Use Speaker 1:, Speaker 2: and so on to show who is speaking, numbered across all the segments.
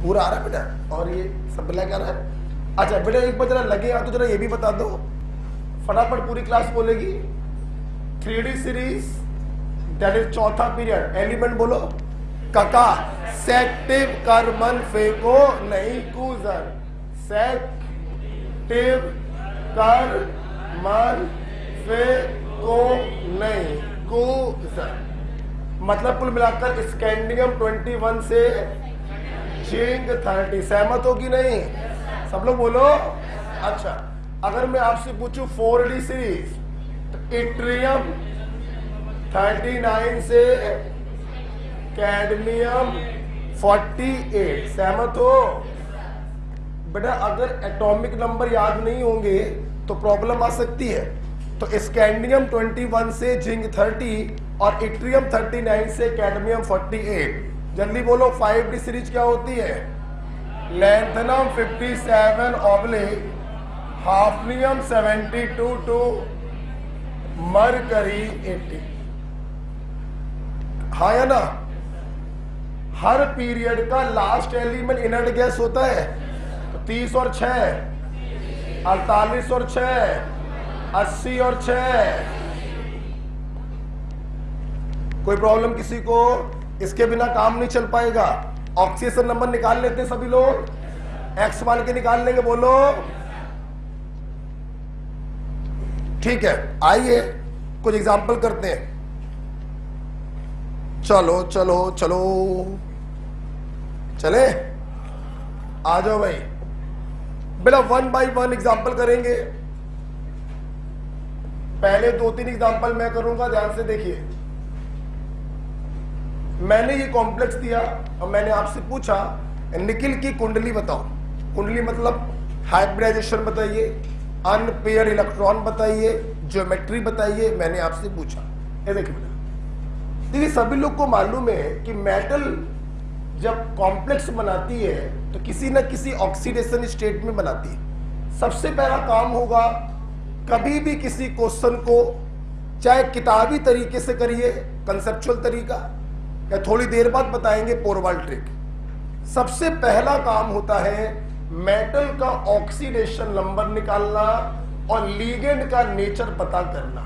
Speaker 1: पूरा आ रहा है बेटा, और ये सब ब्लैक आ रहा है। अच्छा बेटा एक बार जरा लगे तो जरा ये भी बता दो, फटाफट पूरी क्लास बोलेगी। 3D सीरीज दैट इज चौथा पीरियड, एलिमेंट बोलो। काका सेक्टिव कर्मन फेंको नहीं कूजर, सेक्टिव कर्मन फेंको नहीं कूजर, मतलब कुल मिलाकर स्कैंडियम 21 से जिंक 30। सहमत हो कि नहीं? सब लोग बोलो। अच्छा अगर मैं आपसे पूछूं 4D सीरीज, तो इट्रियम 39 से कैडमियम 48। सहमत हो? बेटा अगर एटॉमिक नंबर याद नहीं होंगे तो प्रॉब्लम आ सकती है। तो स्कैंडियम 21 से जिंक 30 और इट्रियम 39 से कैडमियम 48। जल्दी बोलो 5D सीरीज क्या होती है? Lanthanum 57 oblique hafnium 72 to mercury 80। हाँ या ना? हर पीरियड का लास्ट एलिमेंट इनर्ट गैस होता है। तो 30 और 6, 48 और 6, 80 और 6। कोई प्रॉब्लम किसी को? इसके बिना काम नहीं चल पाएगा। ऑक्सीडेशन नंबर निकाल लेते हैं सभी लोग, एक्स मान के निकाल लेंगे, बोलो। ठीक है आइए कुछ एग्जाम्पल करते हैं। चलो चलो चलो चले, आ जाओ भाई। बेटा 1 बाई 1 एग्जाम्पल करेंगे। पहले 2-3 एग्जाम्पल मैं करूंगा, ध्यान से देखिए। मैंने ये कॉम्प्लेक्स दिया और मैंने आपसे पूछा निकिल की कुंडली बताओ। कुंडली मतलब हाइब्रिडाइजेशन बताइए, अनपेयर इलेक्ट्रॉन बताइए, ज्योमेट्री बताइए। मैंने आपसे पूछा। ये देखिए बेटा, देखिए सभी लोग को मालूम है कि मेटल जब कॉम्प्लेक्स बनाती है तो किसी न किसी ऑक्सीडेशन स्टेट में बनाती है। सबसे पहला काम होगा, कभी भी किसी क्वेश्चन को चाहे किताबी तरीके से करिए, कंसेप्चुअल तरीका, या थोड़ी देर बाद बताएंगे पोरवाल ट्रिक। सबसे पहला काम होता है मेटल का ऑक्सीडेशन नंबर निकालना और लीगेंड का नेचर पता करना।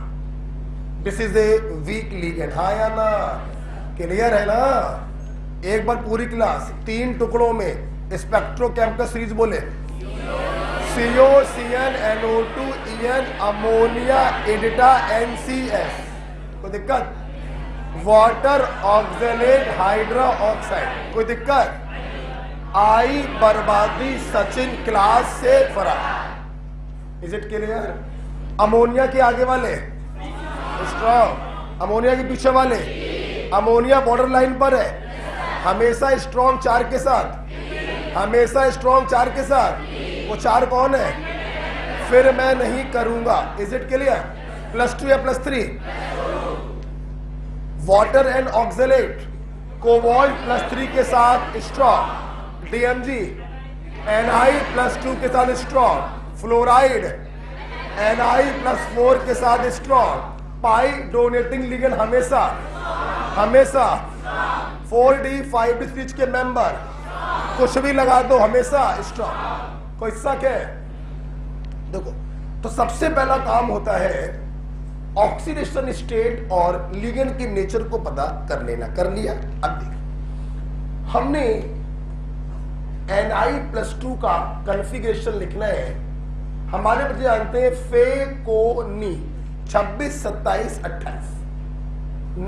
Speaker 1: This is a weak ligand. हाँ या ना? क्लियर है ना? एक बार पूरी क्लास 3 टुकड़ों में स्पेक्ट्रोकेम का सीरीज बोले। CO CN NO2 EN ammonia EDTA NCS। कोई दिक्कत? Water oxalate hydroxide. कोई दिक्कत? आई बर्बादी सचिन क्लास से फरार। Is it clear? अमोनिया के आगे वाले स्ट्रॉन्ग, अमोनिया के पीछे वाले, अमोनिया बॉर्डर लाइन पर है, हमेशा स्ट्रॉन्ग 4 के साथ, हमेशा स्ट्रॉन्ग 4 के साथ। वो 4 कौन है? फिर मैं नहीं करूंगा। Is it clear? +2 या +3? वाटर एंड ऑक्सलेट, कोबाल्ट +3 के साथ स्ट्रॉन्ग, DMG Ni+2 के साथ स्ट्रॉन्ग, फ्लोराइड Ni+4 के साथ स्ट्रॉन्ग, पाई डोनेटिंग लिगेंड हमेशा हमेशा 4D 5D सीरीज के मेंबर, कुछ भी लगा दो हमेशा स्ट्रॉन्ग। कोई शक है? देखो, तो सबसे पहला काम होता है ऑक्सीडेशन स्टेट और लिगेंड के नेचर को पता कर लेना। कर लिया? अब देख, हमने Ni+2 का कॉन्फ़िगरेशन लिखना है। हमारे बच्चे जानते हैं फेकोनी 26, 27, 28।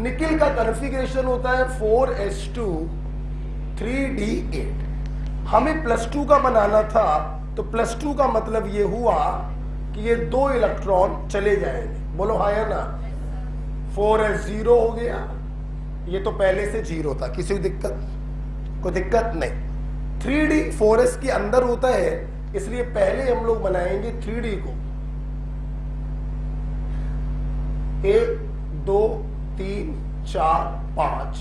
Speaker 1: निकिल का कॉन्फ़िगरेशन होता है 4s2 3d8। हमें +2 का बनाना था, तो +2 का मतलब ये हुआ कि ये 2 इलेक्ट्रॉन चले जाएंगे। बोलो हाँ या ना? 4s 0 हो गया, ये तो पहले से 0 था। किसी को दिक्कत? कोई दिक्कत नहीं। 3D 4s के अंदर होता है, इसलिए पहले हम लोग बनाएंगे 3D को। 1 2 3 4 5,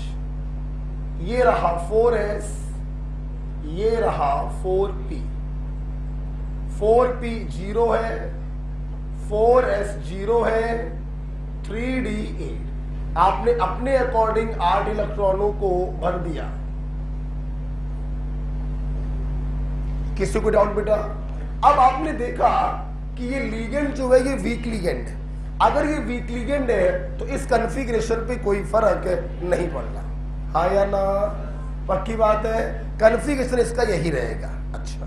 Speaker 1: ये रहा 4s, ये रहा 4p। 4p 0 है, 4s 0 है, 3d8। आपने अपने अकॉर्डिंग 8 इलेक्ट्रॉनों को भर दिया। किसी को डाउट बेटा? अब आपने देखा कि ये लीगेंड जो है ये वीक लीगेंड है। अगर ये वीक लीगेंड है तो इस कॉन्फ़िगरेशन पे कोई फर्क नहीं पड़ना, हाँ या ना? पक्की बात है, कॉन्फ़िगरेशन इसका यही रहेगा। अच्छा,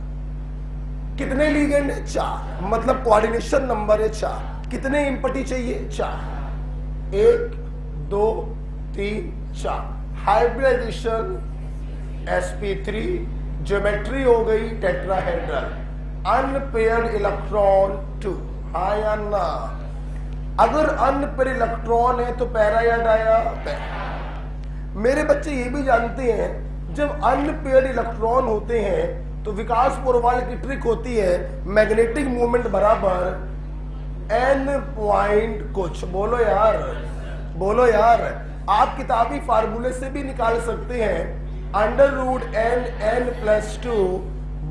Speaker 1: कितने लीगेंड है? 4, मतलब कोऑर्डिनेशन नंबर है 4। कितने इम्पटी चाहिए? 4। 1 2 3 4। हाइब्रिडाइजेशन sp3, ज्योमेट्री हो गई टेट्राहेड्रल, अनपेयर्ड इलेक्ट्रॉन 2, हाँ या ना? अगर अनपेयर्ड इलेक्ट्रॉन है तो पैरा या डाया? पैरा। मेरे बच्चे ये भी जानते हैं जब अनपेयर्ड इलेक्ट्रॉन होते हैं तो विकास पोरवाल की ट्रिक होती है, मैग्नेटिक मोमेंट बराबर n पॉइंट कुछ। बोलो यार, बोलो यार। आप किताबी फार्मूले से भी निकाल सकते हैं, √n+2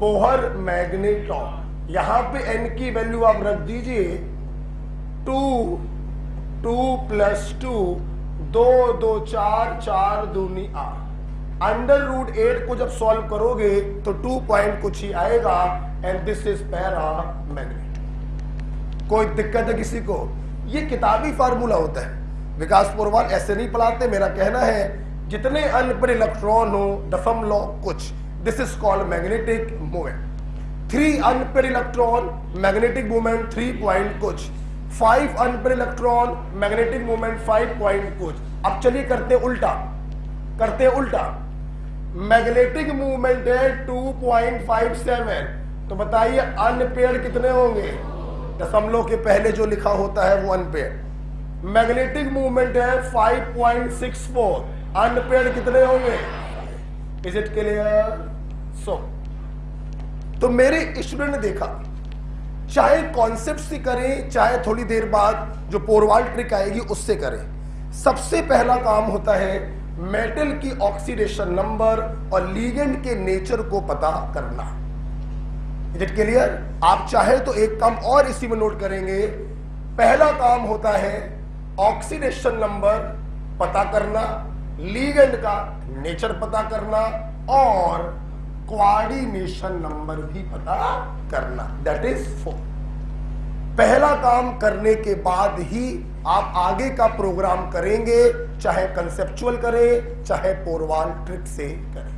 Speaker 1: बोहर मैग्नेट्रॉन। यहां पे n की वैल्यू आप रख दीजिए 2 + 2 2 2 4 4 दूनी 8। √8 को जब सॉल्व करोगे तो 2 पॉइंट कुछ ही आएगा, and this is para magnet. कोई दिक्कत है किसी को? ये किताबी फार्मूला होता है, विकास पोरवाल ऐसे नहीं पढ़ाते। मेरा कहना है जितने अनपेयर्ड इलेक्ट्रॉन हो दशमलव कुछ, this is called magnetic movement. 3 unpaired electron, magnetic movement 3 point कुछ। 5 unpaired electron, magnetic movement 5 point कुछ। अब चलिए करते उल्टा, करते उल्टा। मैग्नेटिक मूवमेंट है 2.57, तो बताइए अनपेयर्ड कितने होंगे? दशमलव के पहले जो लिखा होता है वो अनपेयर्ड। मैग्नेटिक मूवमेंट है 5.64, अनपेयर्ड कितने होंगे? Is it clear? सो तो मेरे स्टूडेंट ने देखा, चाहे कॉन्सेप्ट से करें चाहे थोड़ी देर बाद जो पोरवाल ट्रिक आएगी उससे करें, सबसे पहला काम होता है मेटल की ऑक्सीडेशन नंबर और लीगेंड के नेचर को पता करना। Is it clear? आप चाहे तो एक काम और इसी में नोट करेंगे। पहला काम होता है ऑक्सीडेशन नंबर पता करना, लीगेंड का नेचर पता करना और कोऑर्डिनेशन नंबर भी पता करना, दैट इज 4। पहला काम करने के बाद ही आप आगे का प्रोग्राम करेंगे, चाहे कंसेप्चुअल करें चाहे पोरवाल ट्रिक से करें।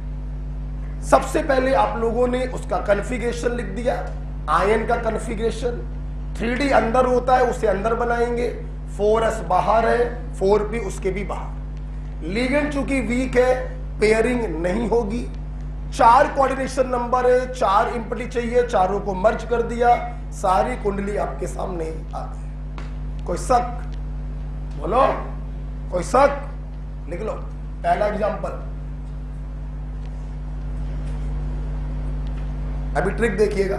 Speaker 1: सबसे पहले आप लोगों ने उसका कॉन्फ़िगरेशन लिख दिया, आयन का कॉन्फ़िगरेशन। 3D अंदर होता है, उसे अंदर बनाएंगे। 4s बाहर है, 4p उसके भी बाहर। लीगेंड चूंकि वीक है, पेयरिंग नहीं होगी। 4 कोऑर्डिनेशन नंबर है, 4 इम्पटी चाहिए, चारों को मर्ज कर दिया, सारी कुंडली आपके सामने आ गई। कोई शक? बोलो, कोई शक? लिख लो पहला एग्जांपल। अभी ट्रिक देखिएगा,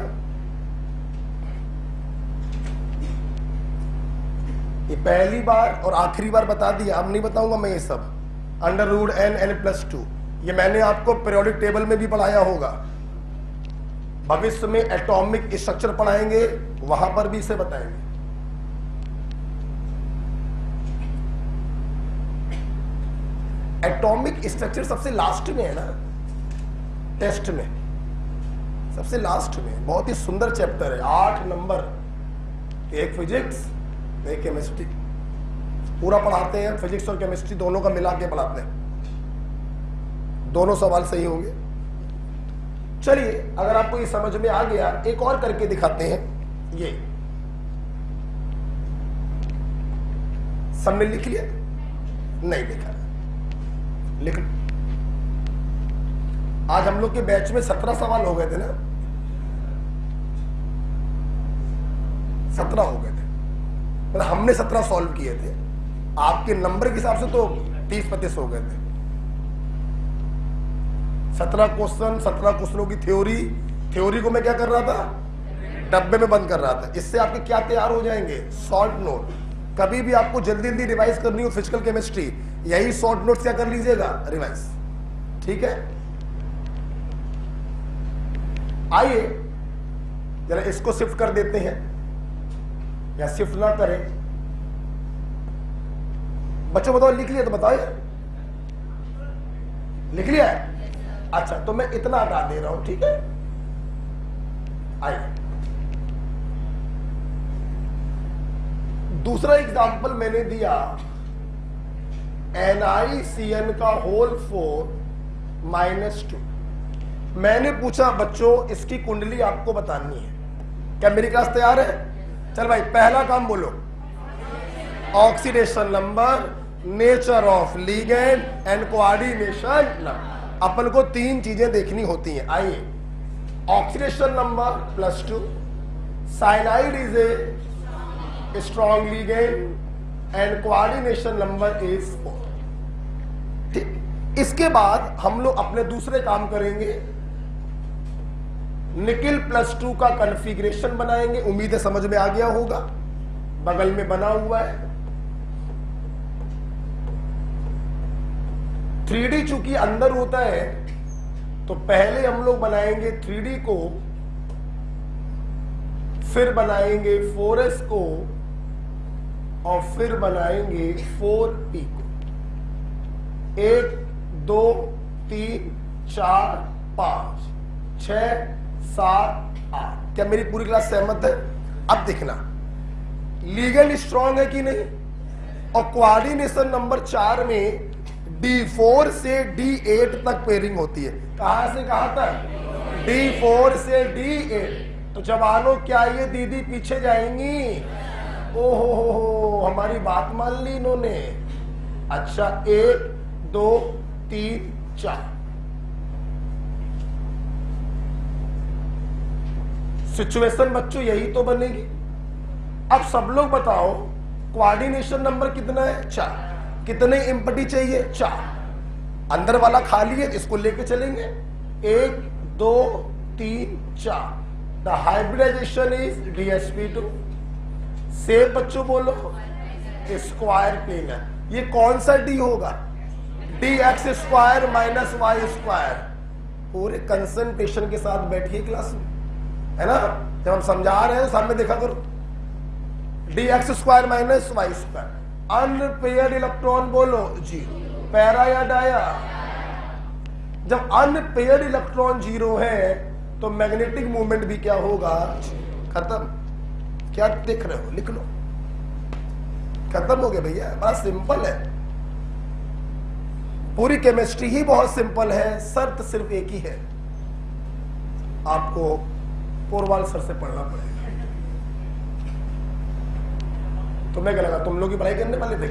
Speaker 1: ये पहली बार और आखिरी बार बता दिया, अब नहीं बताऊंगा मैं ये सब। √n+2 ये मैंने आपको पीरियोडिक टेबल में भी पढ़ाया होगा, भविष्य में एटॉमिक स्ट्रक्चर पढ़ाएंगे वहां पर भी इसे बताएंगे। एटॉमिक स्ट्रक्चर सबसे लास्ट में है ना, टेस्ट में सबसे लास्ट में। बहुत ही सुंदर चैप्टर है, 8 नंबर, एक फिजिक्स एक केमिस्ट्री, पूरा पढ़ाते हैं। फिजिक्स और केमिस्ट्री दोनों का मिला के पढ़ाते हैं, दोनों सवाल सही होंगे। चलिए, अगर आपको ये समझ में आ गया, एक और करके दिखाते हैं। ये सबने लिख लिया? नहीं लिखा? लिख। आज हम लोग के बैच में 17 सवाल हो गए थे ना, 17 हो गए थे, मतलब हमने 17 सॉल्व किए थे। आपके नंबर के हिसाब से तो 30-35 हो गए थे। 17 क्वेश्चन, 17 क्वेश्चनों की थ्योरी को मैं क्या कर रहा था? डब्बे में बंद कर रहा था। इससे आपके क्या तैयार हो जाएंगे? Short note. कभी भी आपको जल्दी जल्दी रिवाइज करनी हो फिजिकल केमिस्ट्री, यही शॉर्ट नोट क्या कर लीजिएगा, रिवाइज। ठीक है, आइए जरा इसको शिफ्ट कर देते हैं, या शिफ्ट ना करें। बच्चों बताओ, लिख लिया तो बताओ यार, लिख लिया है? अच्छा, तो मैं इतना हटा दे रहा हूं, ठीक है। आइए दूसरा एग्जाम्पल मैंने दिया NiCN का होल 4 -2। मैंने पूछा बच्चों इसकी कुंडली आपको बतानी है, क्या मेरी क्लास तैयार है? चल भाई पहला काम बोलो, oxidation number, nature of ligand and coordination number. अपन को 3 चीजें देखनी होती हैं। आइए, oxidation number +2, cyanide is a strong ligand and coordination number is 4। ठीक, इसके बाद हम लोग अपने दूसरे काम करेंगे, निकिल +2 का कॉन्फ़िगरेशन बनाएंगे। उम्मीद है समझ में आ गया होगा, बगल में बना हुआ है। 3D चूंकि अंदर होता है तो पहले हम लोग बनाएंगे 3D को, फिर बनाएंगे 4s को और फिर बनाएंगे 4p को। 1 2 3 4 5 6 7 8। क्या मेरी पूरी क्लास सहमत है? अब देखना, लीगेंड स्ट्रॉन्ग है कि नहीं, और कोऑर्डिनेशन नंबर 4 में D4 से D8 तक पेयरिंग होती है। कहां से कहां तक? D4 से D8। तो जवानों क्या ये दीदी पीछे जाएंगी? ओहो, हमारी बात मान ली इन्होंने। अच्छा, 1 2 3 4। सिचुएशन बच्चों यही तो बनेगी। अब सब लोग बताओ, कोऑर्डिनेशन नंबर कितना है? 4। कितने एम्पटी चाहिए? 4। अंदर वाला खाली है, इसको लेके चलेंगे। 1 2 3 4। The hybridisation is DsP2। Same बच्चों बोलो, स्क्वायर प्लेन है। ये कौन सा D होगा? dx² - y²। पूरे कंसंट्रेशन के साथ बैठिए क्लास में, है ना? जब हम समझा रहे हैं सामने देखा करो। dx² - y²। अनपेयर्ड इलेक्ट्रॉन बोलो 0। पैरा या डाया? जब अनपेयर्ड इलेक्ट्रॉन 0 है तो मैग्नेटिक मूवमेंट भी क्या होगा? खत्म। क्या देख रहे हो? लिख लो, खत्म हो गया भैया। बड़ा सिंपल है, पूरी केमिस्ट्री ही बहुत सिंपल है। शर्त सिर्फ एक ही है, आपको पोरवाल सर से पढ़ना पड़ेगा। तुम्हें क्या लगा तुम लोग ही पढ़ाई करने वाले थे?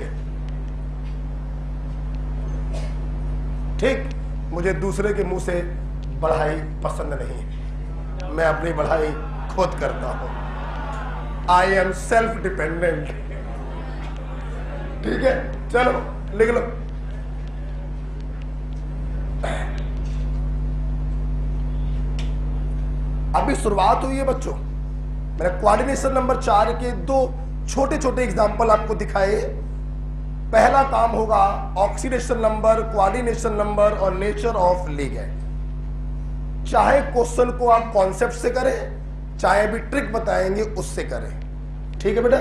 Speaker 1: ठीक, मुझे दूसरे के मुंह से पढ़ाई पसंद नहीं है, मैं अपनी पढ़ाई खुद करता हूं। I am self dependent. ठीक है, चलो लिख लो। अभी शुरुआत हुई है बच्चों। मैंने कोऑर्डिनेशन नंबर 4 के 2 छोटे छोटे एग्जाम्पल आपको दिखाए। पहला काम होगा ऑक्सीडेशन नंबर, कोऑर्डिनेशन नंबर और नेचर ऑफ लिगेंड। चाहे क्वेश्चन को आप कॉन्सेप्ट से करें, चाहे अभी ट्रिक बताएंगे उससे करें। ठीक है बेटा?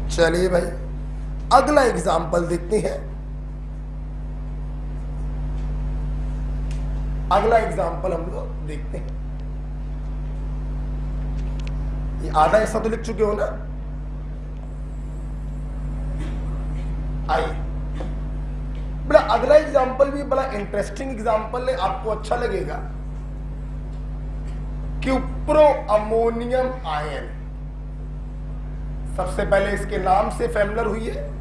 Speaker 1: चलिए भाई, अगला एग्जाम्पल देखते हैं। अगला एग्जाम्पल हम लोग देखते हैं। ये आधा ऐसा तो लिख चुके हो ना? आइए, बड़ा अगला एग्जाम्पल भी बड़ा इंटरेस्टिंग एग्जाम्पल है, आपको अच्छा लगेगा। क्यूप्रो अमोनियम आयन। सबसे पहले इसके नाम से फैमिलियर हुई है,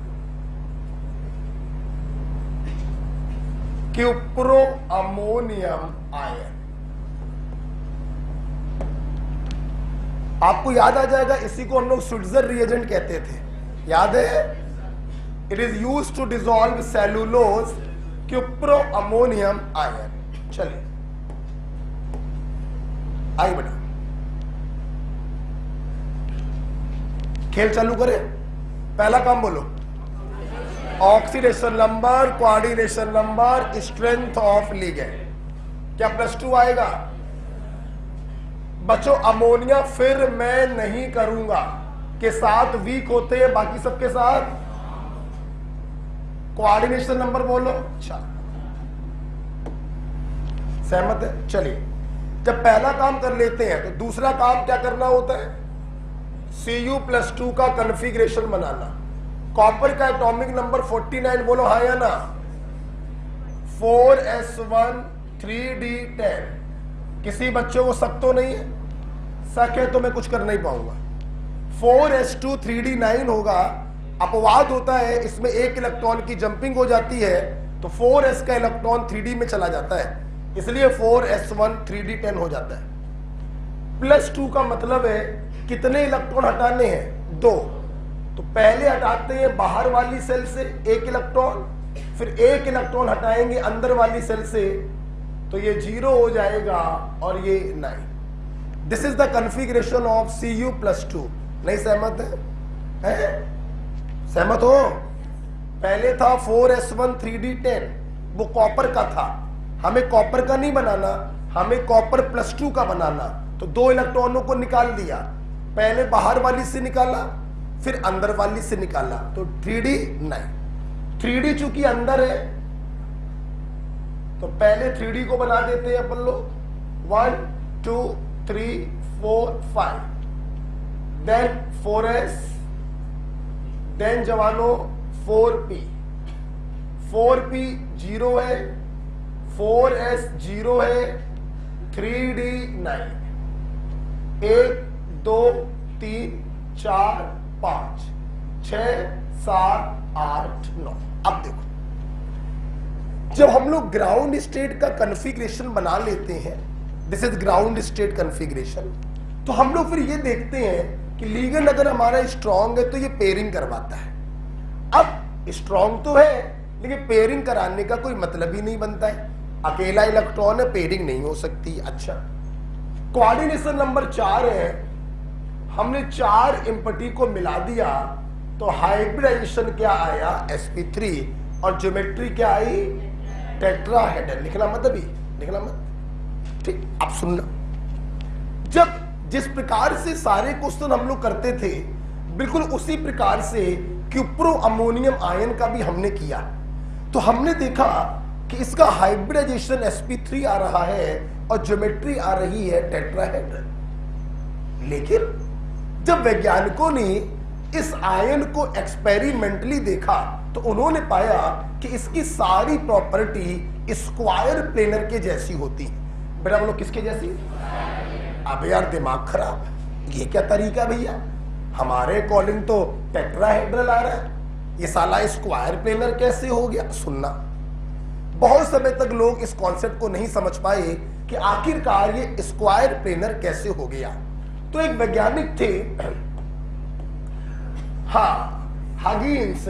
Speaker 1: क्यूप्रो अमोनियम आयन। आपको याद आ जाएगा, इसी को हम लोग स्विट्जर रिएजेंट कहते थे, याद है? It is used to dissolve cellulose, cupro ammonium ion. चलिए आइए बेटा, खेल चालू करें। पहला काम बोलो, oxidation number, coordination number, strength of ligand. क्या +2 आएगा? बच्चों अमोनिया फिर मैं नहीं करूंगा के साथ वीक होते हैं, बाकी सबके साथ कोऑर्डिनेशन नंबर बोलो। अच्छा, सहमत है? चलिए जब पहला काम कर लेते हैं तो दूसरा काम क्या करना होता है, Cu+2 का कॉन्फ़िगरेशन बनाना। कॉपर का एटॉमिक नंबर 49, बोलो हाँ या ना। 4s1 3d10। किसी बच्चे को शक तो नहीं है? शक है तो मैं कुछ कर नहीं पाऊंगा। 4s2 3d9 होगा। अपवाद होता है, इसमें एक इलेक्ट्रॉन की जंपिंग हो जाती है तो 4s का इलेक्ट्रॉन 3d में चला जाता है, इसलिए 4s1 3d10 हो जाता है। +2 का मतलब है कितने इलेक्ट्रॉन हटाने हैं, 2। तो पहले हटाते हैं बाहर वाली सेल से एक इलेक्ट्रॉन, फिर एक इलेक्ट्रॉन हटाएंगे अंदर वाली सेल से, तो ये 0 हो जाएगा और ये 9। This is the configuration of Cu+2। नहीं सहमत है? सहमत हो? पहले था 4s1 3d10, वो कॉपर का था। हमें कॉपर का नहीं बनाना, हमें कॉपर +2 का बनाना। तो 2 इलेक्ट्रॉनों को निकाल दिया, पहले बाहर वाली से निकाला फिर अंदर वाली से निकाला, तो 3d9। 3d चूंकि अंदर है तो पहले 3d को बना देते हैं अपन लोग। 1 2 3 4 5, देन 4s, देन जवानों 4p। 4p 0 है, 4s 0 है, 3d9। 1 2 3 4 5 6 7 8 9। अब देखो, जब हम लोग ग्राउंड स्टेट का कॉन्फ़िगरेशन बना लेते हैं, this is ground state configuration, तो हम लोग फिर ये देखते हैं कि लिगेंड अगर हमारा स्ट्रांग है तो ये पेयरिंग करवाता है। अब स्ट्रांग तो है लेकिन पेयरिंग कराने का कोई मतलब ही नहीं बनता है, अकेला इलेक्ट्रॉन है, पेयरिंग नहीं हो सकती। अच्छा, कोऑर्डिनेशन नंबर 4 है, हमने 4 इम्पटी को मिला दिया तो हाइब्रिडाइजेशन क्या आया, sp3, और ज्योमेट्री क्या आई, टेट्राहेड्रल। लिखना मत अभी, लिखना मत, ठीक। अब सुनना, जब जिस प्रकार से सारे क्वेश्चन हम लोग करते थे बिल्कुल उसी प्रकार से क्यूप्रो अमोनियम आयन का भी हमने किया, तो हमने देखा कि इसका हाइब्रिडाइजेशन sp3 आ रहा है और ज्योमेट्री आ रही है टेट्राहेड्रल। लेकिन जब वैज्ञानिकों ने इस आयन को एक्सपेरिमेंटली देखा तो उन्होंने पाया कि इसकी सारी प्रॉपर्टी स्क्वायर प्लेनर के जैसी होती है। बेटा बोलो किसके जैसी? अब यार दिमाग खराब, ये क्या तरीका भैया, हमारे कॉलिंग तो टेट्राहेड्रल आ रहा है, ये साला स्क्वायर प्लेनर कैसे हो गया? सुनना, बहुत समय तक लोग इस कॉन्सेप्ट को नहीं समझ पाए कि आखिरकार ये स्क्वायर प्लेनर कैसे हो गया। तो एक वैज्ञानिक थे, हाँ हगिंस,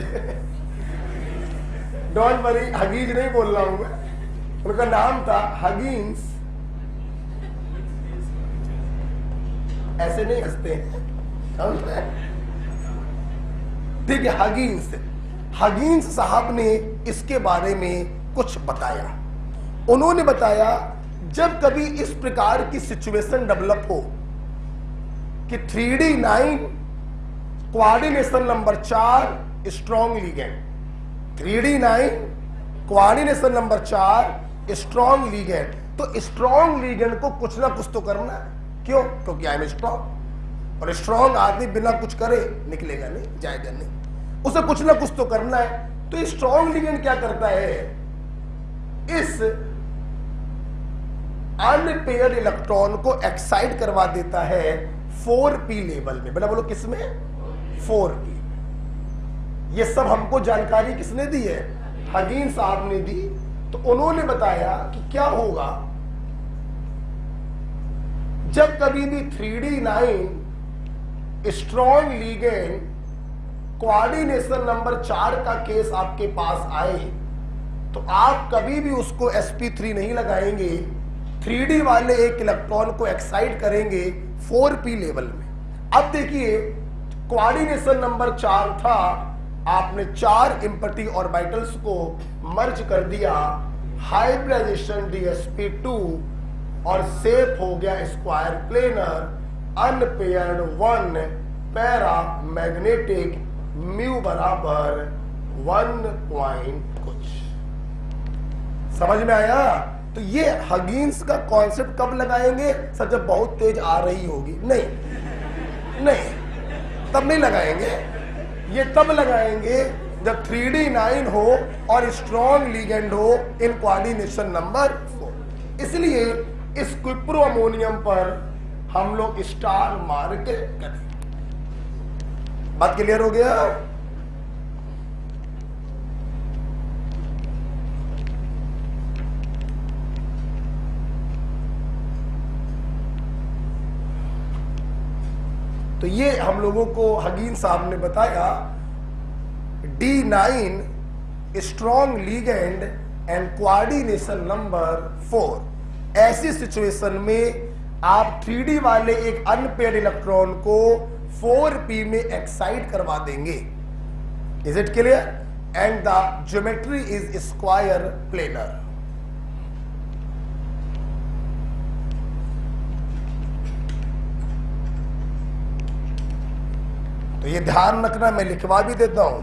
Speaker 1: डोंट वरी, हगीज नहीं बोल रहा हूं मैं, उनका नाम था हगिंस। ऐसे नहीं हंसते हैं, ठीक है, हगिंस। हगिंस साहब ने इसके बारे में कुछ बताया। उन्होंने बताया जब कभी इस प्रकार की सिचुएशन डेवलप हो कि 3d9 coordination number 4 strong ligand, 3d9 coordination number 4 strong ligand, तो स्ट्रॉन्ग लिगेंड को कुछ ना कुछ तो करना है। क्यों? क्योंकि आई एम स्ट्रॉन्ग, और स्ट्रॉन्ग आदमी बिना कुछ करे निकलेगा नहीं, जाएगा नहीं, उसे कुछ ना कुछ तो करना है। तो स्ट्रॉन्ग लिगेंड क्या करता है, इस अनपेयर्ड इलेक्ट्रॉन को एक्साइट करवा देता है 4p लेवल में। बेटा बोलो किसमें? 4p। ये सब हमको जानकारी किसने दी है? हगिंस साहब ने दी। तो उन्होंने बताया कि क्या होगा जब कभी भी 3d9 strong ligand coordination number 4 का केस आपके पास आए तो आप कभी भी उसको sp3 नहीं लगाएंगे, 3d वाले एक इलेक्ट्रॉन को एक्साइट करेंगे 4p लेवल में। अब देखिए कोऑर्डिनेशन नंबर 4 था, आपने 4 इम्पटी ऑर्बिटल्स को मर्ज कर दिया, हाइब्रिडाइजेशन dsp2, और शेप हो गया square planar, unpaired 1 para magnetic, mu बराबर 1 पॉइंट कुछ। समझ में आया? तो ये हगिंस का कॉन्सेप्ट कब लगाएंगे सर? जब बहुत तेज आ रही होगी। नहीं तब नहीं लगाएंगे, ये तब लगाएंगे जब 3D9 हो और स्ट्रॉन्ग लिगेंड हो इन कोऑर्डिनेशन नंबर 4। इसलिए इस क्विप्रो अमोनियम पर हम लोग स्टार मार के करें। बात क्लियर हो गया? तो ये हम लोगों को हगीन साहब ने बताया D9 strong ligand and coordination number 4। ऐसी सिचुएशन में आप 3D वाले एक अनपेयर्ड इलेक्ट्रॉन को 4p में एक्साइट करवा देंगे। Is it clear? And the geometry is square planar. तो ये ध्यान रखना, मैं लिखवा भी देता हूं।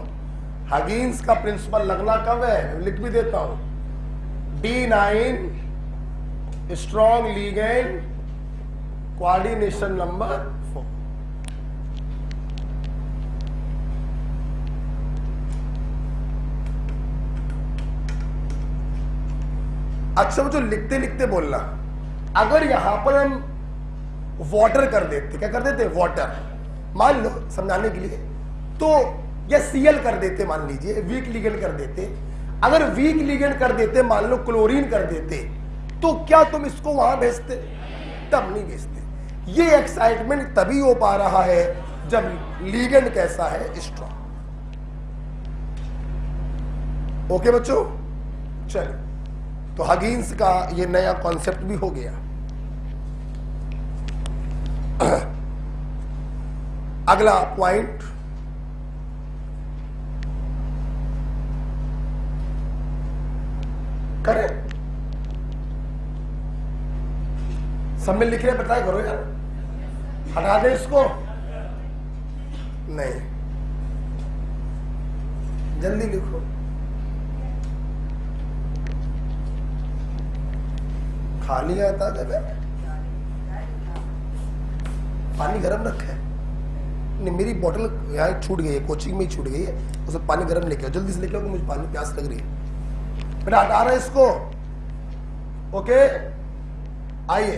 Speaker 1: हगिंस का प्रिंसिपल लगना कब है, लिख भी देता हूं। D9 strong ligand coordination number 4। अच्छा, वो जो लिखते लिखते बोलना, अगर यहां पर हम वाटर कर देते, क्या कर देते? वाटर मान लो समझाने के लिए, तो या Cl कर देते, मान लीजिए वीक लिगेंड कर देते। अगर वीक लिगेंड कर देते, मान लो क्लोरीन कर देते, तो क्या तुम इसको वहां भेजते? तब नहीं भेजते। ये एक्साइटमेंट तभी हो पा रहा है जब लिगेंड कैसा है? स्ट्रॉन्ग। ओके बच्चों, चलिए, तो हगिंस का ये नया कॉन्सेप्ट भी हो गया। अगला पॉइंट, करें सब में लिख रहे, बताए करो यार, हटा दे इसको। नहीं, जल्दी लिखो। खाली आता है, पानी गर्म रखा है। नहीं, मेरी बोतल यहाँ छूट गई है, कोचिंग में ही छूट गई है, उसमें पानी गर्म लेके आओ, जल्दी से लेके आओ, मुझे पानी प्यास लग रही है। बेटा हटा रहा है इसको। ओके, आइए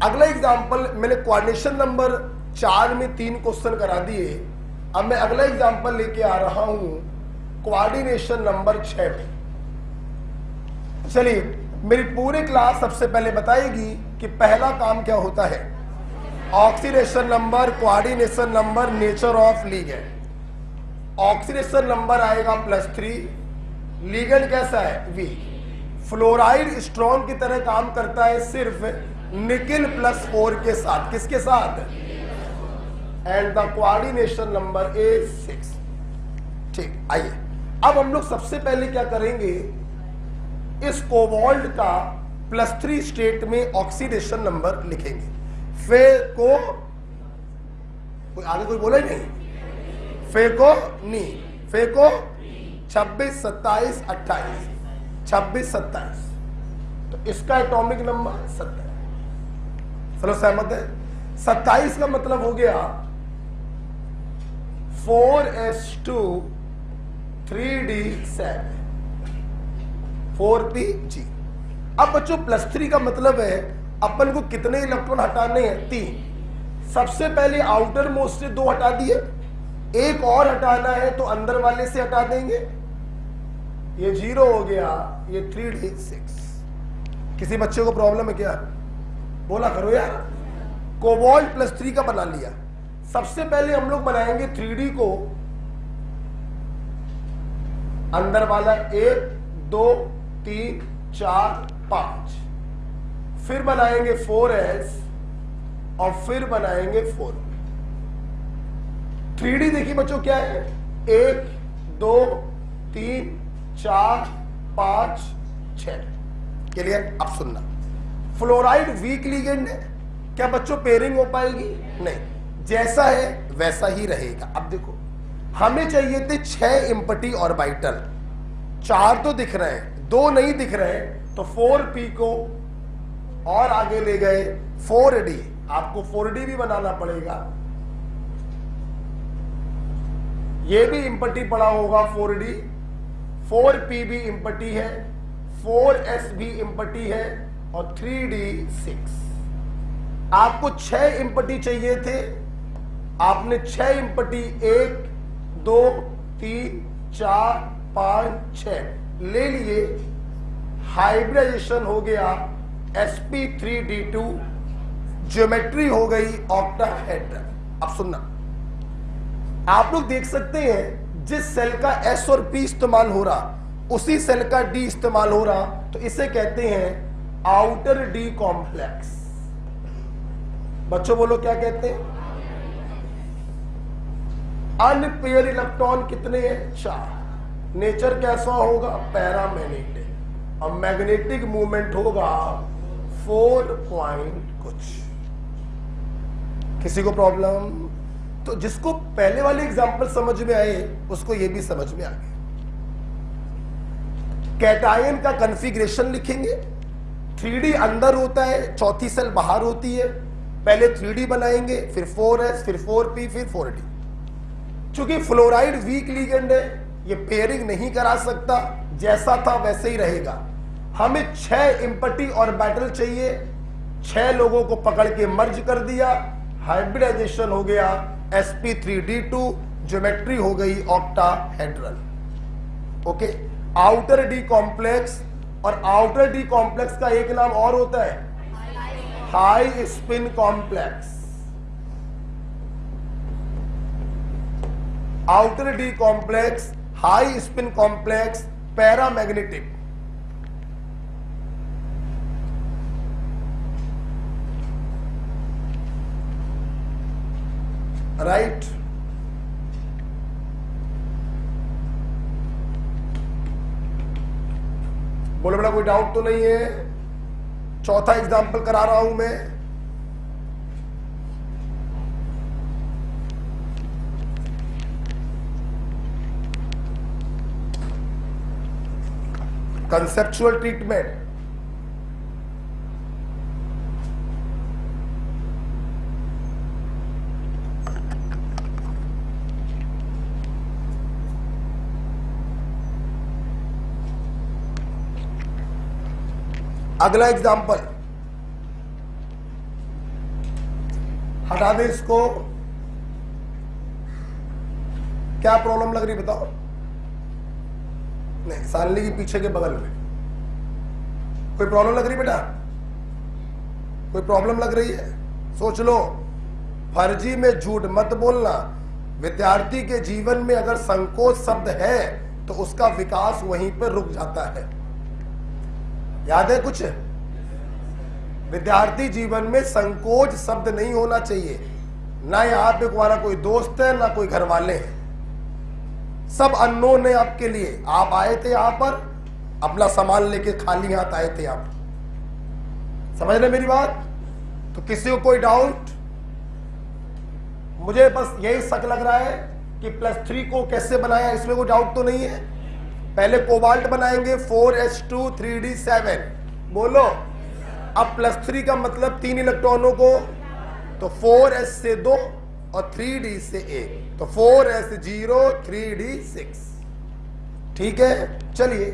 Speaker 1: अगला एग्जांपल। मैंने कोऑर्डिनेशन नंबर 4 में 3 क्वेश्चन करा दिए। अब मैं अगला एग्जांपल लेके आ रहा हूं कोऑर्डिनेशन नंबर 6 में। चलिए, मेरी पूरी क्लास सबसे पहले बताएगी कि पहला काम क्या होता है। Oxidation number, coordination number, nature of ligand. Oxidation number आएगा +3, लिगेंड कैसा है? वीक। फ्लोराइड स्ट्रॉन्ग की तरह काम करता है सिर्फ निकिल +4 के साथ। किसके साथ? And the coordination number is 6। ठीक, आइए अब हम लोग सबसे पहले क्या करेंगे, इस कोबाल्ट का +3 स्टेट में ऑक्सीडेशन नंबर लिखेंगे। फेको, आगे कोई बोले नहीं, फेको नहीं, फेको 26, 27, 28, 26, 27, तो इसका एटॉमिक नंबर 27। चलो सहमत है? 27 का मतलब हो गया 4s2 3d7 4pg। अब बच्चों +3 का मतलब है अपन को कितने इलेक्ट्रॉन हटाने हैं? 3। सबसे पहले आउटर मोस्ट से 2 हटा दिए, एक और हटाना है तो अंदर वाले से हटा देंगे, ये 0 हो गया, ये 3d6। किसी बच्चे को प्रॉब्लम है क्या? बोला करो यार। कोबाल्ट +3 का बना लिया। सबसे पहले हम लोग बनाएंगे 3d को, अंदर वाला 1 2 3 4 5, फिर बनाएंगे 4s और फिर बनाएंगे 4। 3d देखिए बच्चों क्या है, 1 2 3 4 5 6। क्लियर? अब सुनना, फ्लोराइड वीक लिगेंड है, क्या बच्चों पेयरिंग हो पाएगी? नहीं, जैसा है वैसा ही रहेगा। अब देखो, हमें चाहिए थे 6 इम्पटी ऑर्बिटल, 4 तो दिख रहे हैं, 2 नहीं दिख रहे हैं, तो 4p को और आगे ले गए 4d, आपको 4d भी बनाना पड़ेगा। ये भी इम्पटी पड़ा होगा 4d, 4p भी इम्पटी है, 4s भी इम्पटी है और 3d 6। आपको 6 इम्पटी चाहिए थे, आपने 6 इम्पटी 1 2 3 4 5 6 ले लिए। हाइब्रिडाइजेशन हो गया sp3d2, ज्योमेट्री हो गई ऑक्टाहेड्रल। अब सुनना, आप लोग देख सकते हैं जिस सेल का s और p इस्तेमाल हो रहा उसी सेल का d इस्तेमाल हो रहा, तो इसे कहते हैं आउटर d कॉम्प्लेक्स। बच्चों बोलो क्या कहते हैं? अनपेयर इलेक्ट्रॉन कितने हैं? 4। नेचर कैसा होगा? पैरामैग्नेटिक। और मैग्नेटिक मूवमेंट होगा 4 पॉइंट कुछ। किसी को प्रॉब्लम? तो जिसको पहले वाले एग्जांपल समझ में आए उसको ये भी समझ में आ गया। कैटायन का कॉन्फ़िगरेशन लिखेंगे। 3D अंदर होता है, चौथी सेल बाहर होती है। पहले 3D बनाएंगे, फिर 4s, फिर 4p, फिर 4d। चूंकि फ्लोराइड वीक लिगेंड है, ये पेयरिंग नहीं करा सकता, जैसा था वैसे ही रहेगा। हमें 6 इम्पटी और बैटल चाहिए, 6 लोगों को पकड़ के मर्ज कर दिया, हाइब्रिडाइजेशन हो गया sp3d2, ज्योमेट्री हो गई octahedral. Okay, outer D complex. और आउटर डी कॉम्प्लेक्स का एक नाम और होता है high spin complex. Outer D complex, high spin complex, paramagnetic. Right. बोलो बेटा, कोई डाउट तो नहीं है? चौथा एग्जाम्पल करा रहा हूं मैं। Conceptual treatment. अगला एग्जाम्पल, हटा दे इसको। क्या प्रॉब्लम लग रही बताओ? नहीं, सालनी के पीछे के बगल में कोई प्रॉब्लम लग रही बेटा? कोई प्रॉब्लम लग रही है? सोच लो, फर्जी में झूठ मत बोलना। विद्यार्थी के जीवन में अगर संकोच शब्द है तो उसका विकास वहीं पर रुक जाता है। याद है कुछ? विद्यार्थी जीवन में संकोच शब्द नहीं होना चाहिए। ना यहाँ पे तुम्हारा कोई दोस्त है, ना कोई घर वाले हैं, सब अननोन है आपके लिए। आप आए थे यहाँ पर, अपना सामान लेके खाली हाथ आए थे आप। समझ रहे मेरी बात? तो किसी को कोई डाउट? मुझे बस यही शक लग रहा है कि +3 को कैसे बनाया, इसमें कोई डाउट तो नहीं है। पहले कोबाल्ट बनाएंगे 4s2 3d7। बोलो, अब +3 का मतलब 3 इलेक्ट्रॉनों को, तो 4s से 2 और 3d से 1, तो 4s0 3d6। ठीक है, चलिए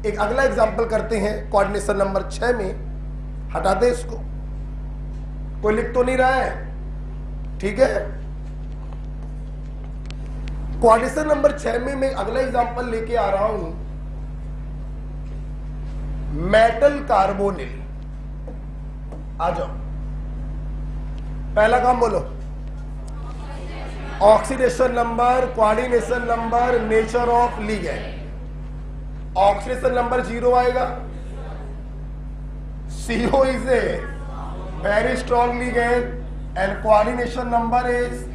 Speaker 1: एक अगला एग्जांपल करते हैं कोऑर्डिनेशन नंबर 6 में। हटा दे इसको, कोई लिख तो नहीं रहा है? ठीक है, कोऑर्डिनेशन नंबर 6 में मैं अगला एग्जांपल लेके आ रहा हूं, मेटल कार्बोनिल। आ जाओ, पहला काम बोलो। Oxidation number, coordination number, nature of ligand. Oxidation number 0 आएगा। CO is a very strong ligand and coordination number is.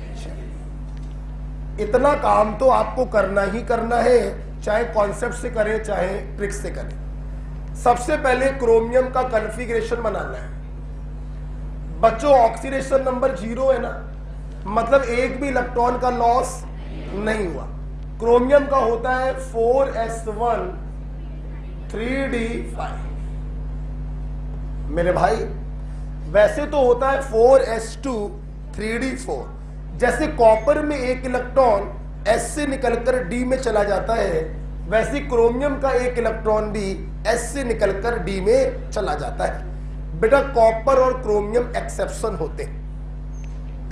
Speaker 1: इतना काम तो आपको करना ही करना है, चाहे कॉन्सेप्ट से करें चाहे ट्रिक से करें। सबसे पहले क्रोमियम का कॉन्फ़िगरेशन बनाना है। बच्चों, ऑक्सीडेशन नंबर 0 है ना, मतलब एक भी इलेक्ट्रॉन का लॉस नहीं हुआ। क्रोमियम का होता है 4s1 3d5। मेरे भाई वैसे तो होता है 4s2 3d4, जैसे कॉपर में एक इलेक्ट्रॉन S से निकलकर D में चला जाता है, वैसे क्रोमियम का एक इलेक्ट्रॉन भी S से निकलकर D में चला जाता है। बेटा कॉपर और क्रोमियम एक्सेप्शन होते हैं,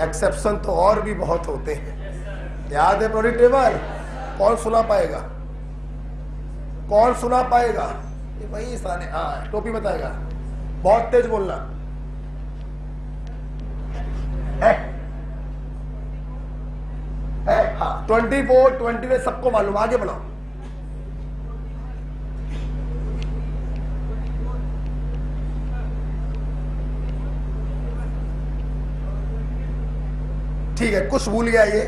Speaker 1: एक्सेप्शन तो और भी बहुत होते हैं। याद है प्रोडक्ट टेबल? कौन सुना पाएगा? कौन सुना पाएगा? ये वही साले, हाँ टोपी बताएगा। बहुत तेज बोलना है, हाँ 24 20 सबको मालूम। आगे बढ़ाओ। ठीक है, कुछ भूल गया ये।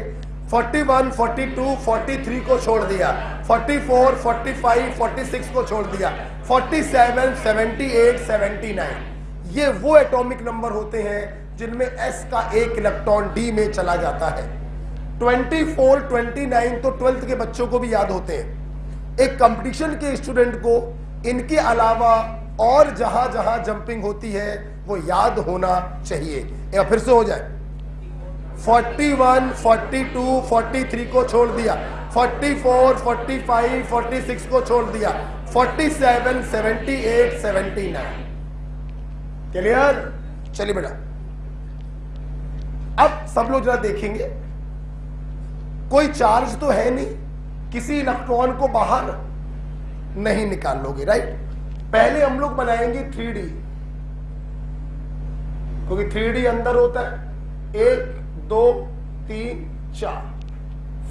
Speaker 1: 41 42 43 को छोड़ दिया, 44 45 46 को छोड़ दिया, 47 78 79। ये वो एटॉमिक नंबर होते हैं जिनमें S का एक इलेक्ट्रॉन D में चला जाता है। 24 29 तो 12th के बच्चों को भी याद होते हैं। एक कंपटीशन के स्टूडेंट को इनके अलावा और जहां जहां जंपिंग होती है वो याद होना चाहिए। या फिर से हो जाए। 41 42 43 को छोड़ दिया, 44 45 46 को छोड़ दिया, 47 78 79। क्लियर? चलिए बेटा, अब सब लोग जरा देखेंगे, कोई चार्ज तो है नहीं, किसी इलेक्ट्रॉन को बाहर नहीं निकाल लोगे, राइट? पहले हम लोग बनाएंगे 3D, क्योंकि 3D अंदर होता है, 1 2 3 4।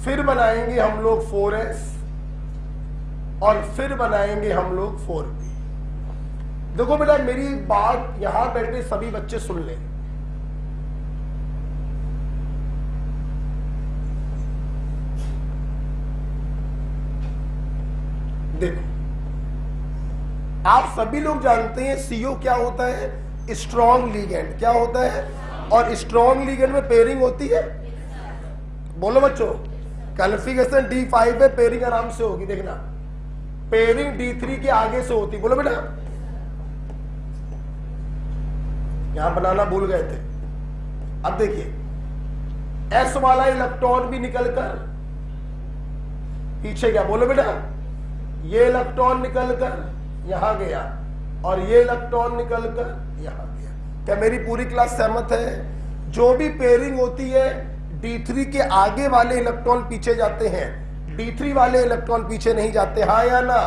Speaker 1: फिर बनाएंगे हम लोग 4s और फिर बनाएंगे हम लोग 4p। देखो बेटा, मेरी बात यहां बैठे सभी बच्चे सुन ले। देखो, आप सभी लोग जानते हैं CO क्या होता है? Strong ligand. क्या होता है? और स्ट्रॉन्ग लीगेंड में पेयरिंग होती है। बोलो बच्चों, कॉन्फ़िगरेशन D5 है, पेयरिंग आराम से होगी। देखना, पेयरिंग D3 के आगे से होती। बोलो बेटा, यहां बनाना भूल गए थे। अब देखिए, S वाला इलेक्ट्रॉन भी निकलकर पीछे गया। बोलो बेटा, ये इलेक्ट्रॉन निकलकर यहां गया और ये इलेक्ट्रॉन निकलकर यहां गया। क्या मेरी पूरी क्लास सहमत है? जो भी पेयरिंग होती है D3 के आगे वाले इलेक्ट्रॉन पीछे जाते हैं, D3 वाले इलेक्ट्रॉन पीछे नहीं जाते। हाँ या ना?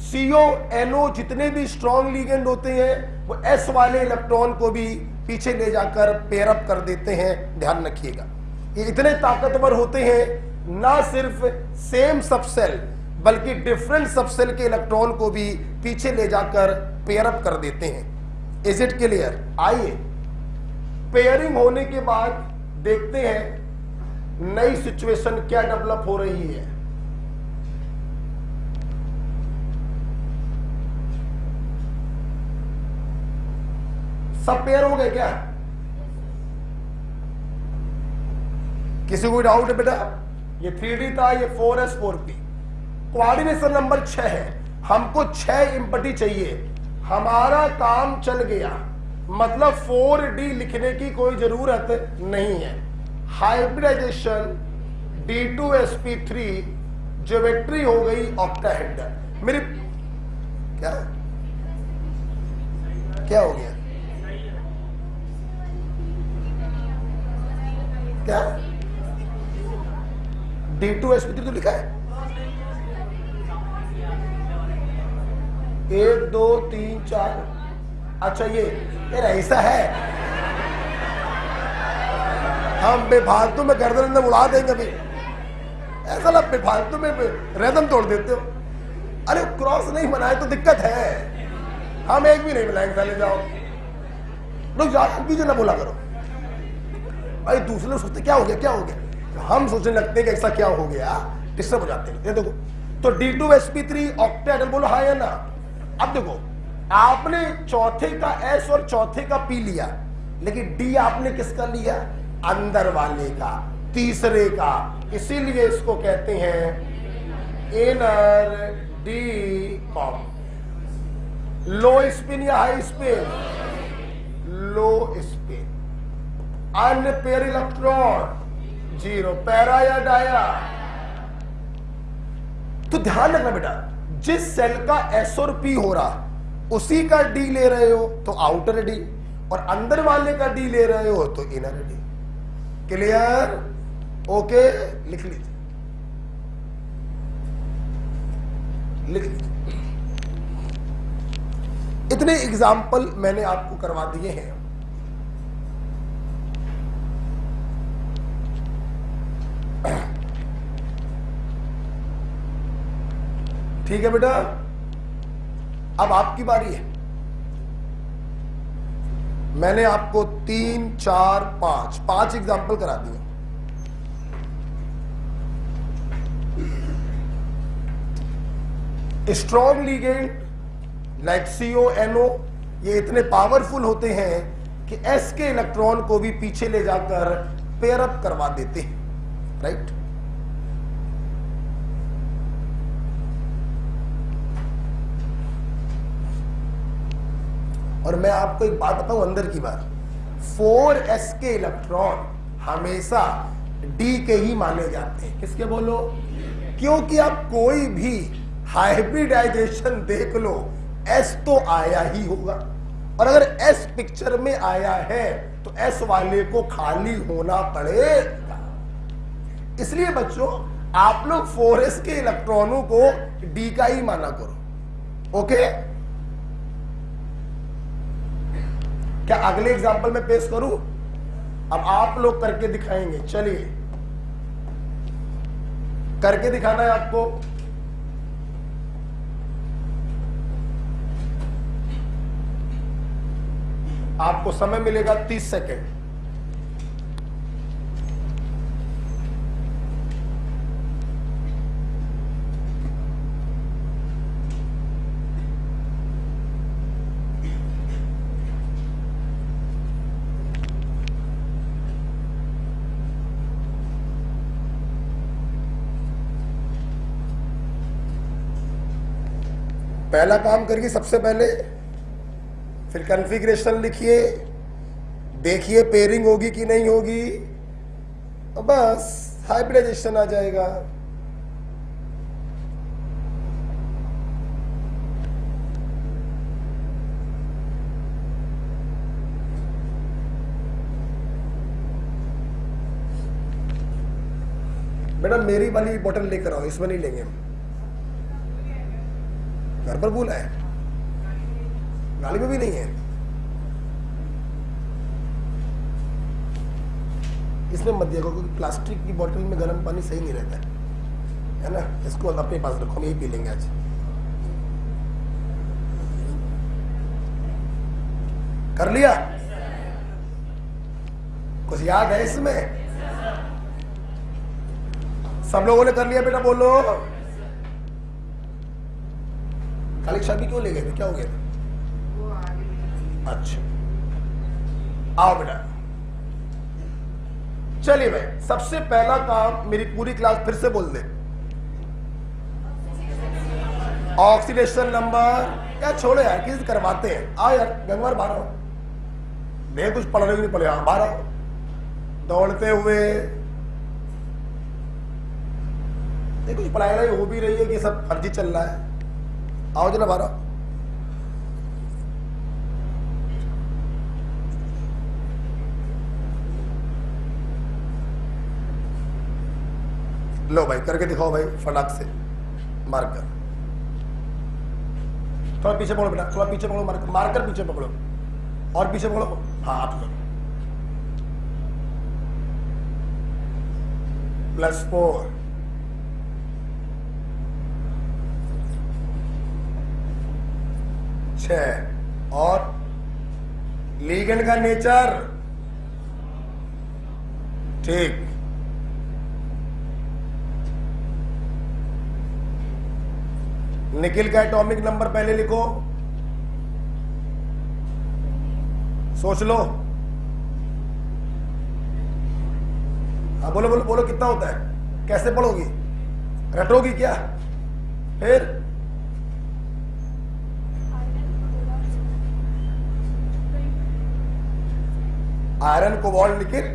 Speaker 1: CO NO जितने भी स्ट्रॉन्ग लीगेंड होते हैं वो S वाले इलेक्ट्रॉन को भी पीछे ले जाकर पेयर अप कर देते हैं। ध्यान रखिएगा, ये इतने ताकतवर होते हैं, ना सिर्फ सेम सबसेल बल्कि डिफरेंट सबसेल के इलेक्ट्रॉन को भी पीछे ले जाकर पेयर अप कर देते हैं। Is it clear? आइए, पेयरिंग होने के बाद देखते हैं नई सिचुएशन क्या डेवलप हो रही है। सब पेयर हो गए क्या? किसी को डाउट है बेटा? ये 3D था, ये 4s 4p। कोऑर्डिनेशन नंबर 6 है, हमको 6 इम्पटी चाहिए। हमारा काम चल गया, मतलब 4D लिखने की कोई जरूरत नहीं है। हाइब्रिडाइजेशन D2sp3, ज्योमेट्री हो गई ऑक्टाहेड्रल। मेरी क्या हो गया? क्या D2sp3 तो लिखा है? 1 2 3 4। अच्छा, ये ऐसा है। हम बेफालतू में गर्दन में उड़ा देंगे अभी। ऐसा ना बेफालतू में रेदम तोड़ देते हो। अरे क्रॉस नहीं बनाए तो दिक्कत है। हम एक भी नहीं बनाएंगे, चले जाओ। लोग ज्यादा बीच ना बोला करो भाई। दूसरे लोग सोचते क्या हो गया, क्या हो गया, हम सोचने लगते हैं कि ऐसा क्या हो गया, डिस्टर्ब हो जाते हैं। ये देखो, तो D2sp3 ऑक्टेहेड्रल। बोलो हाँ या ना? अब देखो, आपने चौथे का S और चौथे का P लिया, लेकिन D आपने किसका लिया? अंदर वाले का, तीसरे का। इसीलिए इसको कहते हैं इनर D कॉम्प। लो स्पिन या हाई स्पिन? लो स्पिन। अनपेयर इलेक्ट्रॉन 0, पैरा या डाया? तो ध्यान रखना बेटा, जिस सेल का एस और पी हो रहा उसी का डी ले रहे हो तो आउटर डी, और अंदर वाले का डी ले रहे हो तो इनर डी। क्लियर? ओके, लिख लीजिए, लिख लीजिए। इतने एग्जाम्पल मैंने आपको करवा दिए हैं। ठीक है बेटा, अब आपकी बारी है। मैंने आपको 3, 4, 5 एग्जाम्पल करा दिए। Strong ligand like CO, NO ये इतने पावरफुल होते हैं कि S के इलेक्ट्रॉन को भी पीछे ले जाकर पेयर अप करवा देते हैं, राइट? और मैं आपको एक बात बताऊं, अंदर की बात, 4s के इलेक्ट्रॉन हमेशा D के ही माने जाते हैं। किसके बोलो? क्योंकि आप कोई भी हाइब्रिडाइजेशन देख लो, S तो आया ही होगा, और अगर S पिक्चर में आया है तो S वाले को खाली होना पड़ेगा। इसलिए बच्चों, आप लोग 4s के इलेक्ट्रॉनों को D का ही माना करो। ओके? क्या अगले एग्जाम्पल में पेश करूं? अब आप लोग करके दिखाएंगे। चलिए, करके दिखाना है आपको। आपको समय मिलेगा 30 सेकेंड। पहला काम करिए, सबसे पहले फिर कॉन्फ़िगरेशन लिखिए, देखिए पेयरिंग होगी कि नहीं होगी, तो बस हाइब्रिडाइजेशन आ जाएगा। बेटा मेरी वाली बोतल लेकर आओ, इसमें नहीं लेंगे हम। घर पर भूला है, गाड़ी में भी नहीं है। इसमें मत दिया क्योंकि प्लास्टिक की बोतल में गर्म पानी सही नहीं रहता है ना। इसको अपने पास रखो, हम यही पी लेंगे आज। कर लिया? कुछ याद है इसमें? सब लोगों ने कर लिया बेटा? बोलो। खाली शादी क्यों ले गए थे? क्या हो गया था? अच्छा, आओ बेटा। चलिए भाई, सबसे पहला काम, मेरी पूरी क्लास फिर से बोल दे। ऑक्सीडेशन नंबर, क्या छोड़ो यार, किसी करवाते हैं। आओ यार गंगवार, बाहर आओ। नहीं कुछ पढ़ रहे हो नहीं पढ़े, हाँ बाहर आओ। दौड़ते हुए नहीं, कुछ पढ़ाई हो भी रही है कि सब फर्जी चल रहा है। आओ जरा बाहर। लो भाई करके दिखाओ भाई, फटाक से मार्कर। थोड़ा पीछे पकड़ो बेटा, थोड़ा पीछे पकड़ो, मार्कर मार्कर पीछे पकड़ो, और पीछे पकड़ो। हाँ आप लो। +4 6 और लिगेंड का नेचर ठीक। निकिल का एटॉमिक नंबर पहले लिखो, सोच लो। हाँ बोलो बोलो बोलो, कितना होता है? कैसे पढ़ोगी? रटोगी क्या? फिर आयरन, कोबाल्ट, निकिल।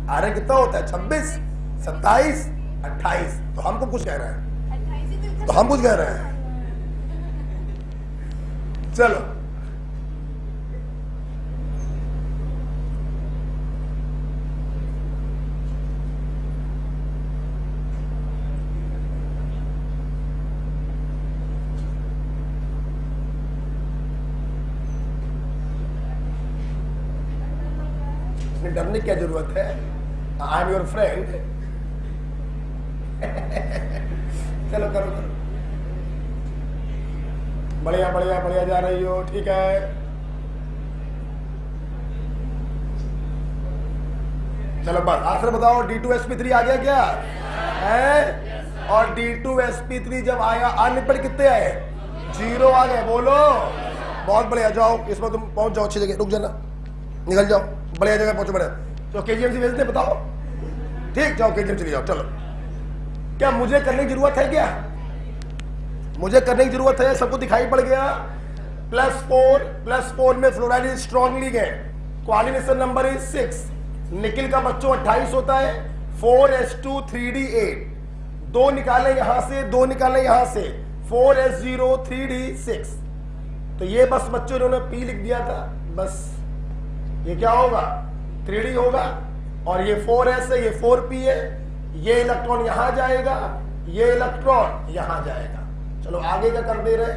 Speaker 1: आयरन कितना होता है? 26, 27, 28। तो हमको कुछ कह रहा है, तो हम कुछ कह रहे हैं। चलो डरने की क्या जरूरत है? I am your friend. चलो करो करो, बढ़िया बढ़िया बढ़िया जा रही हो, ठीक है। चलो बस आंसर बताओ। D2sp3 आ गया क्या है? और D2sp3 जब आया, अनलिमिटेड कितने आए? 0 आ गए। बोलो बहुत बढ़िया। जाओ इसमें तुम पहुंच जाओ अच्छी जगह, रुक जाना, निकल जाओ, बढ़िया जगह पहुंचो। बढ़िया, तो KGM से भेजते बताओ, ठीक, जाओ KGM चले जाओ। चलो, क्या मुझे करने की जरूरत है? क्या मुझे करने की जरूरत है? सबको दिखाई पड़ गया। +4 में फ्लोराइड इज स्ट्रॉन्गली गए, कोऑर्डिनेशन नंबर इज 6। निकिल का बच्चों 28 होता है, 4s2 3d8। 2 निकाले यहां से, 2 निकाले यहां से, 4s0 3d6। तो ये बस बच्चों इन्होंने P लिख दिया था, बस ये क्या होगा? 3d होगा। और ये 4s है, ये 4p है। ये इलेक्ट्रॉन यहां जाएगा, ये इलेक्ट्रॉन यहां जाएगा। चलो आगे क्या कर दे रहे?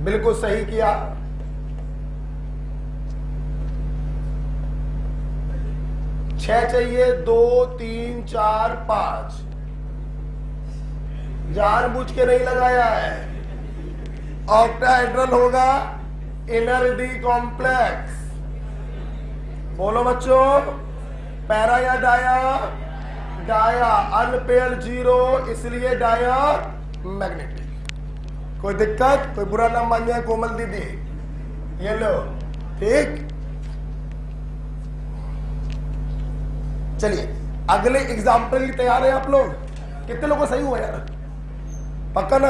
Speaker 1: बिल्कुल सही किया। छह चाहिए, 2 3 4 5। जानबूझ के नहीं लगाया है। ऑक्टाहेड्रल होगा, इनर डी कॉम्प्लेक्स। बोलो बच्चों, पैरा या डाया? डाया। अनपेयर्ड 0, इसलिए डाया मैग्नेटिक। कोई दिक्कत? कोई बुरा ना मान जाए कोमल दीदी, ये लो, ठीक। चलिए अगले एग्जाम्पल के लिए तैयार है आप लोग? कितने लोगों को सही हुआ यार? पक्का ना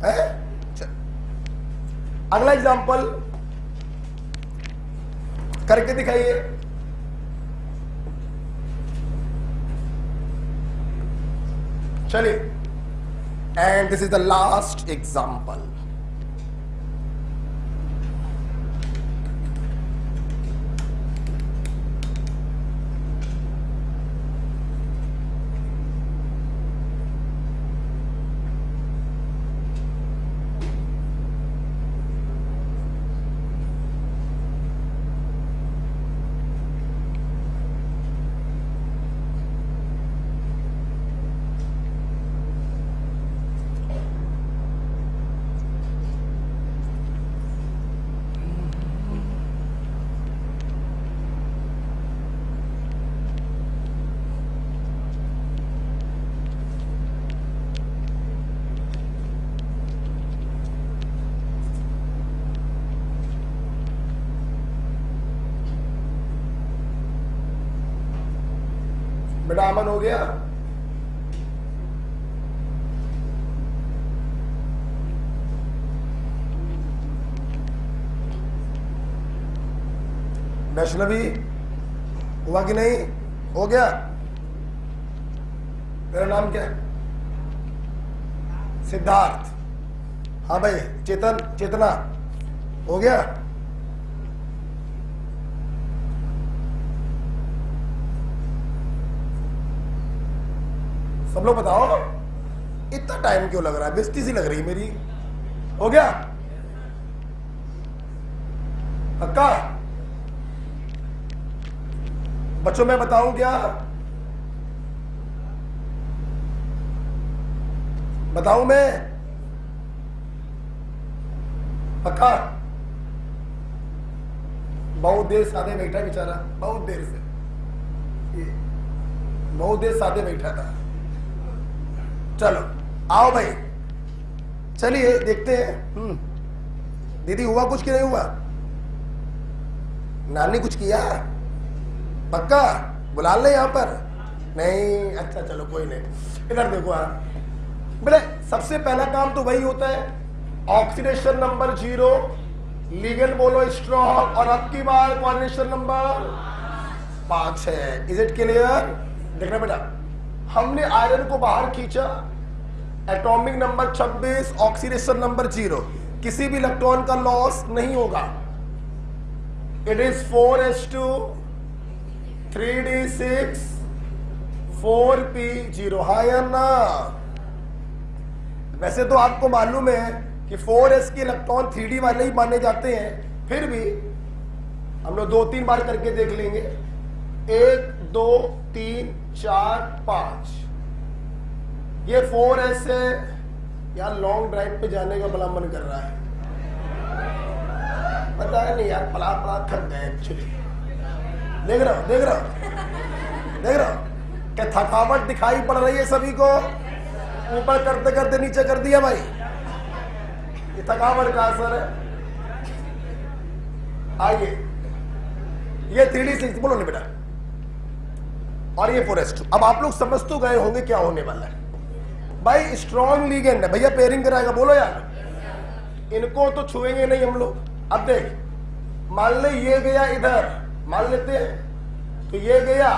Speaker 1: है? अगला एग्जाम्पल करके दिखाइए। चलिए, and this is the last example. बेटा अमन हो गया? वैष्णवी हुआ कि नहीं? हो गया? मेरा नाम क्या है? सिद्धार्थ। हाँ भाई, चेतन, चेतना हो गया? सब लोग बताओ, इतना टाइम क्यों लग रहा है? बेइज्जती सी लग रही है मेरी। हो गया? पक्का? बच्चों मैं बताऊं क्या? बताऊं मैं? पक्का? बहुत देर सादे बैठा बेचारा, बहुत देर से, बहुत देर सादे बैठा था। चलो आओ भाई, चलिए देखते हैं। दीदी हुआ कुछ कि नहीं हुआ? नानी कुछ किया? पक्का? बुला ले यहाँ पर? नहीं? अच्छा चलो कोई नहीं। इधर देखो, हाँ बेटे, सबसे पहला काम तो वही होता है ऑक्सीडेशन नंबर 0, लिगेंड बोलो स्ट्रॉन्ग, और अब की बार कोऑर्डिनेशन नंबर 5 है। Is it clear? देखना बेटा, हमने आयरन को बाहर खींचा, एटॉमिक नंबर 26, ऑक्सीडेशन नंबर 0, किसी भी इलेक्ट्रॉन का लॉस नहीं होगा। It is 4s2 3d6 4p0, हाँ या ना? वैसे तो आपको मालूम है कि 4s के इलेक्ट्रॉन 3d वाले ही माने जाते हैं, फिर भी हम लोग 2-3 बार करके देख लेंगे। 1 2 3 4 5, ये 4s है। यार लॉन्ग ड्राइव पे जाने का बड़ा मन कर रहा है, पता है नहीं यार, पला पला थक गए एक्चुअली। देख रहा हूं क्या थकावट दिखाई पड़ रही है सभी को? ऊपर करते करते नीचे कर दिया भाई, ये थकावट का असर है। आइए, ये 3d6 बोलो नहीं बेटा, और ये 4s2। अब आप लोग समझ तो गए होंगे क्या होने वाला है। भाई स्ट्रॉन्ग लिगेंड है भैया, पेयरिंग कराएगा, बोलो यार। इनको तो छुएंगे नहीं हम लोग। अब देख, मान ले ये गया इधर, मान लेते हैं, तो ये गया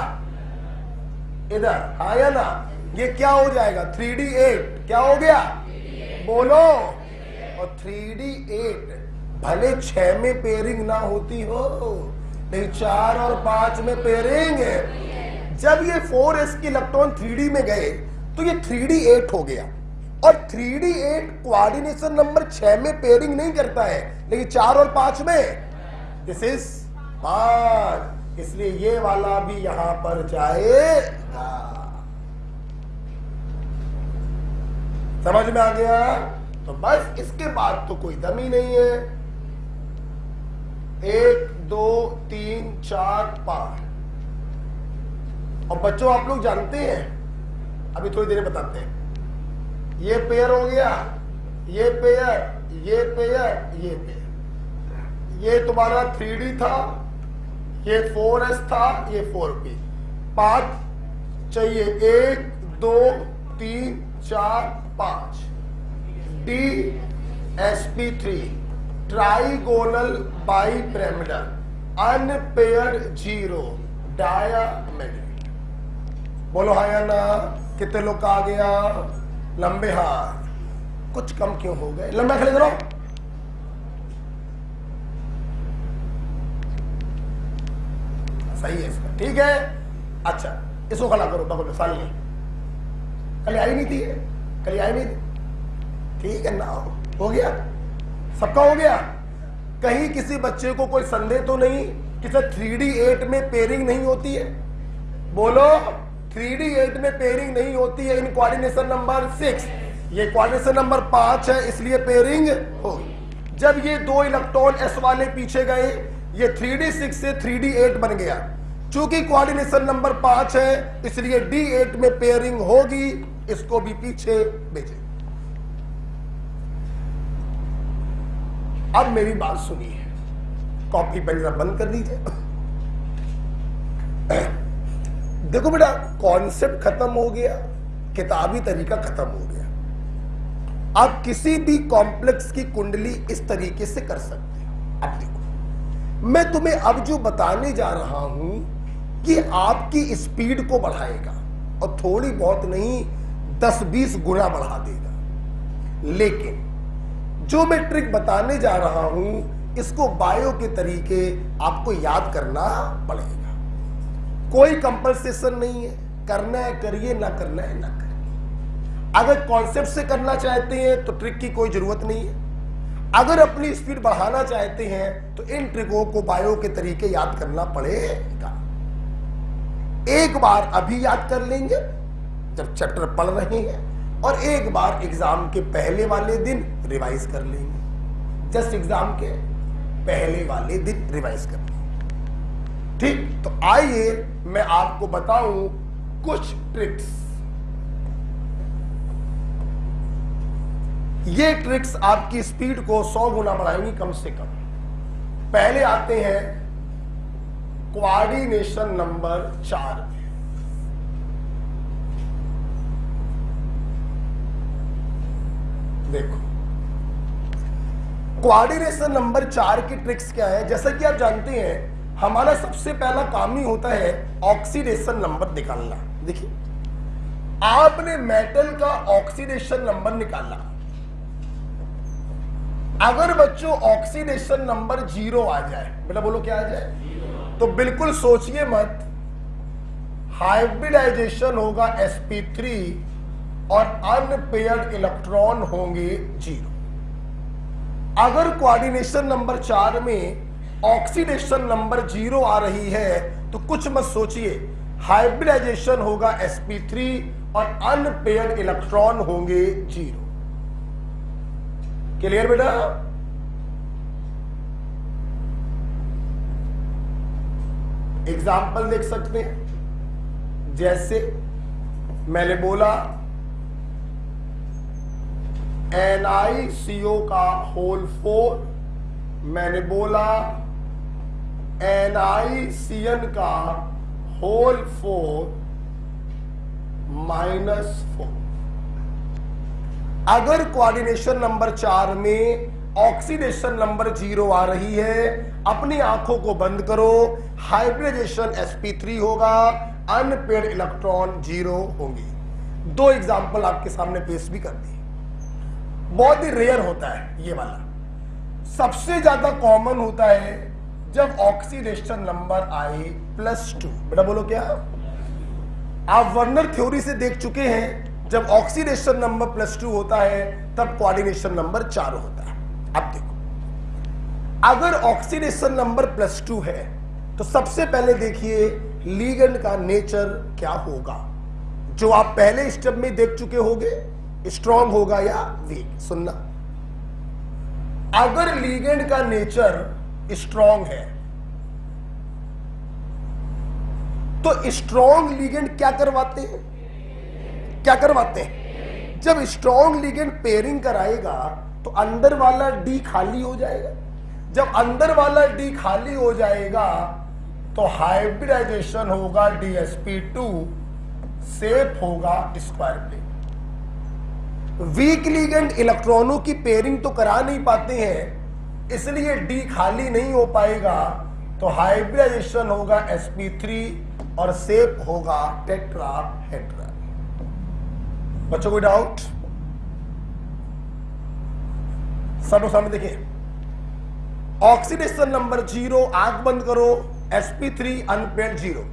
Speaker 1: इधर, आया ना? ये क्या हो जाएगा? 3d8 क्या हो गया? बोलो। और 3d8 भले 6 में पेयरिंग ना होती हो, नहीं 4 और 5 में पेयरिंग है। जब ये 4s के इलेक्ट्रॉन 3d में गए तो ये 3d8 हो गया, और 3d8 कोऑर्डिनेशन नंबर 6 में पेयरिंग नहीं करता है, लेकिन 4 और 5 में। दिस इज 5, इसलिए ये वाला भी यहां पर जाएगा। समझ में आ गया? तो बस इसके बाद तो कोई दम ही नहीं है। 1 2 3 4 5। और बच्चों आप लोग जानते हैं, अभी थोड़ी देर में बताते हैं, ये पेयर हो गया, ये पेयर, ये पेयर, ये पेयर। ये तुम्हारा 3d था, ये 4s था, ये 4p। 5 चाहिए, 1 2 3 4 5। d sp3 trigonal bipyramidal unpaired 0 डायमैग्नेट। बोलो हाँ या ना? कितने लोग का आ गया? लंबे हाथ। कुछ कम क्यों हो गए? लंबा खड़े करो। सही है इसका, ठीक है। अच्छा, इसको खड़ा करो बगल में, साली कल आई नहीं थी, कल आई नहीं थी, ठीक है ना? हो गया, सबका हो गया। कहीं किसी बच्चे को कोई संदेह तो नहीं कि सर 3d8 में पेयरिंग नहीं होती है? बोलो, 3d8 में पेयरिंग नहीं होती है इन कोऑर्डिनेशन नंबर 6। ये कोऑर्डिनेशन नंबर 5 है, इसलिए पेयरिंग होगी। जब ये 2 इलेक्ट्रॉन s वाले पीछे गए, ये 3d6 से 3d8 बन गया। चूंकि कोऑर्डिनेशन नंबर 5 है, इसलिए d8 में पेयरिंग होगी। इसको भी पीछे भेजे। अब मेरी बात सुनिए, कॉपी पेन बंद कर दीजिए। देखो बेटा, कॉन्सेप्ट खत्म हो गया, किताबी तरीका खत्म हो गया। आप किसी भी कॉम्प्लेक्स की कुंडली इस तरीके से कर सकते हैं। अब देखो, मैं तुम्हें अब जो बताने जा रहा हूं, ये आपकी स्पीड को बढ़ाएगा, और थोड़ी बहुत नहीं 10-20 गुना बढ़ा देगा। लेकिन जो मैं ट्रिक बताने जा रहा हूं, इसको बायो के तरीके आपको याद करना पड़ेगा। कोई कंपल्सेशन नहीं है, करना है करिए, ना करना है ना करिए। अगर कॉन्सेप्ट से करना चाहते हैं तो ट्रिक की कोई जरूरत नहीं है। अगर अपनी स्पीड बढ़ाना चाहते हैं तो इन ट्रिकों को बायो के तरीके याद करना पड़ेगा। एक बार अभी याद कर लेंगे जब चैप्टर पढ़ रहे हैं, और एक बार एग्जाम के पहले वाले दिन रिवाइज कर लेंगे। जस्ट एग्जाम के पहले वाले दिन रिवाइज कर लेंगे, ठीक? तो आइए मैं आपको बताऊं कुछ ट्रिक्स। ये ट्रिक्स आपकी स्पीड को 100 गुना बढ़ाएंगी कम से कम। पहले आते हैं कोऑर्डिनेशन नंबर 4। देखो कोऑर्डिनेशन नंबर 4 की ट्रिक्स क्या है? जैसा कि आप जानते हैं हमारा सबसे पहला काम ही होता है ऑक्सीडेशन नंबर निकालना। देखिए, आपने मेटल का ऑक्सीडेशन नंबर निकाला। अगर बच्चों ऑक्सीडेशन नंबर 0 आ जाए, बेटा बोलो क्या आ जाए? 0। तो बिल्कुल सोचिए मत, हाइब्रिडाइजेशन होगा sp3 और अनपेयर्ड इलेक्ट्रॉन होंगे 0। अगर कोऑर्डिनेशन नंबर 4 में ऑक्सीडेशन नंबर 0 आ रही है तो कुछ मत सोचिए, हाइब्रिडाइजेशन होगा sp3 और अनपेयर्ड इलेक्ट्रॉन होंगे 0। क्लियर बेटा? एग्जाम्पल देख सकते हैं, जैसे मैंने बोला NiCO का होल 4, मैंने बोला NiCN का होल 4 -4। अगर कोऑर्डिनेशन नंबर 4 में ऑक्सीडेशन नंबर 0 आ रही है, अपनी आंखों को बंद करो, हाइब्रिडाइजेशन sp3 होगा, अनपेयर्ड इलेक्ट्रॉन 0 होंगे। 2 एग्जांपल आपके सामने पेश भी कर दिए। बहुत ही रेयर होता है ये वाला, सबसे ज्यादा कॉमन होता है जब ऑक्सीडेशन नंबर आए +2। बेटा बोलो क्या? आप वर्नर थ्योरी से देख चुके हैं, जब ऑक्सीडेशन नंबर +2 होता है तब कोऑर्डिनेशन नंबर 4 होता है। अब देखो, अगर ऑक्सीडेशन नंबर +2 है तो सबसे पहले देखिए लिगेंड का नेचर क्या होगा, जो आप पहले स्टेप में देख चुके होंगे, स्ट्रॉन्ग होगा या वीक। सुनना, अगर लिगेंड का नेचर स्ट्रॉन्ग है तो स्ट्रॉन्ग लिगेंड क्या करवाते हैं? क्या करवाते हैं? जब स्ट्रॉन्ग लिगेंड पेयरिंग कराएगा तो अंदर वाला डी खाली हो जाएगा। जब अंदर वाला डी खाली हो जाएगा तो हाइब्रिडाइजेशन होगा dsp2, सेफ होगा स्क्वायर प्लेन। वीक लिगेंड इलेक्ट्रॉनों की पेयरिंग तो करा नहीं पाते हैं, इसलिए डी खाली नहीं हो पाएगा, तो हाइब्रिडाइजेशन होगा sp3 और सेफ होगा टेट्राहेड्रल। बच्चों कोई डाउट? सब सामने देखिए, ऑक्सीडेशन नंबर 0, आंख बंद करो, sp3 अनपेयर्ड 0।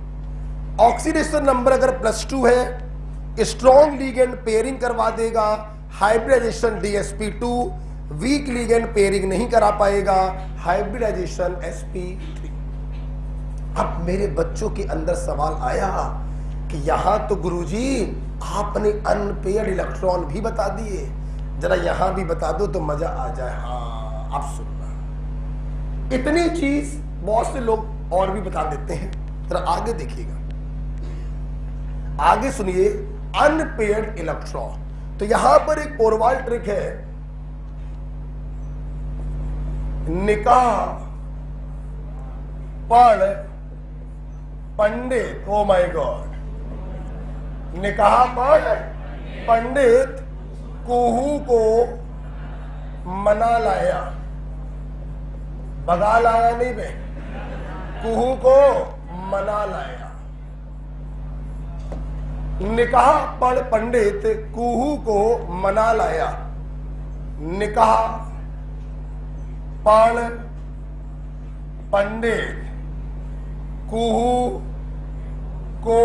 Speaker 1: ऑक्सीडेशन नंबर अगर +2 है, स्ट्रॉन्ग लिगेंड पेयरिंग करवा देगा, hybridisation dsp2, week ligand pairing नहीं करा पाएगा, हाइब्रिडाइजेशन sp3। अब मेरे बच्चों के अंदर सवाल आया कि यहां तो गुरुजी आपने अनपेयर्ड इलेक्ट्रॉन भी बता दिए, जरा यहां भी बता दो तो मजा आ जाए। हाँ, अब सुनना, इतनी चीज बहुत से लोग और भी बता देते हैं, जरा आगे देखिएगा, आगे सुनिए। अनपेयर्ड इलेक्ट्रॉन, तो यहां पर एक पोरवाल ट्रिक है, निकाह पढ़ पंडित, ओ माय गॉड, निकाह पढ़ पंडित कुहू को मना लाया, भगा लाया नहीं बे, कुहू को मना लाया। निकाह पढ़ पंडित कुहू को मना लाया, निकाह पढ़ पंडित कुहू को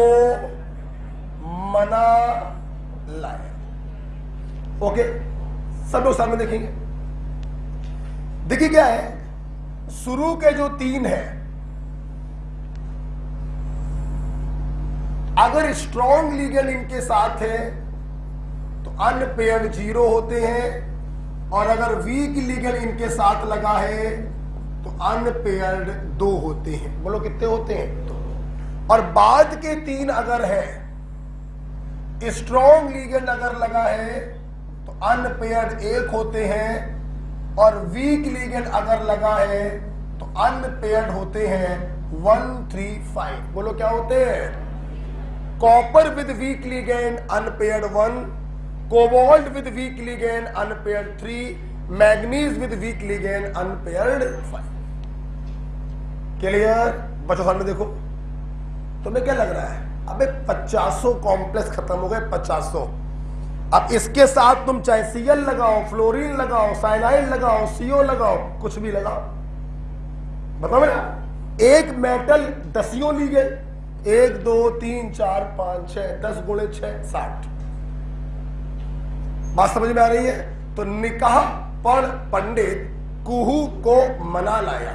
Speaker 1: मना लाया। ओके, सब लोग सामने देखेंगे। देखिए क्या है, शुरू के जो 3 है, अगर स्ट्रॉन्ग लिगेंड इनके साथ है तो अनपेयर्ड 0 होते हैं, और अगर वीक लिगेंड इनके साथ लगा है तो अनपेयर्ड 2 होते हैं। बोलो कितने होते हैं? 2। और बाद के 3 अगर है, स्ट्रॉन्ग लिगेंड अगर लगा है तो अनपेयर्ड 1 होते हैं, और वीक लिगेंड अगर लगा है तो अनपेयर्ड होते हैं 1, 3, 5। बोलो क्या होते हैं? Copper with weak ligand unpaired 1, cobalt with weak ligand unpaired 3, manganese with weak ligand unpaired 5। Clear बच्चों? सामने देखो, तुम्हें क्या लग रहा है? अबे 50 कॉम्प्लेक्स खत्म हो गए, 50। अब इसके साथ तुम चाहे Cl लगाओ, फ्लोरीन लगाओ, साइनाइड लगाओ, CO लगाओ, कुछ भी लगाओ, बताओ मेरा। एक मेटल 10 ली गए, 1 2 3 4 5 6 10 गुणे 6 60। बात समझ में आ रही है? तो निकाह पढ़ पंडित कुहू को मना लाया।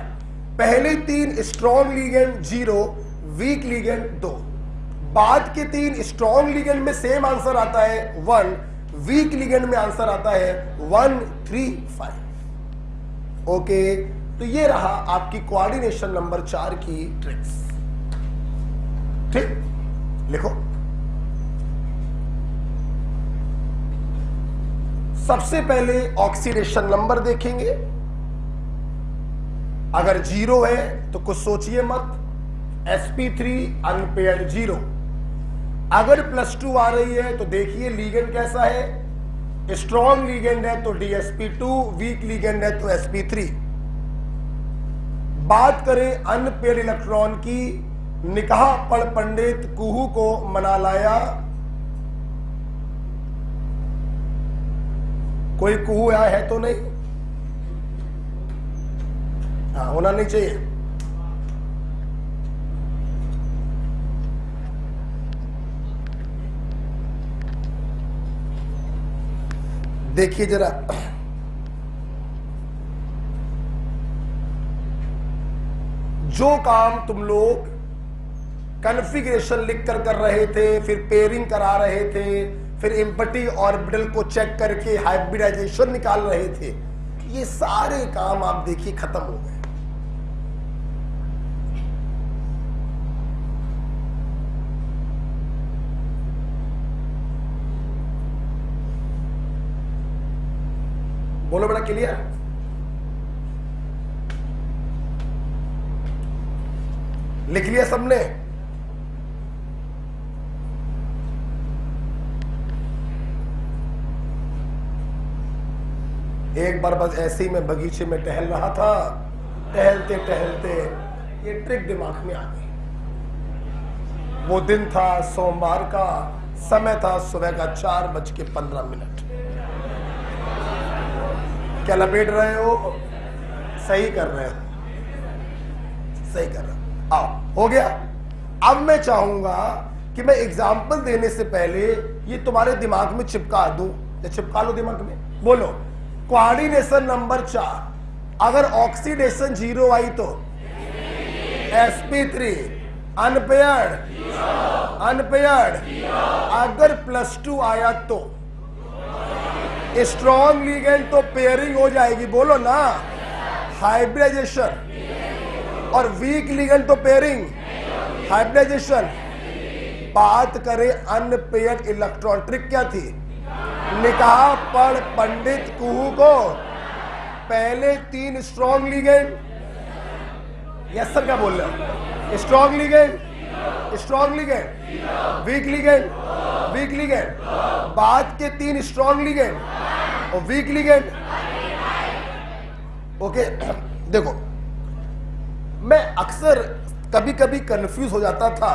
Speaker 1: पहले 3 स्ट्रॉन्ग लीगेंड 0, वीक लीगेंड 2। बाद के 3 स्ट्रॉन्ग लिगेंड में सेम आंसर आता है 1, वीक लिगेंड में आंसर आता है 1 3 5। ओके, तो ये रहा आपकी कोऑर्डिनेशन नंबर 4 की ट्रिक्स। ठीक, लिखो। सबसे पहले ऑक्सीडेशन नंबर देखेंगे। अगर 0 है तो कुछ सोचिए मत, sp3 अनपेयर्ड 0। अगर +2 आ रही है तो देखिए लीगेंड कैसा है, स्ट्रॉन्ग लीगेंड है तो dsp2, वीक लीगेंड है तो sp3। बात करें अनपेयर्ड इलेक्ट्रॉन की, निकाह पढ़ पंडित कुहू को मना लाया। कोई कुहू आया है तो नहीं? हाँ, होना नहीं चाहिए। देखिए जरा, जो काम तुम लोग कॉन्फ़िगरेशन लिखकर कर रहे थे, फिर पेयरिंग करा रहे थे, फिर एम्प्टी ऑर्बिटल को चेक करके हाइब्रिडाइजेशन निकाल रहे थे, ये सारे काम आप देखिए खत्म हो गए। बोलो बड़ा क्लियर? लिख लिया सबने? एक बार बस ऐसे ही मैं बगीचे में टहल रहा था, टहलते टहलते ये ट्रिक दिमाग में आ गई। वो दिन था सोमवार का, समय था सुबह का 4:15। क्या लपेट रहे हो? सही कर रहे हो, सही कर रहे हो। आओ, हो गया। अब मैं चाहूंगा कि मैं एग्जाम्पल देने से पहले ये तुम्हारे दिमाग में चिपका दूं। चिपका लो दिमाग में। बोलो, कोऑर्डिनेशन नंबर 4। अगर ऑक्सीडेशन 0 आई तो sp3 अनपेयर्ड, अनपेयर्ड। अगर +2 आया तो स्ट्रॉन्ग लिगेंड तो पेयरिंग हो जाएगी, बोलो ना, हाइब्रिडाइजेशन। और वीक लिगेंड तो पेयरिंग, हाइब्रिडाइजेशन। बात करें अनपेयर्ड इलेक्ट्रॉन, ट्रिक क्या थी? निकाह पढ़ पंडित कुहू को पहले 3 स्ट्रॉन्ग लिगेंड, यस सर क्या बोल रहे हो? Strong ligand, strong ligand, week ligand, week ligand. बाद के 3 स्ट्रॉन्ग लिगेंड और वीक लिगेंड। ओके, देखो मैं अक्सर कभी कभी कंफ्यूज हो जाता था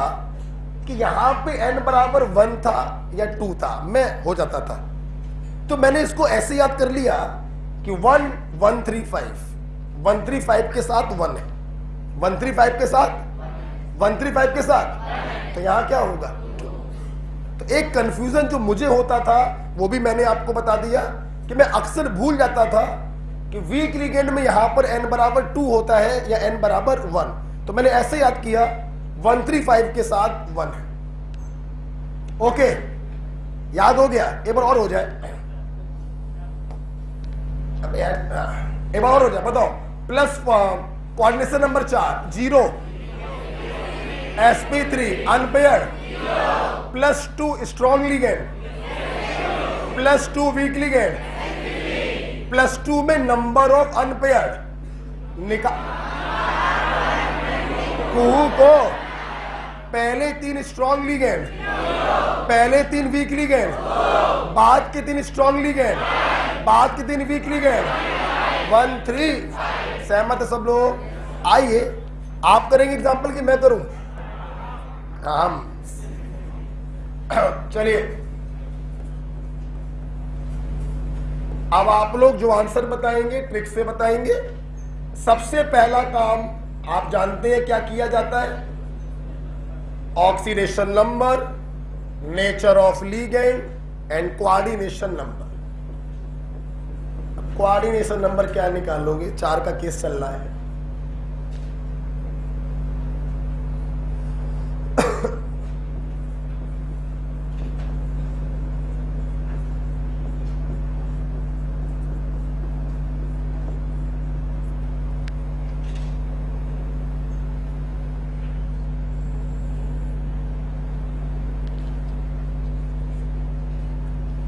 Speaker 1: कि यहां पे n बराबर 1 था या 2 था, मैं हो जाता था। तो मैंने इसको ऐसे याद कर लिया कि 1 135, 135 के साथ 1 है, 135 के साथ, 135 के साथ, तो यहां क्या होगा? तो एक कंफ्यूजन जो मुझे होता था वो भी मैंने आपको बता दिया कि मैं अक्सर भूल जाता था कि वीक लिगेंड में यहां पर n बराबर 2 होता है या n बराबर 1। तो मैंने ऐसे याद किया 135 के साथ 1 है। ओके, याद हो गया? एक बार और हो जाए, एक बार और हो जाए, बताओ। Plus coordination number 4 0, sp3 unpaired, +2 strong ligand, +2 week ligand, +2 में नंबर ऑफ अनपेयर्ड। कुहू को पहले 3 स्ट्रॉन्ग लिगेंड, पहले 3 वीक लिगेंड, बाद के 3 स्ट्रॉन्ग लिगेंड, बाद कितनी वीक लिगेंड 1 3 सहमत है सब लोग? आइए आप करेंगे एग्जांपल कि मैं करूं? हम चलिए अब आप लोग जो आंसर बताएंगे ट्रिक से बताएंगे। सबसे पहला काम आप जानते हैं क्या किया जाता है? Oxidation number, nature of ligand and coordination number. Coordination number क्या निकालोगे? 4 का केस चल रहा है।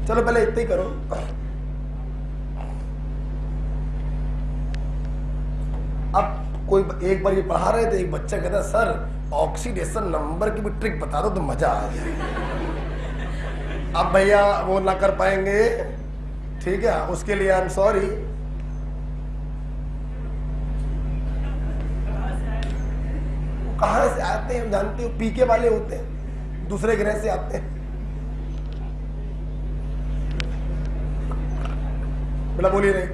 Speaker 1: चलो पहले इतना ही करो। अब कोई एक बार ये पढ़ा रहे थे, एक बच्चा कहता सर ऑक्सीडेशन नंबर की भी ट्रिक बता दो तो मजा आ जाए। अब भैया वो ना कर पाएंगे, ठीक है, उसके लिए आई एम सॉरी। कहां से आते हैं जानते हो? पीके वाले होते हैं, दूसरे ग्रह से आते हैं। बोला बोलिए नहीं।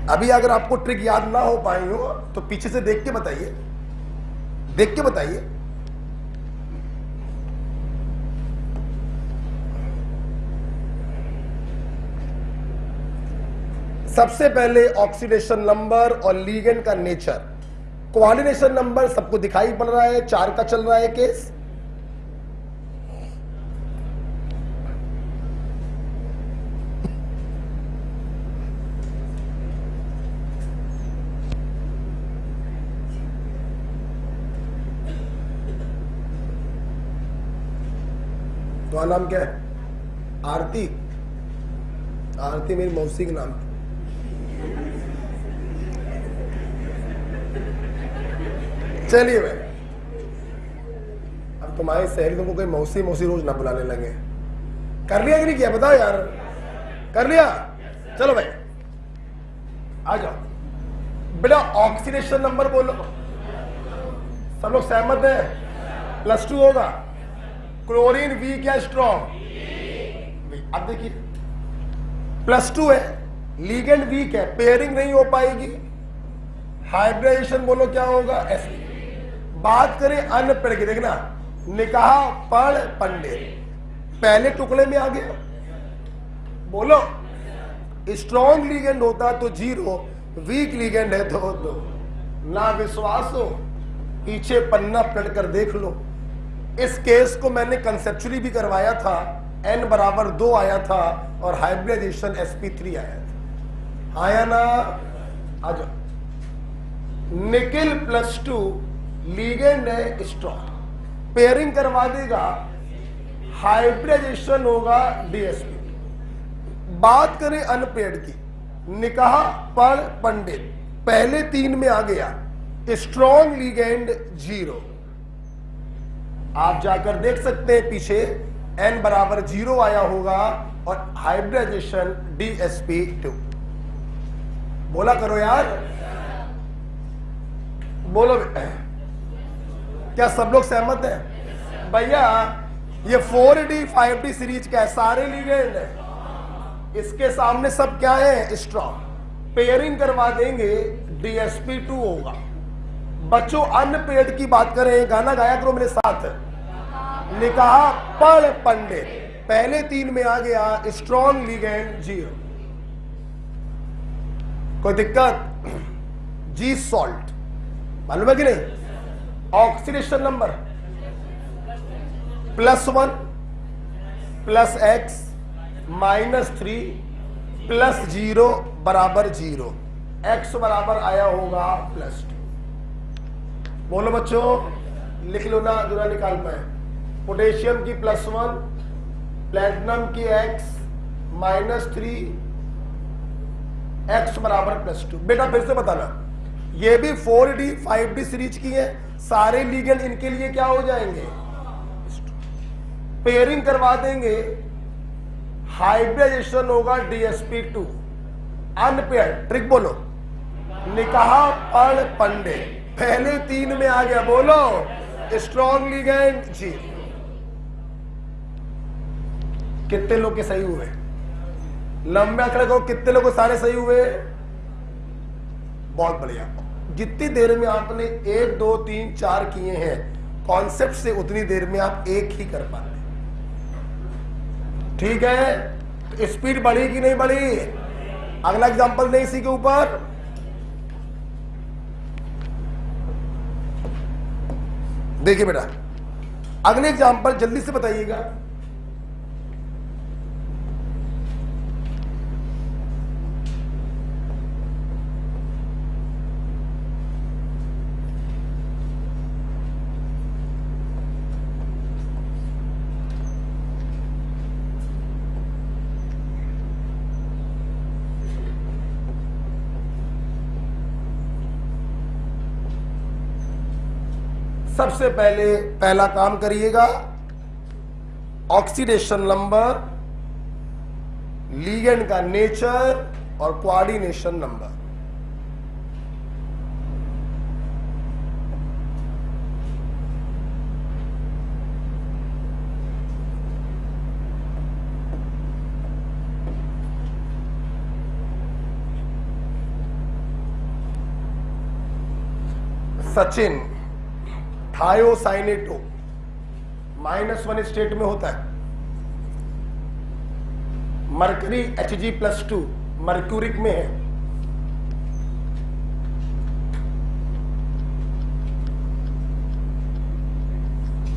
Speaker 1: अभी अगर आपको ट्रिक याद ना हो पाई हो तो पीछे से देख के बताइए, देख के बताइए। सबसे पहले ऑक्सीडेशन नंबर और लिगेंड का नेचर। कोऑर्डिनेशन नंबर सबको दिखाई पड़ रहा है, 4 का चल रहा है केस। तो नाम क्या है? आरती। आरती मेरी मौसी का नाम। चलिए भाई, अब तुम्हारी सहेली तुमको कोई मौसी मौसी रोज ना बुलाने लगे। कर लिया कि नहीं किया बताओ यार? कर लिया? चलो भाई आ जाओ। बेटा ऑक्सीडेशन नंबर बोलो। सब लोग सहमत है? +2 होगा। क्लोरीन वीक या स्ट्रॉन्ग? अब देखिए +2 है, लिगेंड वीक है, पेयरिंग नहीं हो पाएगी। हाइब्रिडाइजेशन बोलो क्या होगा? sp। बात करें अन्य पेड़ की, देखना निकाह पढ़ पंडित पहले टुकड़े में आ गया। बोलो स्ट्रॉन्ग लिगेंड होता तो 0, वीक लिगेंड है तो 2। ना विश्वास हो पीछे पन्ना पलट कर देख लो। इस केस को मैंने कंसेप्चुअली भी करवाया था, n बराबर 2 आया था और हाइब्रिडाइजेशन sp3 आया था। आया ना? आ जाओ। निकिल +2 लिगेंड है स्ट्रॉन्ग, पेयरिंग करवा देगा, हाइब्रिडाइजेशन होगा DSP। बात करें अनपेयर्ड की, निकाह पढ़ पंडित पहले 3 में आ गया, स्ट्रॉन्ग लिगेंड 0। आप जाकर देख सकते हैं पीछे n बराबर 0 आया होगा और हाइब्रिडाइजेशन DSP2। बोला करो यार, बोलो। क्या सब लोग सहमत हैं? भैया ये 4D 5D सीरीज क्या है? सारे लिगेंड है, इसके सामने सब क्या है? स्ट्रॉन्ग। पेयरिंग करवा देंगे DSP2 होगा। बच्चों अनपेयर्ड की बात करें, गाना गाया करो मेरे साथ। निकाह पढ़ पंडित पहले 3 में आ गया, स्ट्रॉन्ग लिगेंड 0। कोई दिक्कत? जी सॉल्ट मालूम है कि नहीं? ऑक्सीडेशन नंबर +1 +x -3 +0 बराबर 0। x बराबर आया होगा +2। बोलो बच्चों, लिख लो ना जो ना निकाल पाए। पोटेशियम की +1, प्लेटिनम की x -3 x बराबर +2। बेटा फिर से बताना, ये भी 4D 5D सीरीज की है, सारे लिगेंड इनके लिए क्या हो जाएंगे, पेयरिंग करवा देंगे, हाइब्रिडाइजेशन होगा DsP2। अनपेयर्ड ट्रिक बोलो, निकाह पढ़ पंडे, पहले 3 में आ गया, बोलो स्ट्रॉन्ग लिगेंड जी। कितने लोग के सही हुए, लंबे आंकड़े को कितने लोग सारे सही हुए, बहुत बढ़िया। जितनी देर में आपने 1 2 3 4 किए हैं कॉन्सेप्ट से, उतनी देर में आप एक ही कर पाते। ठीक है, स्पीड बढ़ी कि नहीं बढ़ी। अगला एग्जांपल नहीं, इसी के ऊपर देखिए बेटा, अगले एग्जांपल जल्दी से बताइएगा। सबसे पहले पहला काम करिएगा, ऑक्सीडेशन नंबर, लिगेंड का नेचर और coordination number. Sachin, thiocyanato -1 state में होता है, मरकरी Hg+2 मर्क्यूरिक में है।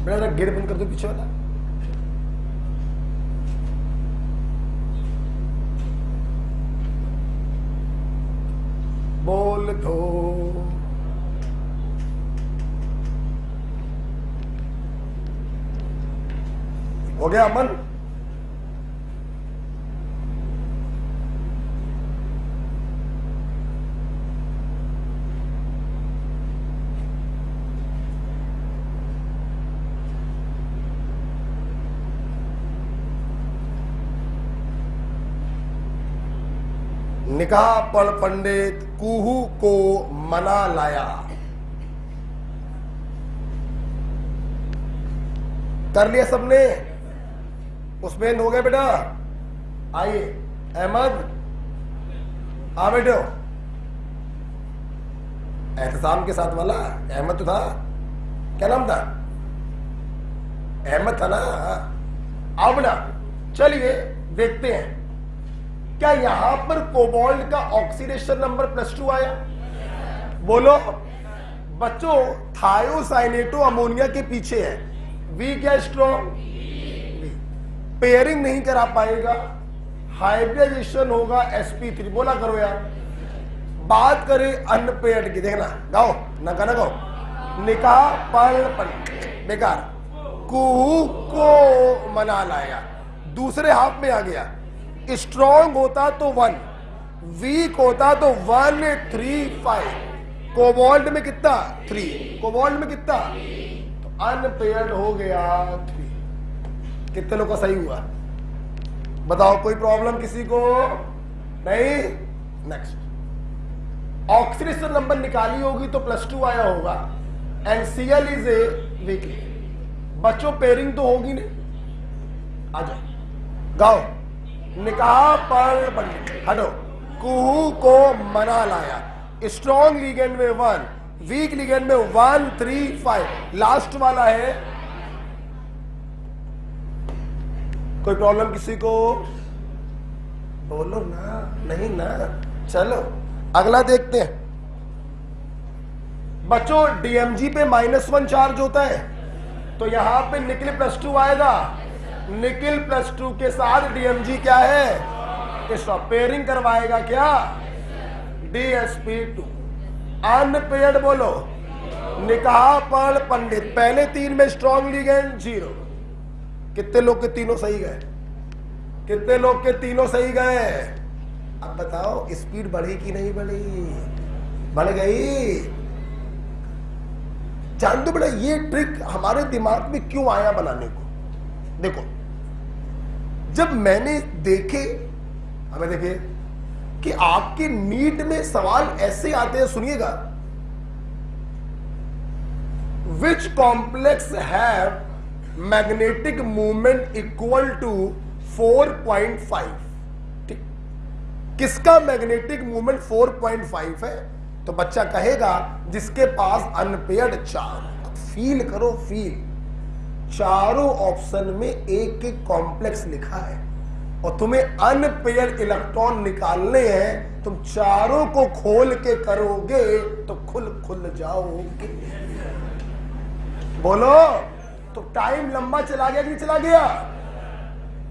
Speaker 1: बेटा गेट बंद कर दो पीछे वाला। बोल दो, हो गया अमन। निकाह पढ़ पंडित कुहू को मना लाया। कर लिया सबने, उसमें हो गया बेटा। आइए अहमद, आ बेटो, एहतसाम के साथ वाला अहमद तो था, क्या नाम था, अहमद था ना। आओ बेटा, चलिए देखते हैं क्या यहां पर कोबाल्ट का ऑक्सीडेशन नंबर +2 आया। बोलो बच्चों, थायोसाइनेटो अमोनिया के पीछे है, वी क्या स्ट्रॉन्ग, पेयरिंग नहीं करा पाएगा, हाइब्रिडाइजेशन होगा sp3। बोला करो यार। बात करें अनपेयर्ड की, देखना गाओ ना गाना गाओ। निकाह पढ़ बेकार, कुहू को मना लाया, दूसरे हाफ में आ गया। स्ट्रॉन्ग होता तो 1, वीक होता तो 1 3 5, कोबाल्ट में कितना 3, कोबाल्ट में कितना, तो अनपेयर्ड हो गया 3। कितने लोग का सही हुआ बताओ, कोई प्रॉब्लम किसी को नहीं। नेक्स्ट, ऑक्सीडेशन नंबर निकाली होगी तो +2 आया होगा, and Cl is a weak. बच्चों पेयरिंग तो होगी नहीं, आ जाओ गाओ। निकाह पर हटो, कुहू को मना लाया, स्ट्रॉन्ग लिगेंड में 1, वीक लिगेंड में 1 3 5, लास्ट वाला है। कोई प्रॉब्लम किसी को, बोलो ना, नहीं ना। चलो अगला देखते हैं बच्चों। DMG पे -1 चार्ज होता है, तो यहां पे निकल +2 आएगा। निकिल +2 के साथ DMG क्या है, इसका पेयरिंग करवाएगा क्या, DsP2। अनपेयर्ड बोलो, निकाह पढ़ पंडित, पहले 3 में स्ट्रॉन्ग लिगेंड 0। कितने लोग के तीनों सही गए, कितने लोग के तीनों सही गए, अब बताओ स्पीड बढ़ी कि नहीं बढ़ी? बढ़ गई। जान दो बेटा, ये ट्रिक हमारे दिमाग में क्यों आया बनाने को? देखो, जब मैंने देखे कि आपके नीट में सवाल ऐसे आते हैं, सुनिएगा, which complex have magnetic movement equal to 4.5? ठीक, किसका मैग्नेटिक मूवमेंट 4.5 है? तो बच्चा कहेगा जिसके पास अनपेयर्ड चार्ज। फील करो, फील, चारों ऑप्शन में एक एक कॉम्प्लेक्स लिखा है और तुम्हें अनपेयर्ड इलेक्ट्रॉन निकालने हैं। तुम चारों को खोल के करोगे तो खुल जाओगे। बोलो, तो टाइम लंबा चला गया कि नहीं चला गया?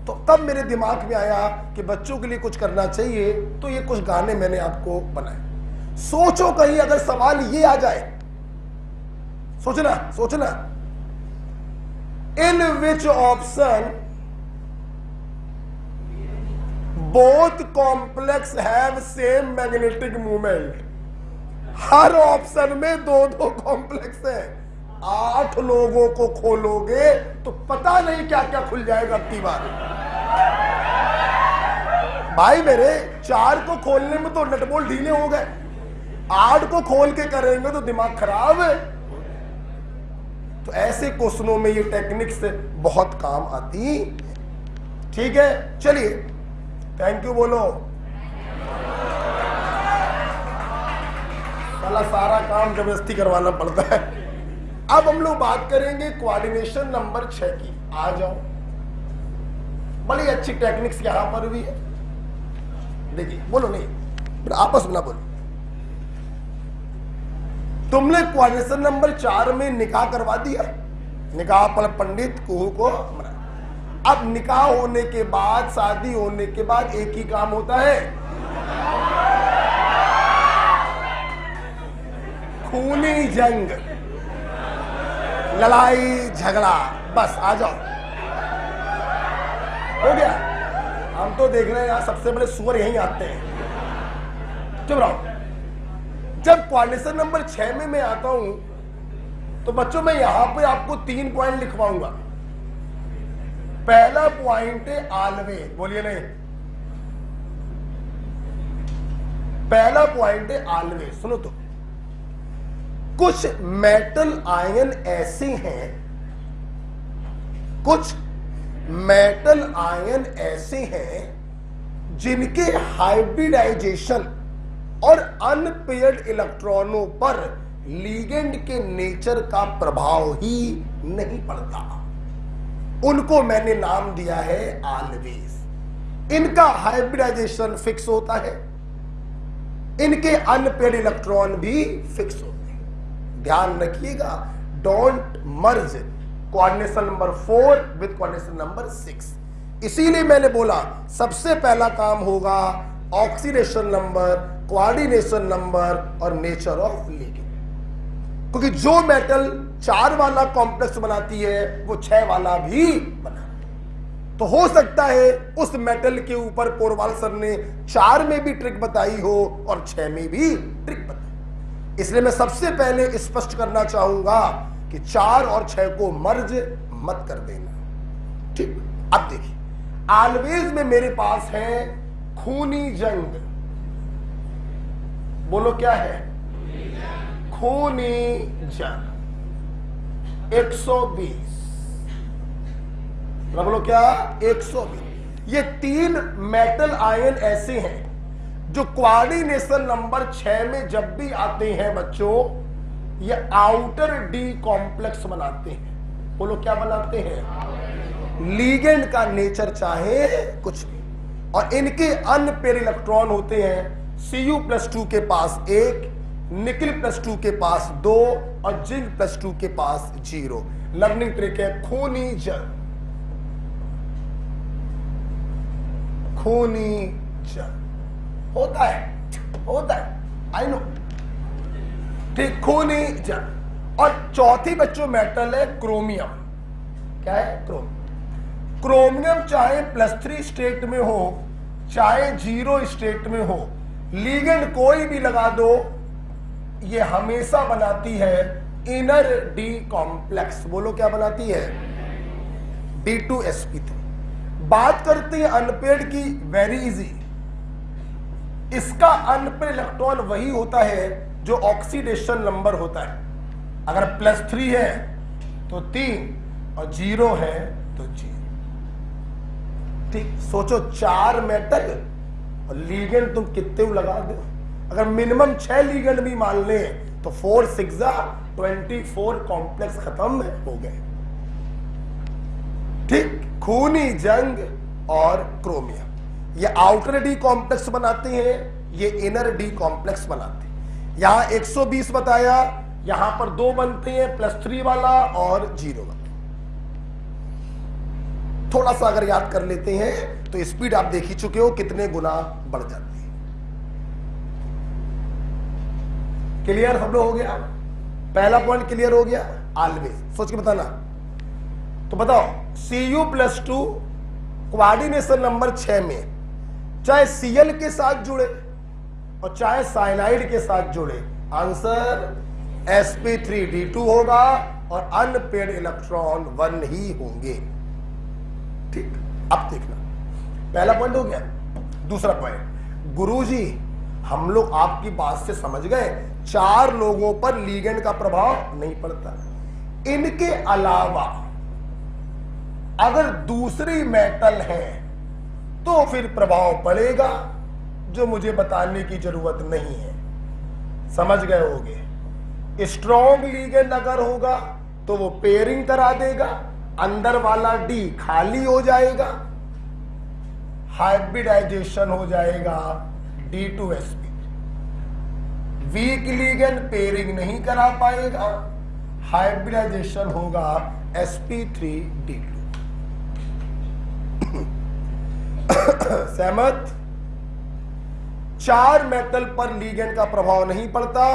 Speaker 1: तो तब मेरे दिमाग में आया कि बच्चों के लिए कुछ करना चाहिए, तो ये कुछ गाने मैंने आपको बनाए। सोचो कहीं अगर सवाल ये आ जाए, सोचना, in which option both complex have same magnetic movement? हर ऑप्शन में दो कॉम्प्लेक्स है। 8 लोगों को खोलोगे तो पता नहीं क्या क्या खुल जाएगा अपनी बार। भाई मेरे, 4 को खोलने में तो नटबोल्ट ढीले हो गए, 8 को खोल के करेंगे तो दिमाग खराब है। तो ऐसे क्वेश्चनों में ये टेक्निक्स बहुत काम आती। ठीक है, चलिए थैंक यू बोलो। सारा काम जबरदस्ती करवाना पड़ता है। अब हम लोग बात करेंगे कोऑर्डिनेशन नंबर 6 की। आ जाओ, बड़ी अच्छी टेक्निक्स यहां पर भी है। देखिए, बोलो नहीं, आपस में ना बोलो। तुमने कोऑर्डिनेशन नंबर 4 में निकाह करवा दिया, निकाह पर पंडित कुहू को मना। अब निकाह होने के बाद, शादी होने के बाद एक ही काम होता है, खूनी जंग, लड़ाई झगड़ा। बस आ जाओ, हो गया। हम तो देख रहे हैं यहां सबसे बड़े सुअर यहीं आते हैं। चुप रहो। जब कोऑर्डिनेशन नंबर 6 में मैं आता हूं तो बच्चों मैं यहां पे आपको 3 पॉइंट लिखवाऊंगा। पहला पॉइंट है ऑलवेज, बोलिए नहीं, पहला पॉइंट है ऑलवेज। सुनो तो, कुछ मेटल आयन ऐसे हैं, कुछ मेटल आयन ऐसे हैं जिनके हाइब्रिडाइजेशन और अनपेयर्ड इलेक्ट्रॉनों पर लिगेंड के नेचर का प्रभाव ही नहीं पड़ता। उनको मैंने नाम दिया है ऑलवेज। इनका हाइब्रिडाइजेशन फिक्स होता है, इनके अनपेयर्ड इलेक्ट्रॉन भी फिक्स होते हैं। ध्यान रखिएगा, don't merge coordination number 4 with coordination number 6। इसीलिए मैंने बोला सबसे पहला काम होगा ऑक्सीडेशन नंबर, कोऑर्डिनेशन नंबर और नेचर ऑफ लिगेंड। क्योंकि जो मेटल 4 वाला कॉम्प्लेक्स बनाती है वो 6 वाला भी बना। तो हो सकता है उस मेटल के ऊपर पोरवाल सर ने 4 में भी ट्रिक बताई हो और 6 में भी ट्रिक बताई। इसलिए मैं सबसे पहले स्पष्ट करना चाहूंगा कि 4 और 6 को मर्ज मत कर देना। ठीक, अब देखिए, ऑलवेज में मेरे पास है खूनी जंग। बोलो क्या है? खूनी जंग 120। बोलो क्या? 120। ये 3 मेटल आयन ऐसे हैं जो कोऑर्डिनेशन नंबर 6 में जब भी आते हैं बच्चों, ये आउटर डी कॉम्प्लेक्स बनाते हैं। बोलो क्या बनाते हैं? लिगेंड का नेचर चाहे कुछ भी। और इनके अनपेयर इलेक्ट्रॉन होते हैं Cu+2 के पास 1, निकिल+2 के पास 2 और जिंक+2 के पास 0। लर्निंग ट्रिक है खूनी जंग। खूनी जंग होता है, आई नो। ठीक, खूनी जंग। और चौथी बच्चों मेटल है क्रोमियम। क्या है? क्रोमियम चाहे +3 स्टेट में हो, चाहे जीरो स्टेट में हो, लिगेंड कोई भी लगा दो, ये हमेशा बनाती है इनर डी कॉम्प्लेक्स। बोलो क्या बनाती है? D2sp3। बात करते हैं अनपेयर्ड की, वेरी इजी। इसका अनपेयर्ड इलेक्ट्रॉन वही होता है जो ऑक्सीडेशन नंबर होता है। अगर +3 है तो 3 और 0 है तो 0। ठीक, सोचो 4 मेटल और लीगेंड तुम कितने लगा दो। अगर मिनिमम 6 लीगेंड भी मान ले तो 4 6 24 कॉम्प्लेक्स खत्म हो गए। ठीक, खूनी जंग और क्रोमियम ये आउटर डी कॉम्प्लेक्स बनाते हैं, ये इनर डी कॉम्प्लेक्स बनाते हैं। यहां 120 बताया, यहां पर 2 बनते हैं, +3 वाला और 0 वाला। थोड़ा सा अगर याद कर लेते हैं तो स्पीड आप देख ही चुके हो कितने गुना बढ़ जाती है। क्लियर सब लोग हो गया? पहला पॉइंट क्लियर हो गया? ऑलवेज सोच के बताना। तो बताओ Cu+2 कोऑर्डिनेशन नंबर 6 में चाहे Cl के साथ जुड़े और चाहे साइनाइड के साथ जुड़े, आंसर sp3d2 होगा और अनपेयर्ड इलेक्ट्रॉन 1 ही होंगे। ठीक, अब देखना, पहला पॉइंट हो गया। दूसरा पॉइंट, गुरुजी हम लोग आपकी बात से समझ गए 4 लोगों पर लीगेंड का प्रभाव नहीं पड़ता, इनके अलावा अगर दूसरी मेटल है तो फिर प्रभाव पड़ेगा, जो मुझे बताने की जरूरत नहीं है। समझ गए होगे? स्ट्रॉन्ग लीगेंड अगर होगा तो वो पेयरिंग करा देगा, अंदर वाला डी खाली हो जाएगा, हाइब्रिडाइजेशन हो जाएगा D2sp। वीक लीगेंड पेयरिंग नहीं करा पाएगा, हाइब्रिडाइजेशन होगा sp3d2। सहमत? 4 मेटल पर लीगेंड का प्रभाव नहीं पड़ता,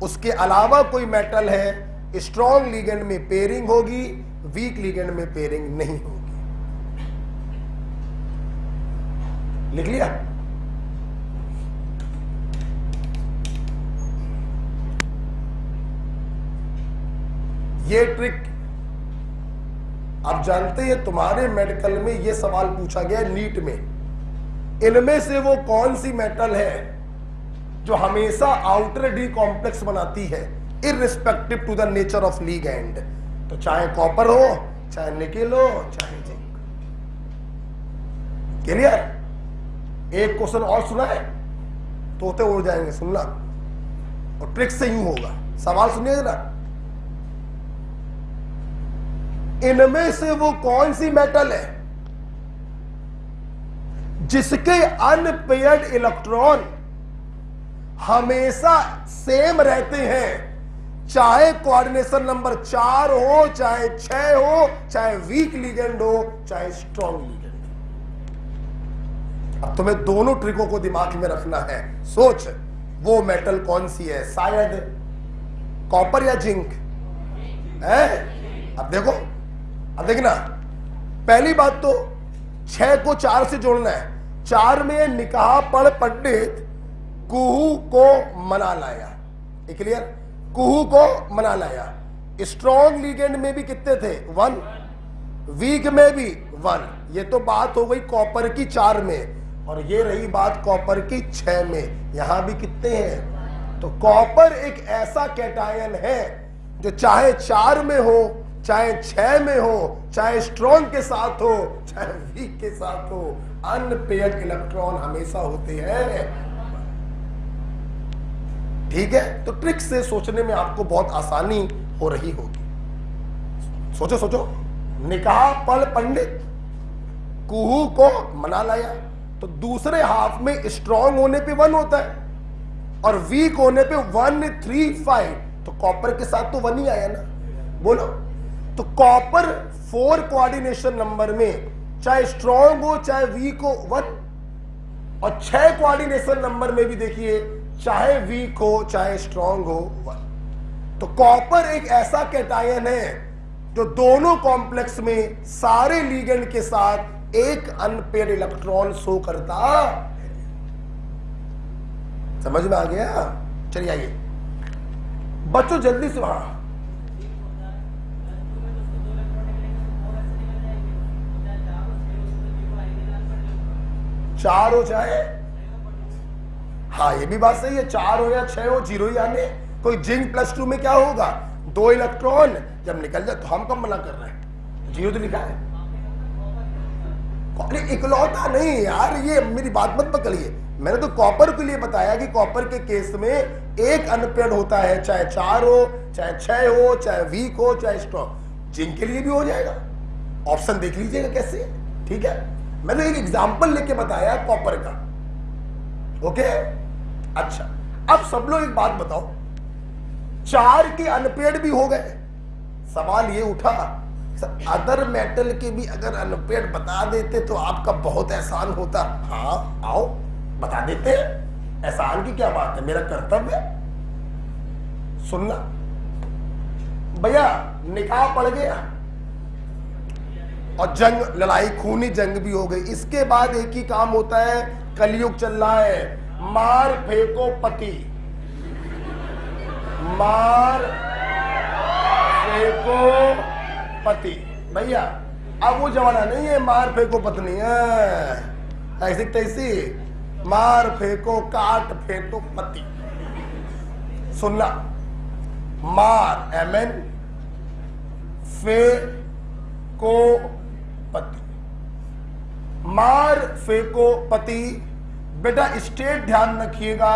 Speaker 1: उसके अलावा कोई मेटल है स्ट्रॉन्ग लीगेंड में पेयरिंग होगी, वीक लीगेंड में पेयरिंग नहीं होगी। लिख लिया? ये ट्रिक आप जानते हैं, तुम्हारे मेडिकल में ये सवाल पूछा गया नीट में, इनमें से वो कौन सी मेटल है जो हमेशा आउटर डी कॉम्प्लेक्स बनाती है irrespective to the nature of ligand. तो चाहे कॉपर हो, चाहे निकेल हो, चाहे जिंक। क्लियर? एक क्वेश्चन और सुना है, तोते उड़ जाएंगे, सुनना। और ट्रिक से यूं होगा, सवाल सुनिए ना। इनमें से वो कौन सी मेटल है जिसके अनपेयर्ड इलेक्ट्रॉन हमेशा सेम रहते हैं, चाहे कोऑर्डिनेशन नंबर 4 हो, चाहे 6 हो, चाहे वीक लिगेंड हो, चाहे स्ट्रॉन्ग लिगेंड हो। अब तुम्हें दोनों ट्रिकों को दिमाग में रखना है। सोच, वो मेटल कौन सी है? शायद कॉपर या जिंक है। अब देखो, अब देखना, पहली बात तो 6 को 4 से जोड़ना है। 4 में निकाह पढ़ पंडित कुहू को मना लाया, क्लियर? कुहू को मना लाया। स्ट्रॉन्ग लिगेंड में भी कितने थे? 1, वीक में भी 1। ये तो बात हो गई कॉपर की 4 में, और ये रही बात कॉपर की 6 में। यहां भी कितने हैं? तो कॉपर एक ऐसा कैटायन है जो चाहे 4 में हो, चाहे 6 में हो, चाहे स्ट्रॉन्ग के साथ हो, चाहे वीक के साथ हो, अनपेयर्ड इलेक्ट्रॉन हमेशा होते हैं। ठीक है? तो ट्रिक से सोचने में आपको बहुत आसानी हो रही होगी। सोचो सोचो, निकाह पढ़ पंडित कुहू को मना लाया, तो दूसरे हाफ में स्ट्रॉन्ग होने पे 1 होता है और वीक होने पे 1 3 5, तो कॉपर के साथ तो 1 ही आया ना। बोलो, तो कॉपर 4 कोऑर्डिनेशन नंबर में चाहे स्ट्रॉन्ग हो चाहे वीक हो 1, और 6 कोऑर्डिनेशन नंबर में भी देखिए चाहे वीक हो चाहे स्ट्रॉन्ग हो 1। तो कॉपर एक ऐसा कैटायन है जो दोनों कॉम्प्लेक्स में सारे लिगेंड के साथ एक अनपेयर्ड इलेक्ट्रॉन शो करता है। समझ में आ गया? चलिए आइए बच्चों जल्दी से वहां। चार हो चाहे, हाँ ये भी बात सही है, 4 हो या 6 हो, 0 ही आने। कोई जिंक +2 में क्या होगा, 2 इलेक्ट्रॉन जब निकल जाए तो हम कब मना कर रहे हैं, 0 तो लिखा है। इकलौता नहीं यार, ये मेरी बात मत पकड़िए, मैंने तो कॉपर के लिए बताया कि कॉपर के केस में एक अनपेयर्ड होता है, चाहे 4 हो, चाहे 6 हो, चाहे वीक हो, चाहे स्ट्रॉन्ग। जिंक के लिए भी हो जाएगा, ऑप्शन देख लीजिएगा कैसे, ठीक है। मैंने एक एग्जांपल लेके बताया कॉपर का, ओके। अच्छा अब सब लोग एक बात बताओ, 4 के अनपेयर्ड भी हो गए, सवाल ये उठा अदर मेटल के भी अगर अनपेयर्ड बता देते तो आपका बहुत एहसान होता। हाँ आओ बता देते, एहसान की क्या बात है, मेरा कर्तव्य सुनना। भैया निकाह पड़ गया और जंग, लड़ाई खूनी जंग भी हो गई, इसके बाद एक ही काम होता है, कलयुग चल रहा है, मार फेंको पति, मार फेंको पति। भैया अब वो जमाना नहीं है मार फेंको पत्नी है, ऐसी तैसी, मार फेंको काट फेंको पति। सुनना, मार MN, फेंको पति, मार फेंको पति। बेटा स्टेट ध्यान रखिएगा,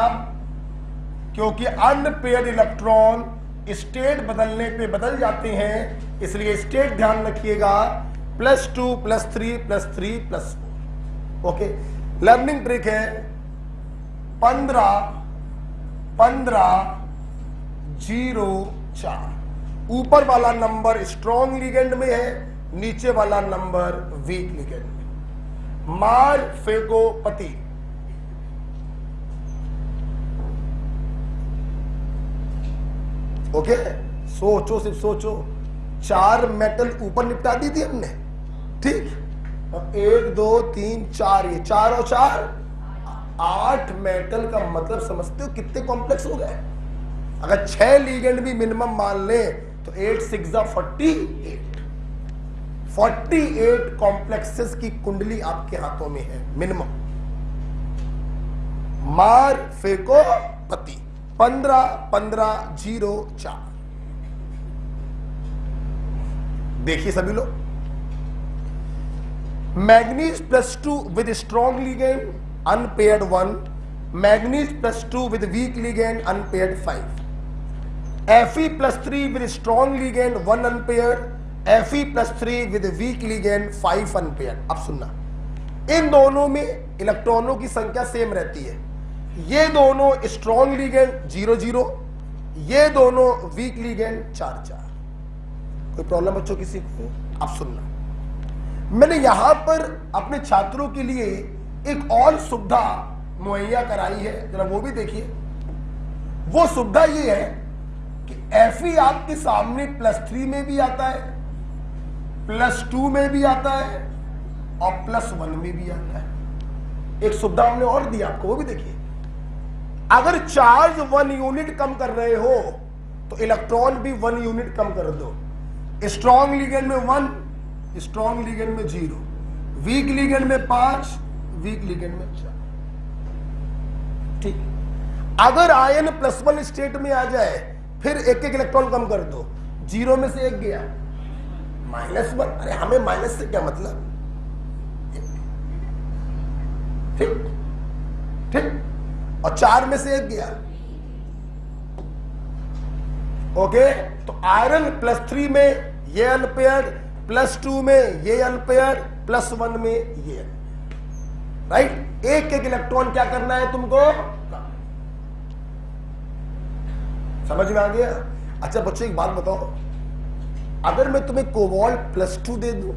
Speaker 1: क्योंकि अनपेयर्ड इलेक्ट्रॉन स्टेट बदलने पे बदल जाते हैं, इसलिए स्टेट ध्यान रखिएगा, +2 +3 +3 +4। ओके, लर्निंग ट्रिक है 15 15 0 4। ऊपर वाला नंबर स्ट्रॉन्ग लिगेंड में है, नीचे वाला नंबर वीक लिगेंड में। मार फेंको पति, ओके सोचो, सिर्फ सोचो, 4 मेटल ऊपर निपटा दी थी हमने, ठीक। 1 2 3 4, ये 4 और 4 8 मेटल का मतलब समझते हो कितने कॉम्प्लेक्स हो गए। अगर 6 लिगेंड भी मिनिमम मान ले तो 8 6 48 कॉम्प्लेक्सेस की कुंडली आपके हाथों में है मिनिमम। मार फेंको पति, 15 15 0 4। देखिए सभी लोग, manganese +2 with strong ligand unpaired 1, manganese +2 with weak ligand unpaired 5, Fe+3 with strong ligand 1 unpaired, Fe+3 with weak ligand 5 unpaired. अब सुनना, इन दोनों में इलेक्ट्रॉनों की संख्या सेम रहती है, ये दोनों स्ट्रॉन्ग लिगेंड 0 0, ये दोनों वीक लिगेंड 4 4। कोई प्रॉब्लम बच्चों किसी को? अब सुनना, मैंने यहां पर अपने छात्रों के लिए एक और सुविधा मुहैया कराई है, जरा वो भी देखिए। वो सुविधा ये है कि Fe आपके सामने +3 में भी आता है, +2 में भी आता है और +1 में भी आता है। एक सुविधा हमने और दी आपको, वो भी देखिए। अगर चार्ज 1 यूनिट कम कर रहे हो तो इलेक्ट्रॉन भी 1 यूनिट कम कर दो। स्ट्रॉन्ग लिगेंड में 1, स्ट्रॉन्ग लिगेंड में 0, वीक लिगेंड में 5, वीक लिगेंड में 4, ठीक। अगर आयन +1 स्टेट में आ जाए फिर एक इलेक्ट्रॉन कम कर दो, 0 में से 1 गया, -1। अरे हमें माइनस से क्या मतलब, ठीक ठीक। और 4 में से 1 गया, ओके। तो आयरन +3 में ये अनपेयर्ड, +2 में ये अनपेयर्ड, +1 में ये, राइट। एक इलेक्ट्रॉन क्या करना है तुमको, समझ में आ गया? अच्छा बच्चों एक बात बताओ, अगर मैं तुम्हें कोबाल्ट +2 दे दूं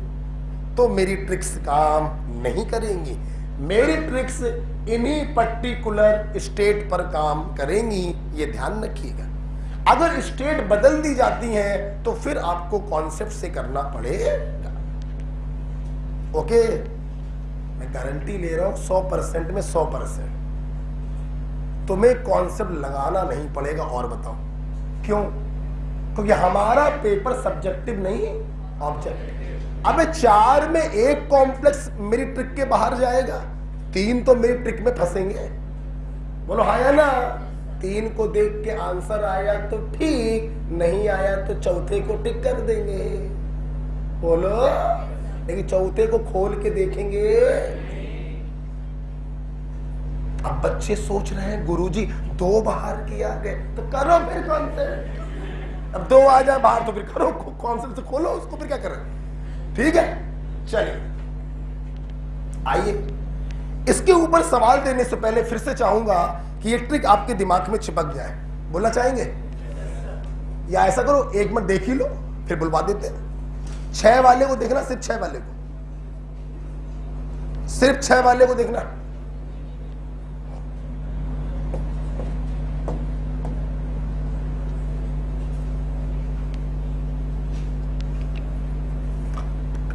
Speaker 1: तो मेरी ट्रिक्स काम नहीं करेंगी, मेरी ट्रिक्स इन्हीं पर्टिकुलर स्टेट पर काम करेंगी, ये ध्यान रखिएगा। अगर स्टेट बदल दी जाती है तो फिर आपको कॉन्सेप्ट से करना पड़ेगा, ओके। मैं गारंटी ले रहा हूं 100% में 100%। तुम्हें कॉन्सेप्ट लगाना नहीं पड़ेगा। और बताओ क्यों? क्योंकि हमारा पेपर सब्जेक्टिव नहीं ऑब्जेक्टिव। अबे 4 में एक कॉम्प्लेक्स मेरी ट्रिक के बाहर जाएगा, 3 तो मेरी ट्रिक में फंसेंगे। बोलो हाँ या ना? 3 को देख के आंसर आया तो ठीक, नहीं आया तो चौथे को टिक कर देंगे। बोलो, लेकिन चौथे को खोल के देखेंगे। अब बच्चे सोच रहे हैं गुरुजी 2 बाहर किया गए, तो करो फिर कॉन्सेप्ट। अब 2 आ जाए बाहर तो फिर करो कॉन्सेप्ट से, खोलो उसको, फिर क्या करें? ठीक है, चलिए आइए। इसके ऊपर सवाल देने से पहले फिर से चाहूंगा कि ये ट्रिक आपके दिमाग में चिपक जाए। बोलना चाहेंगे? या ऐसा करो 1 मिनट देख ही लो, फिर बुलवा देते हैं। 6 वाले को देखना, सिर्फ 6 वाले को, सिर्फ 6 वाले को देखना।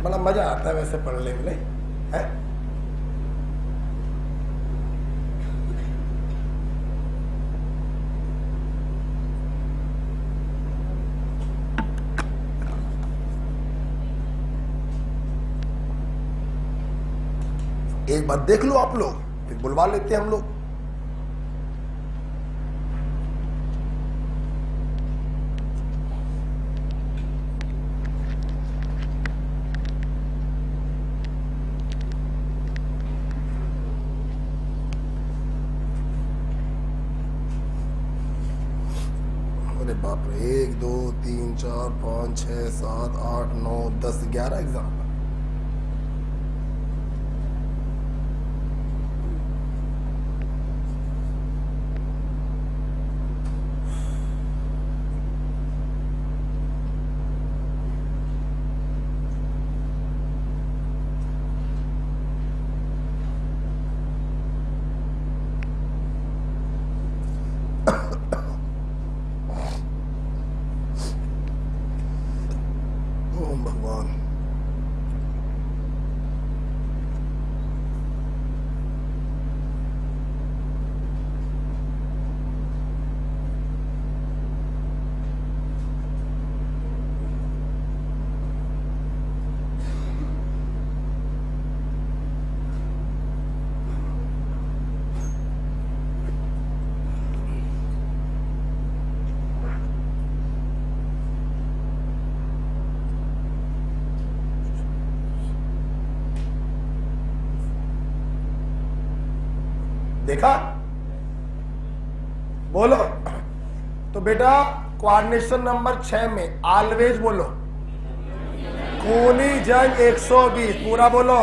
Speaker 1: बड़ा मजा आता है वैसे पढ़ने में, नहीं है? एक बार देख लो आप लोग, फिर बुलवा लेते हैं हम लोग। अरे बाप रे, 1 2 3 4 5 6 7 8 9 10 11 एग्जाम। भगवान, देखा? बोलो। तो बेटा कोऑर्डिनेशन नंबर 6 में ऑलवेज बोलो खूनी जंग 120, पूरा बोलो।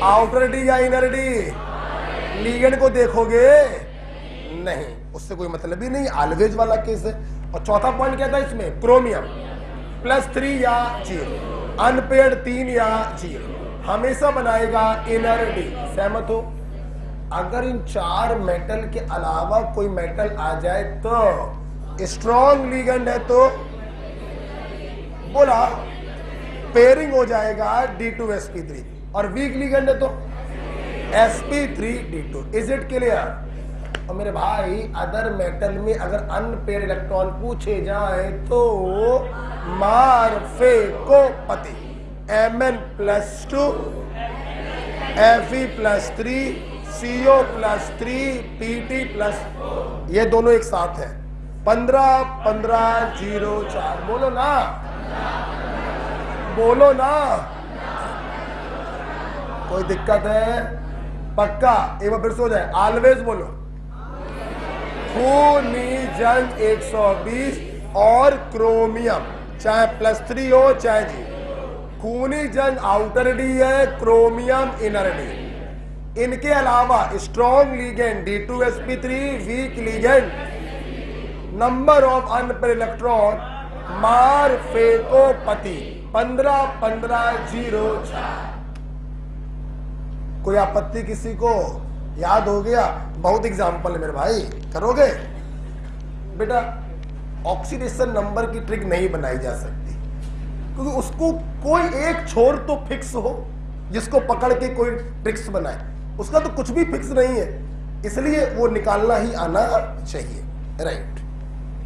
Speaker 1: आउटर डी या इनर डी? लीगेंड को देखोगे नहीं, उससे कोई मतलब ही नहीं, ऑलवेज वाला केस है। और चौथा पॉइंट क्या था इसमें? क्रोमियम +3 या 0, अनपेयर्ड 3 या 0 हमेशा बनाएगा इनर डी। सहमत हो? अगर इन 4 मेटल के अलावा कोई मेटल आ जाए तो स्ट्रॉन्ग लीगेंड है तो बोला पेयरिंग हो जाएगा D2sp3, और वीक लीगेंड है तो sp3d2। Is it clear? और मेरे भाई अदर मेटल में अगर अनपेयर्ड इलेक्ट्रॉन पूछे जाए तो मार फेंको पति, Mn+2 Fe+3 CO+3 Pt+, ये दोनों एक साथ है। 15 15 0 4, बोलो ना, बोलो ना। कोई दिक्कत है? पक्का? एक बार फिर से हो जाए, ऑलवेज बोलो खूनी जंग 120 और क्रोमियम, चाहे +3 हो चाहे 0। खूनी जंग आउटर डी है, क्रोमियम इनर डी। इनके अलावा strong ligand D2sp3, weak ligand number of unpaired electron मार फेंको पति 15 15 0 4। कोई आपत्ति किसी को? याद हो गया? बहुत एग्जाम्पल है मेरे भाई, करोगे? बेटा ऑक्सीडेशन नंबर की ट्रिक नहीं बनाई जा सकती, क्योंकि उसको कोई एक छोर तो फिक्स हो, जिसको पकड़ के कोई ट्रिक्स बनाए, उसका तो कुछ भी फिक्स नहीं है, इसलिए वो निकालना ही आना चाहिए। राइट,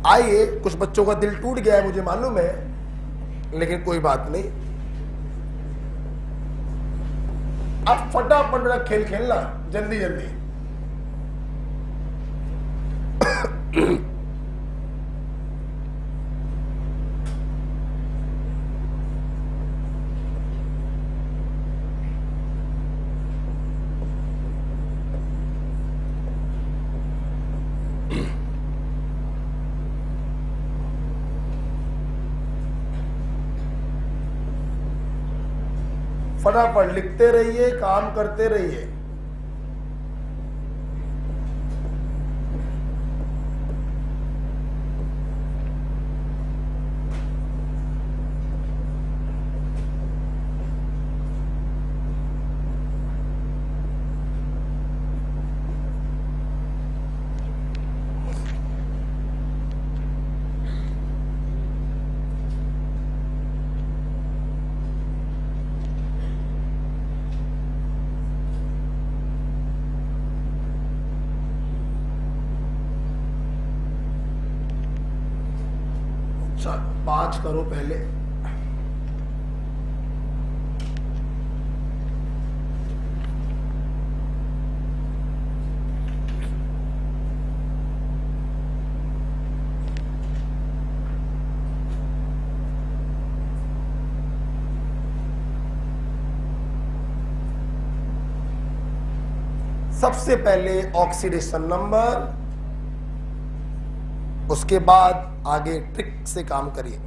Speaker 1: आइए, कुछ बच्चों का दिल टूट गया है मुझे मालूम है, लेकिन कोई बात नहीं, अब फटाफट खेल खेलना जल्दी जल्दी। फटाफट लिखते रहिए, काम करते रहिए। चलो 5 करो पहले। सबसे पहले ऑक्सीडेशन नंबर, उसके बाद आगे ट्रिक से काम करिए।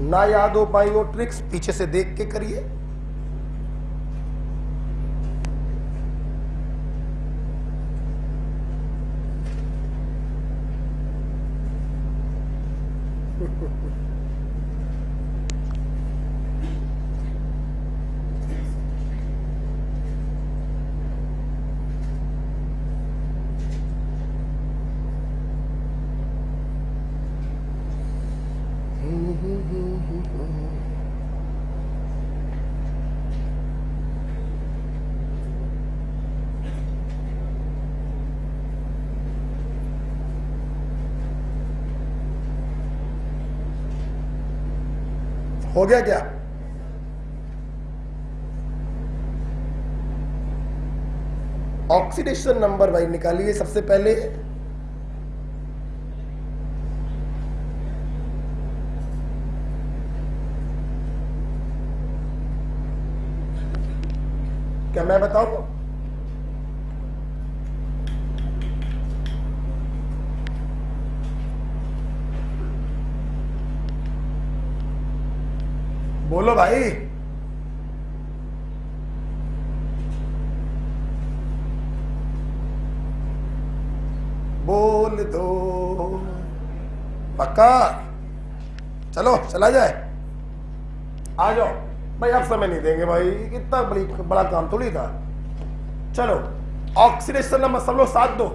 Speaker 1: ना याद हो पाई वो ट्रिक्स, पीछे से देख के करिए। हो गया क्या? ऑक्सीडेशन नंबर भाई निकालिए सबसे पहले। क्या मैं बताऊं? बोलो भाई। बोल दो। पक्का? चलो चला जाए। आ जाओ भाई, आप समय नहीं देंगे भाई, इतना बड़ा काम थोड़ी था। चलो ऑक्सीडेशन नंबर सब लोग साथ दो।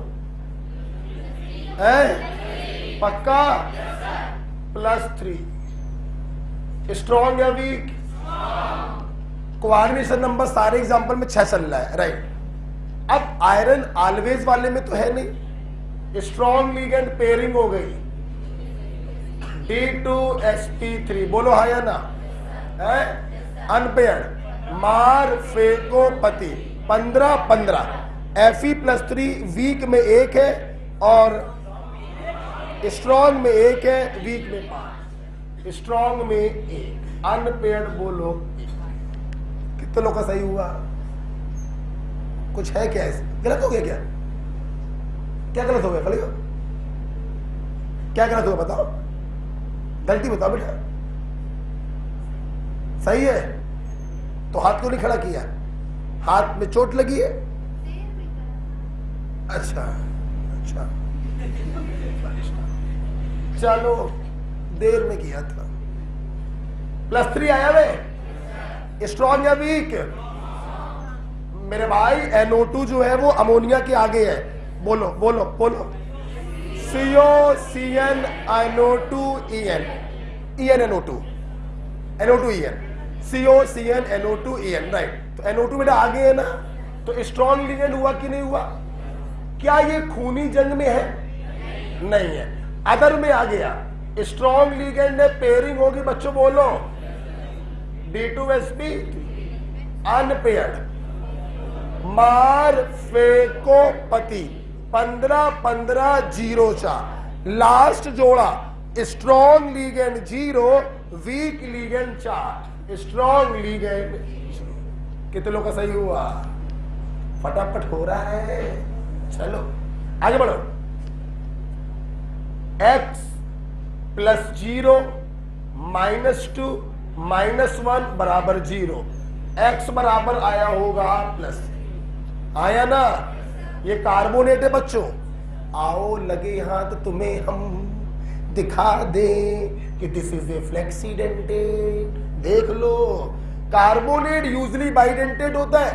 Speaker 1: है पक्का? +3। स्ट्रॉन्ग या वीक? कोऑर्डिनेशन नंबर सारे एग्जांपल में 6 चल रहा है। राइट, अब आयरन ऑलवेज वाले में तो है नहीं, स्ट्रॉन्ग लिगेंड पेयरिंग हो गई, D2sp3। बोलो हाँ या ना? है अनपेयर्ड, मार फेको पति 15-15। Fe+3 वीक में 1 है और स्ट्रॉन्ग में 1 है, वीक में 5। स्ट्रॉन्ग में 1, अनपेयर्ड बोलो। कितने लोग का सही हुआ? कुछ है क्या? गलत हो गया क्या? क्या गलत हो गया? क्या गलत हो गया बताओ, गलती बताओ बेटा। सही है तो हाथ क्यों नहीं खड़ा किया? हाथ में चोट लगी है? अच्छा अच्छा, चलो देर में किया था। +3 आया वे? स्ट्रॉन्ग या वीक? मेरे भाई NO2 जो है वो अमोनिया के आगे है। बोलो बोलो बोलो। COCN NO2 NO2 COCN right. तो NO2 बेटा आगे है ना, तो स्ट्रॉन्ग लिगेंड हुआ कि नहीं हुआ? क्या ये खूनी जंग में है? नहीं है। अदर में आ गया, स्ट्रॉन्ग लिगेंड में पेयरिंग होगी बच्चों, बोलो D2SP अनपेयर्ड, मारफेकोपति 15-15-0-4, लास्ट जोड़ा strong ligand 0 week ligand 4, strong ligand 0। कितने लोग का सही हुआ? फटाफट हो रहा है। चलो आगे बढ़ो। x + 0 -2 -1 बराबर 0, x बराबर आया होगा प्लस, आया ना? ये कार्बोनेट है बच्चों। आओ लगे हाथ तुम्हें हम दिखा दे कि दिस इज ए फ्लेक्सीडेंटेट। देख लो, कार्बोनेट यूजली बाइडेंटेट होता है,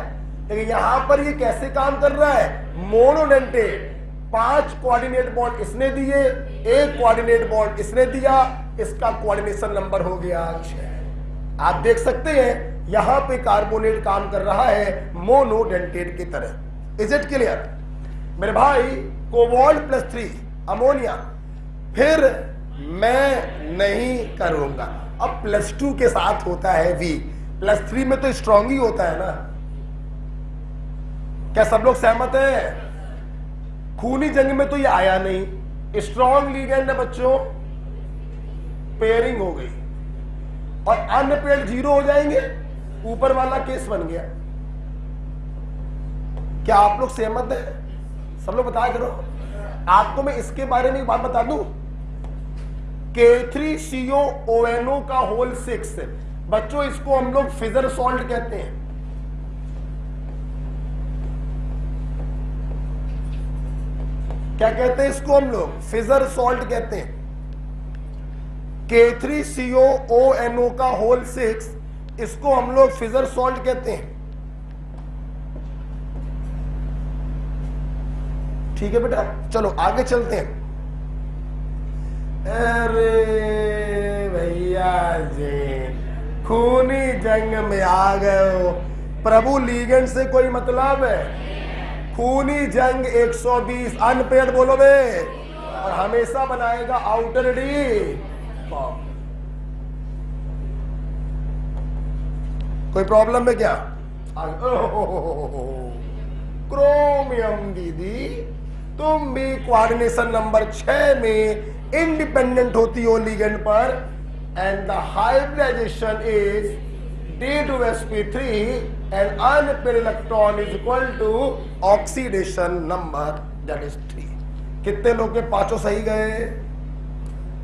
Speaker 1: लेकिन यहां पर ये कैसे काम कर रहा है? मोनोडेंटेट। 5 कोऑर्डिनेट बॉन्ड इसने दिए, 1 कोऑर्डिनेट बॉन्ड इसने दिया, इसका कोऑर्डिनेशन नंबर हो गया 6। आप देख सकते हैं यहां पे कार्बोनेट काम कर रहा है मोनोडेंटेट की तरह। इज इट क्लियर मेरे भाई? कोबाल्ट +3 अमोनिया, फिर मैं नहीं करूंगा। अब +2 के साथ होता है वीक, +3 में तो स्ट्रॉन्ग ही होता है ना। क्या सब लोग सहमत हैं? खूनी जंग में तो ये आया नहीं, स्ट्रॉन्ग लिगेंड है बच्चों, पेयरिंग हो गई, और अनपेयर्ड 0 हो जाएंगे, ऊपर वाला केस बन गया। क्या आप लोग सहमत हैं? सब लोग बताया करो। आपको मैं इसके बारे में एक बात बता दूं, K3COONO का होल 6 बच्चों, इसको हम लोग फिजर सॉल्ट कहते हैं। क्या कहते हैं इसको? हम लोग फिजर सॉल्ट कहते हैं। K3COONO का होल 6, इसको हम लोग फिजर सॉल्ट कहते हैं। ठीक है बेटा, चलो आगे चलते हैं। अरे भैया जी, खूनी जंग में आ गए हो। प्रभु लीगेंड से कोई मतलब है? खूनी जंग 120 अनपेयर्ड बोलो बे, और हमेशा बनाएगा आउटर डी। कोई प्रॉब्लम है क्या? क्रोमियम दीदी, तुम भी कोऑर्डिनेशन नंबर 6 में इंडिपेंडेंट होती हो लिगेंड पर, and the hybridisation is D2sp3 and unpaired electron is equal to oxidation number that is 3। कितने लोग के पांचों सही गए?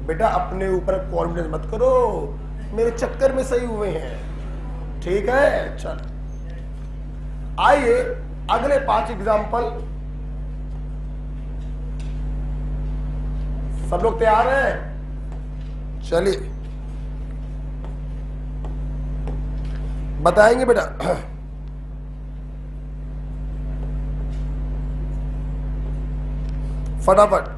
Speaker 1: बेटा अपने ऊपर कॉन्फिडेंस मत करो, मेरे चक्कर में सही हुए हैं। ठीक है, चल आइए अगले 5 एग्जाम्पल। सब लोग तैयार हैं? चलिए बताएंगे बेटा। फटाफट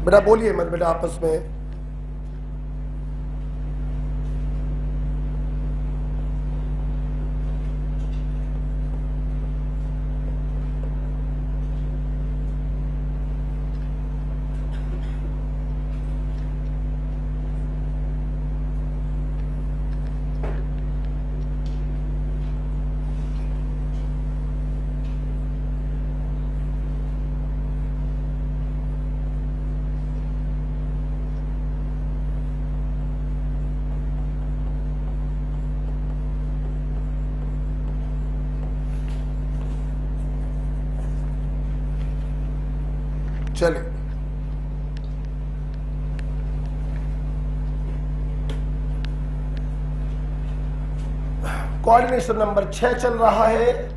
Speaker 1: बेटा, बोलिए मत बेटा आपस में। चले कोऑर्डिनेशन नंबर 6 चल रहा है।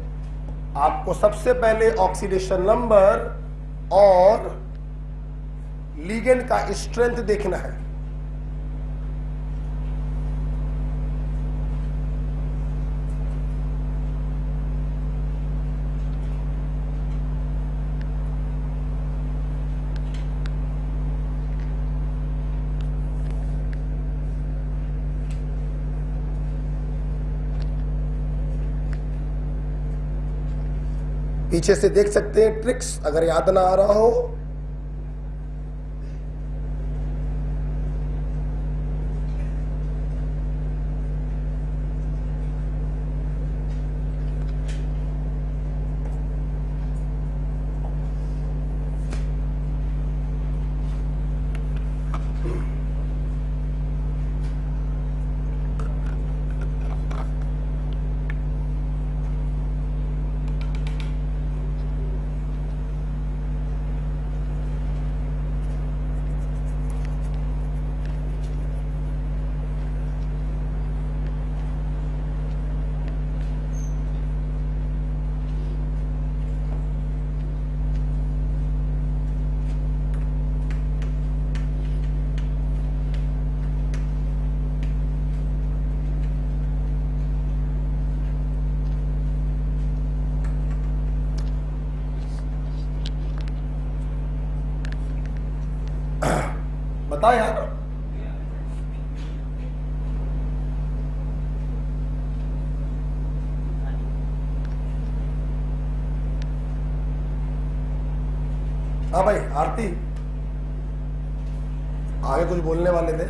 Speaker 1: आपको सबसे पहले ऑक्सीडेशन नंबर और लिगेंड का स्ट्रेंथ देखना है। पीछे से देख सकते हैं ट्रिक्स, अगर याद ना आ रहा हो। बता यार, हाँ भाई आरती, आगे कुछ बोलने वाले थे,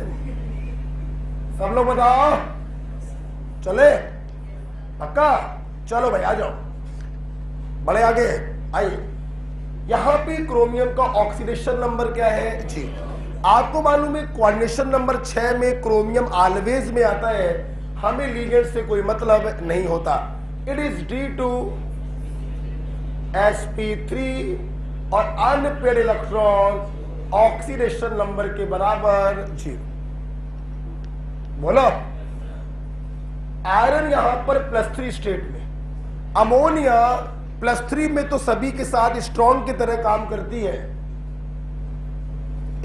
Speaker 1: सब लोग बताओ। चले पक्का? चलो भाई आ जाओ, बड़े आगे आइए। यहां पे क्रोमियम का ऑक्सीडेशन नंबर क्या है जी? आपको मालूम है कोऑर्डिनेशन नंबर 6 में क्रोमियम ऑलवेज में आता है, हमें लीगेंड से कोई मतलब नहीं होता। इट इज D2 sp3 और अनपेयर्ड इलेक्ट्रॉन ऑक्सीडेशन नंबर के बराबर 0। बोलो, आयरन यहां पर +3 स्टेट में, अमोनिया +3 में तो सभी के साथ स्ट्रॉन्ग की तरह काम करती है।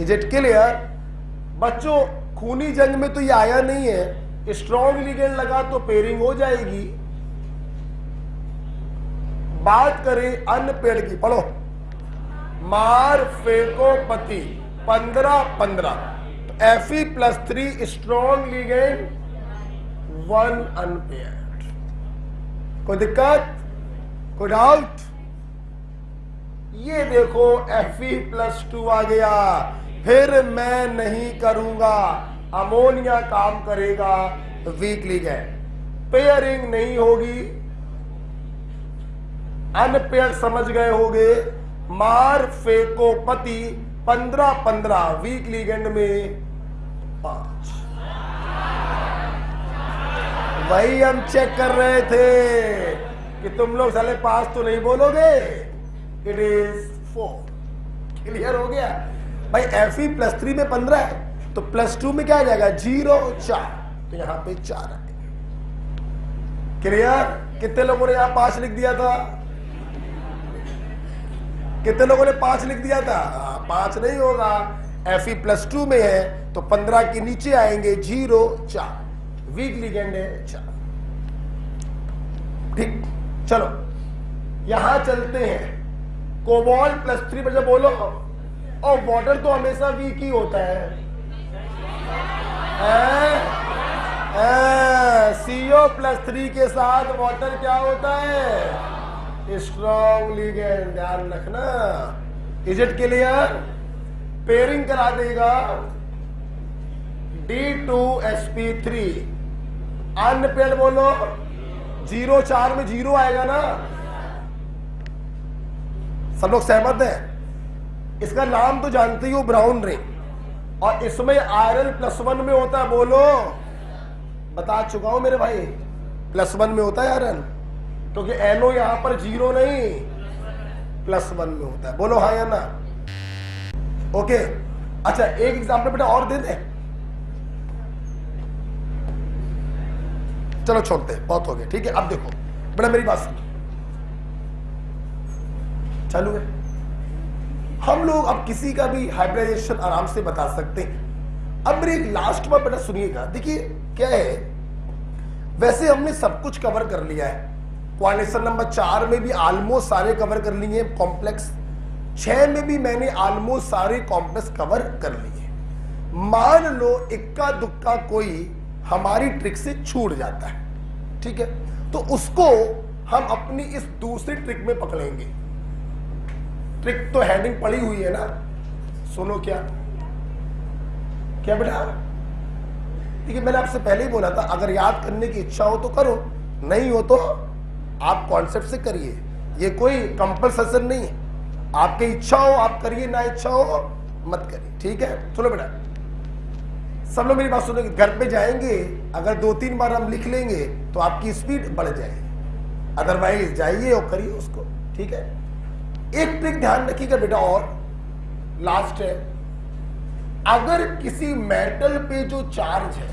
Speaker 1: इज इट क्लियर बच्चों? खूनी जंग में तो ये आया नहीं है, स्ट्रॉन्ग लिगेंड लगा तो पेयरिंग हो जाएगी। बात करें अनपेयर्ड की, पढ़ो, मार फेंको पति 15-15, Fe+3 स्ट्रॉन्ग लिगेंड 1 अनपेयर्ड। कोई दिक्कत, कोई डाउट? ये देखो Fe+2 आ गया, फिर मैं नहीं करूंगा, अमोनिया काम करेगा, वीक लिगेंड, पेयरिंग नहीं होगी। अनपेयर्ड समझ गए होंगे, मार फेंको पति 15-15, वीक लिगेंड में 5। वही हम चेक कर रहे थे कि तुम लोग साले पास तो नहीं बोलोगे। It is 4। क्लियर हो गया भाई? Fe+3 में 15 है तो +2 में क्या आ जाएगा? 0 4, तो यहां पे 4 है। क्लियर? कितने लोगों ने यहां 5 लिख दिया था? कितने लोगों ने 5 लिख दिया था? 5 नहीं होगा, Fe+2 में है तो 15 के नीचे आएंगे 0 4, वीक लिगेंड है 4। ठीक, चलो यहां चलते हैं। कोबाल्ट +3 बजे बोलो, और वाटर तो हमेशा वीक ही होता है। CO+3 के साथ वाटर क्या होता है? स्ट्रॉन्ग लिगेंड, ध्यान रखना। Is it clear? पेयरिंग करा देगा D2 sp3, अनपेयर्ड बोलो, 0 4 में 0 आएगा ना? सब लोग सहमत हैं? इसका नाम तो जानते ही हो, ब्राउन रिंग, और इसमें आयरन +1 में होता है। बोलो, बता चुका हूं मेरे भाई, +1 में होता है आयरन, क्योंकि NO यहां पर 0 नहीं, +1 में होता है। बोलो हाँ या ना? ओके, अच्छा एक एग्जाम्पल बेटा और दे दे। चलो छोड़ते, बहुत हो गया, ठीक है। अब देखो बेटा, मेरी बात सुनो, चालू है। हम लोग अब किसी का भी हाइब्रिडाइजेशन आराम से बता सकते हैं। अब मेरी लास्ट बात बेटा सुनिएगा, देखिए क्या है, वैसे हमने सब कुछ कवर कर लिया है। क्वाड्रेचर नंबर 4 में भी ऑलमोस्ट सारे कवर कर लिए कॉम्प्लेक्स, 6 में भी मैंने ऑलमोस्ट सारे कॉम्प्लेक्स कवर कर लिए। मान लो इक्का दुक्का कोई हमारी ट्रिक से छूट जाता है, ठीक है, तो उसको हम अपनी इस दूसरी ट्रिक में पकड़ेंगे। ट्रिक तो हेडिंग पड़ी हुई है ना, सुनो। क्या क्या बेटा? ठीक है, मैंने आपसे पहले ही बोला था, अगर याद करने की इच्छा हो तो करो, नहीं हो तो आप कॉन्सेप्ट से करिए। ये कोई कंपल्सन नहीं है, आपकी इच्छा हो आप करिए, ना इच्छा हो मत करिए। ठीक है, चलो बेटा सब लोग मेरी बात सुनेंगे। घर पे जाएंगे, अगर 2-3 बार हम लिख लेंगे तो आपकी स्पीड बढ़ जाएगी, अदरवाइज जाइए और करिए उसको। ठीक है, एक ट्रिक ध्यान रखिएगा बेटा, और लास्ट है, अगर किसी मेटल पे जो चार्ज है,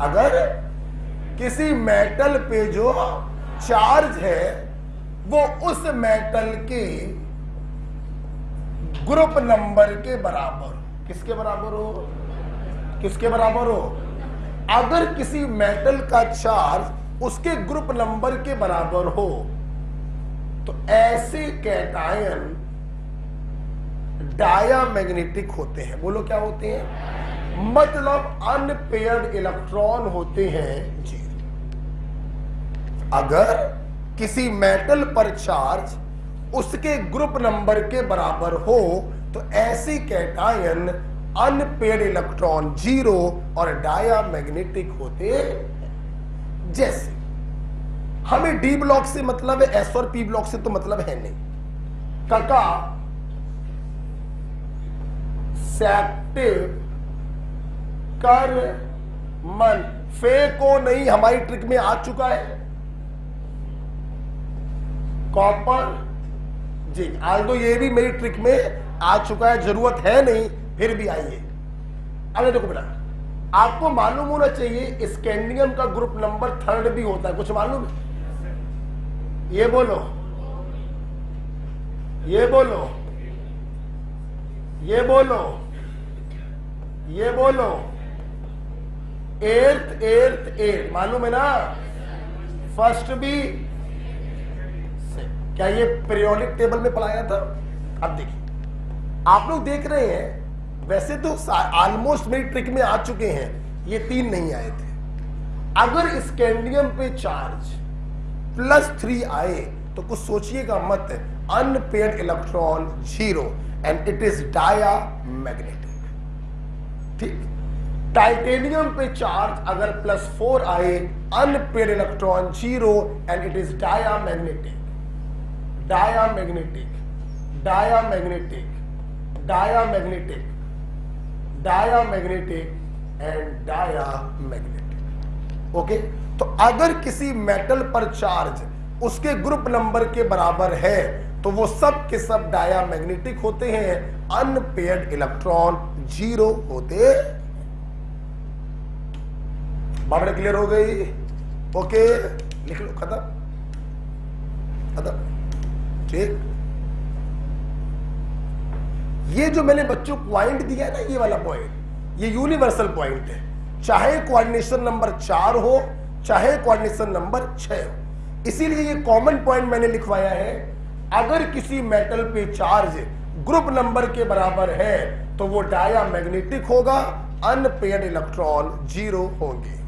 Speaker 1: अगर किसी मेटल पे जो चार्ज है वो उस मेटल के ग्रुप नंबर के बराबर, किसके बराबर हो? किसके बराबर हो? अगर किसी मेटल का चार्ज उसके ग्रुप नंबर के बराबर हो तो ऐसे कैटायन डायामैग्नेटिक होते हैं। बोलो क्या होते हैं? मतलब अनपेयर्ड इलेक्ट्रॉन होते हैं जी। अगर किसी मेटल पर चार्ज उसके ग्रुप नंबर के बराबर हो तो ऐसी कैटायन अनपेयर्ड इलेक्ट्रॉन 0 और डायामैग्नेटिक होते हैं। जैसे हमें डी ब्लॉक से मतलब है, एस और पी ब्लॉक से तो मतलब है नहीं। काका सेक्टिव कर मन फे को नहीं हमारी ट्रिक में आ चुका है। कॉपर जी आल्दो ये भी मेरी ट्रिक में आ चुका है, जरूरत है नहीं फिर भी आइए। अरे देखो बेटा, आपको मालूम होना चाहिए स्कैंडियम का ग्रुप नंबर 3 भी होता है, कुछ मालूम है? ये बोलो, ये बोलो, ये बोलो, ये बोलो। एर्थ मालूम है ना? फर्स्ट भी, क्या ये पीरियोडिक टेबल में पढ़ाया था? अब देखिए, आप लोग देख रहे हैं, वैसे तो ऑलमोस्ट मेरी ट्रिक में आ चुके हैं, ये 3 नहीं आए थे। अगर स्कैंडियम पे चार्ज +3 आए तो कुछ सोचिएगा मत, unpaired electron 0 and it is diamagnetic. ठीक, टाइटेनियम पे चार्ज अगर +4 आए, unpaired electron 0 and it is diamagnetic. Diamagnetic, diamagnetic, diamagnetic, diamagnetic and diamagnetic. Okay, तो अगर किसी मेटल पर चार्ज उसके ग्रुप नंबर के बराबर है तो वो सब के सब डायामैग्नेटिक होते हैं, अनपेयर्ड इलेक्ट्रॉन 0 होते। बात क्लियर हो गई? ओके, लिख लो, खत्म खत्म। ठीक, ये जो मैंने बच्चों पॉइंट दिया है ना, ये वाला पॉइंट, ये यूनिवर्सल पॉइंट है, चाहे कोऑर्डिनेशन नंबर 4 हो चाहे कोऑर्डिनेशन नंबर 6 हो। इसीलिए ये कॉमन पॉइंट मैंने लिखवाया है। अगर किसी मेटल पे चार्ज ग्रुप नंबर के बराबर है तो वो डायामैग्नेटिक होगा, अनपेयर्ड इलेक्ट्रॉन 0 होंगे।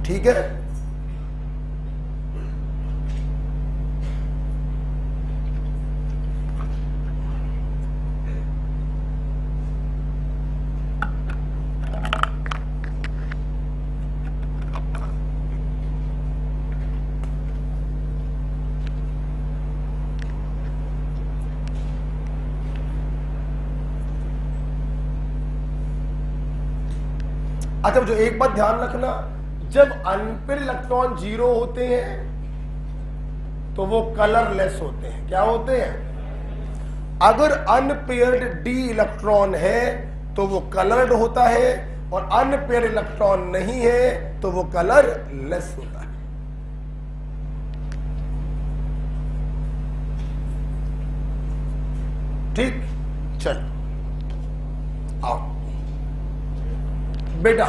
Speaker 1: ठीक है, अच्छा जो एक बात ध्यान रखना, जब अनपेयर्ड इलेक्ट्रॉन 0 होते हैं तो वो कलरलेस होते हैं। क्या होते हैं? अगर अनपेयर्ड डी इलेक्ट्रॉन है तो वो कलर्ड होता है, और अनपेयर्ड इलेक्ट्रॉन नहीं है तो वो कलरलेस होता है। ठीक, चल आओ बेटा,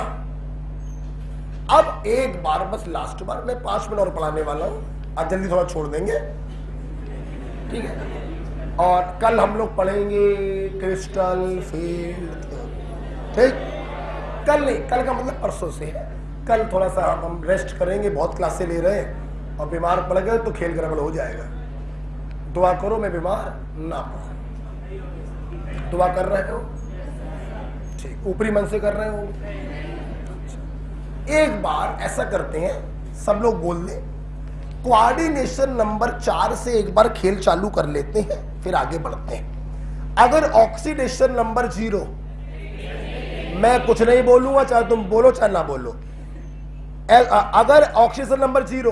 Speaker 1: अब एक बार बस लास्ट बार, मैं 5 मिनट और पढ़ाने वाला हूं, आज जल्दी थोड़ा छोड़ देंगे। ठीक है, और कल हम लोग पढ़ेंगे क्रिस्टल फील्ड। ठीक, कल नहीं, कल का मतलब परसों से है। कल थोड़ा सा हम रेस्ट करेंगे, बहुत क्लासें ले रहे हैं और बीमार पड़ गए तो खेल गड़बड़ हो जाएगा। दुआ करो मैं बीमार ना पड़ूं। दुआ कर रहे हो? ठीक, ऊपरी मन से कर रहे हो? एक बार ऐसा करते हैं, सब लोग बोल दें, कोऑर्डिनेशन नंबर 4 से एक बार खेल चालू कर लेते हैं, फिर आगे बढ़ते हैं। अगर ऑक्सीडेशन नंबर 0, मैं कुछ नहीं बोलूंगा, चाहे तुम बोलो चाहे ना बोलो। अगर ऑक्सीडेशन नंबर 0,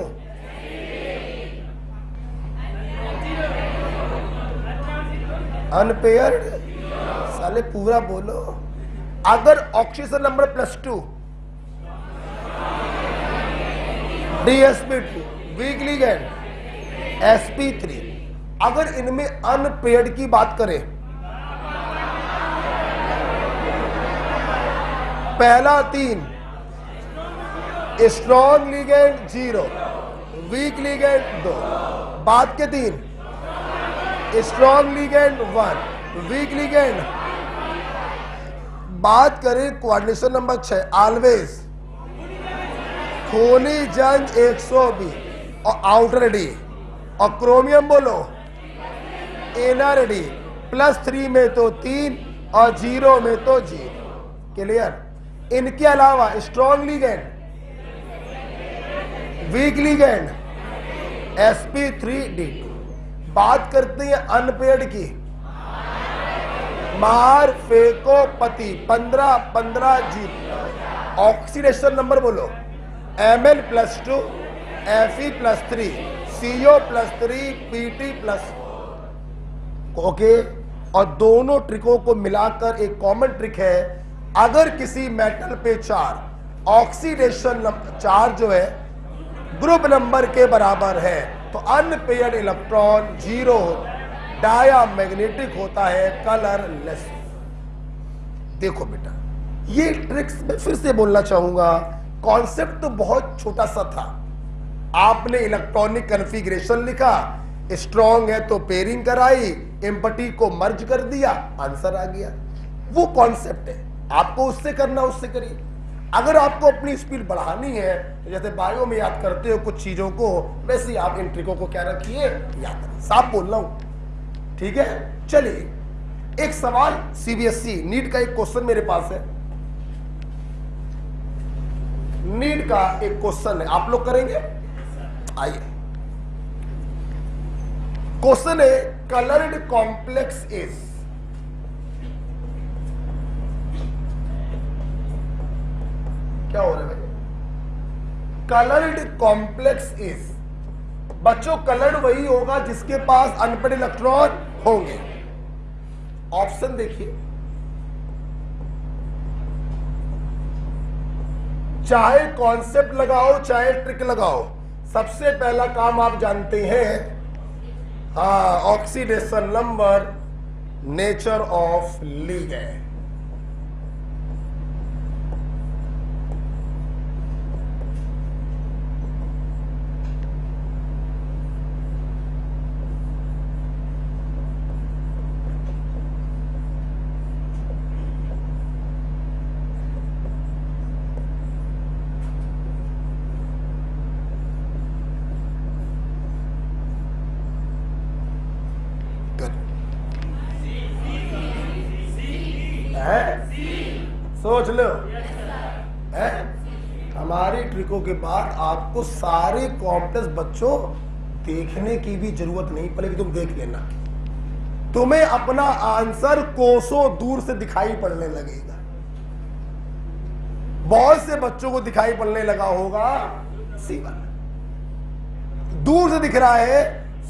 Speaker 1: अनपेयर्ड, साले पूरा बोलो। अगर oxidation number +2, DsP2, week ligand, sp3। अगर इनमें अनपेयर्ड की बात करें, पहला 3 स्ट्रॉन्ग लिगेंड 0, वीक लिगेंड 2, बाद के 3 स्ट्रॉन्ग लिगेंड 1, वीक लिगेंड। बात करें कोऑर्डिनेशन नंबर 6, ऑलवेज खूनी जंग 120 और आउटर डी, और क्रोमियम बोलो इनर डी, +3 में तो 3 और 0 में तो 0। क्लियर? इनके अलावा strong ligand, week ligand, sp3d2। बात करते हैं अनपेयर्ड की, मार फेको पति 15 जीत। ऑक्सीडेशन नंबर बोलो Ml+2, Fe+3, CO+3, Pt+। Okay, और दोनों ट्रिकों को मिलाकर एक कॉमन ट्रिक है, अगर किसी मेटल पे चार्ज ऑक्सीडेशन चार्ज जो है ग्रुप नंबर के बराबर है तो अनपेयर्ड इलेक्ट्रॉन 0 डायामैग्नेटिक होता है, कलरलेस। देखो बेटा, ये ट्रिक्स मैं फिर से बोलना चाहूंगा, कॉन्सेप्ट तो बहुत छोटा सा था। आपने इलेक्ट्रॉनिक कॉन्फ़िगरेशन लिखा, स्ट्रॉन्ग है तो पेयरिंग कराई, एम्पटी को मर्ज कर दिया, आंसर आ गया। वो कॉन्सेप्ट है, आपको उससे करना उससे करिए। अगर आपको अपनी स्पीड बढ़ानी है, तो जैसे बायो में याद करते हो कुछ चीजों को, वैसे ही आप इन ट्रिकों को क्या रखिए, याद रखिए। साफ बोल रहा हूं, ठीक है? चलिए, एक सवाल सीबीएसई नीट का एक क्वेश्चन मेरे पास है। नीट का एक क्वेश्चन है, आप लोग करेंगे? आइए, क्वेश्चन है, कलर्ड कॉम्प्लेक्स इज, क्या हो रहा है भाई? कलर्ड कॉम्प्लेक्स इज, बच्चों कलर्ड वही होगा जिसके पास अनपेयर्ड इलेक्ट्रॉन होंगे। ऑप्शन देखिए, चाहे कॉन्सेप्ट लगाओ चाहे ट्रिक लगाओ, सबसे पहला काम आप जानते हैं, हाँ, oxidation number, nature of ligand. सोच लो, है? हमारी ट्रिकों के बाद आपको सारे कॉम्प्लेक्स बच्चों देखने की भी जरूरत नहीं पड़ेगी, तुम देख लेना, तुम्हें अपना आंसर कोसों दूर से दिखाई पड़ने लगेगा। बहुत से बच्चों को दिखाई पड़ने लगा होगा, दूर से दिख रहा है,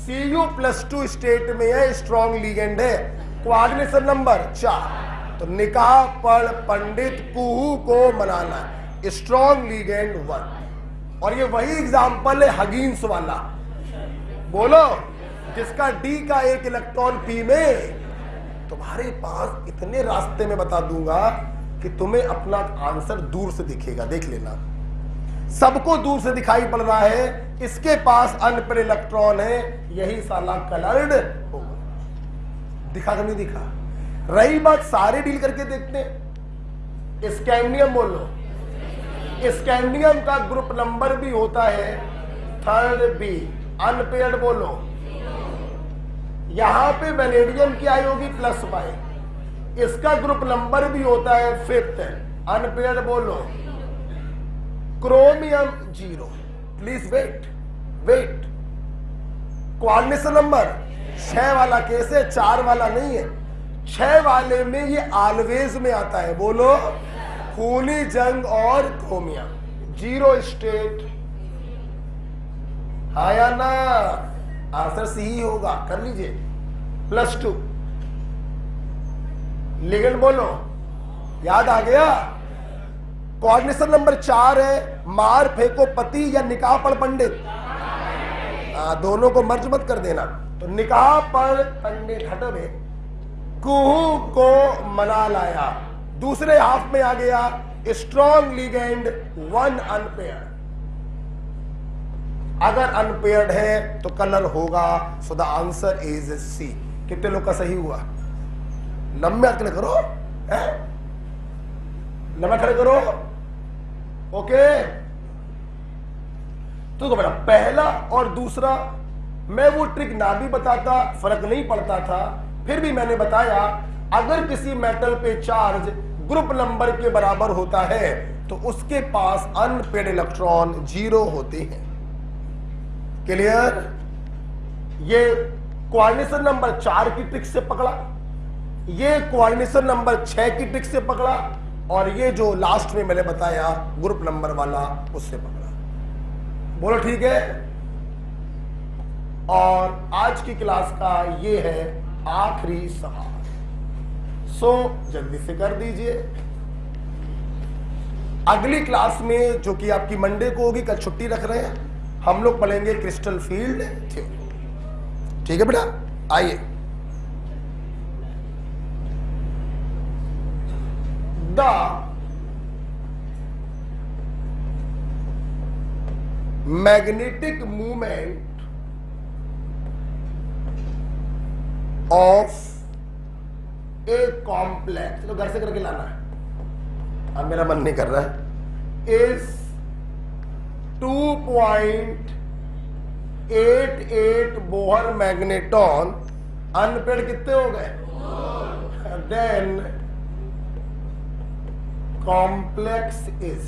Speaker 1: Cu+2 स्टेट में है, स्ट्रॉन्ग लिगेंड है, कोऑर्डिनेशन नंबर 4, तो निकाह पढ़ पंडित कुहू को मनाना, स्ट्रॉन्ग लिगेंड 1। और ये वही एग्जांपल है हगिंस वाला, बोलो, जिसका D का एक इलेक्ट्रॉन P में। तुम्हारे पास इतने रास्ते में बता दूंगा कि तुम्हें अपना आंसर दूर से दिखेगा, देख लेना। सबको दूर से दिखाई पड़ रहा है, इसके पास अनपेयर्ड इलेक्ट्रॉन है, यही साला कलर्ड होगा। दिखा कि नहीं दिखा? रही बात सारे डील करके देखते हैं। स्कैंडियम बोलो, स्कैंडियम का ग्रुप नंबर भी होता है 3rd B। अनपेयर्ड बोलो, यहां पे वेनेडियम की आई होगी +5, इसका ग्रुप नंबर भी होता है 5th। अनपेयर्ड बोलो, chromium 0। Please wait wait. Coordination number 6 वाला कैसे, 4 वाला नहीं है, 6 वाले में ये ऑलवेज में आता है। बोलो, खूनी जंग और क्रोमियम। 0 स्टेट, हाँ या ना? आंसर सी ही होगा, कर लीजिए। +2 लिगेंड बोलो, याद आ गया? कोऑर्डिनेशन नंबर 4 है, मार फेंको पति या निकाह पढ़ पंडित। दोनों को मर्ज मत कर देना। तो निकाह पढ़ पंडित हटवे, कुहू को मना लाया। दूसरे हाफ में आ गया स्ट्रॉन्ग लिगेंड 1 अनपेयर्ड। अगर अनपेयर्ड है तो कलर होगा, so the answer is C. कितने लोग का सही हुआ? लंबे हाथ खड़े करो, लंबे खड़े करो। ओके, तो बेटा पहला और दूसरा मैं वो ट्रिक ना भी बताता, फर्क नहीं पड़ता था, फिर भी मैंने बताया अगर किसी मेटल पे चार्ज ग्रुप नंबर के बराबर होता है तो उसके पास अनपेयर्ड इलेक्ट्रॉन 0 होते हैं। क्लियर? ये कोऑर्डिनेशन नंबर 4 की ट्रिक से पकड़ा, ये कोऑर्डिनेशन नंबर 6 की ट्रिक से पकड़ा, और ये जो लास्ट में मैंने बताया ग्रुप नंबर वाला उससे पकड़ा। बोलो ठीक है? और आज की क्लास का ये है आखिरी सवाल, सो जल्दी से कर दीजिए। अगली क्लास में जो कि आपकी मंडे को होगी, कल छुट्टी रख रहे हैं, हम लोग पढ़ेंगे क्रिस्टल फील्ड थ्योरी। ठीक है बेटा, आइए। The magnetic movement of a complex, चलो घर से करके लाना है, अब मेरा मन नहीं कर रहा है, इज 2.88 बोहर मैग्नेटॉन। अनपेयर्ड कितने हो गए? Then complex is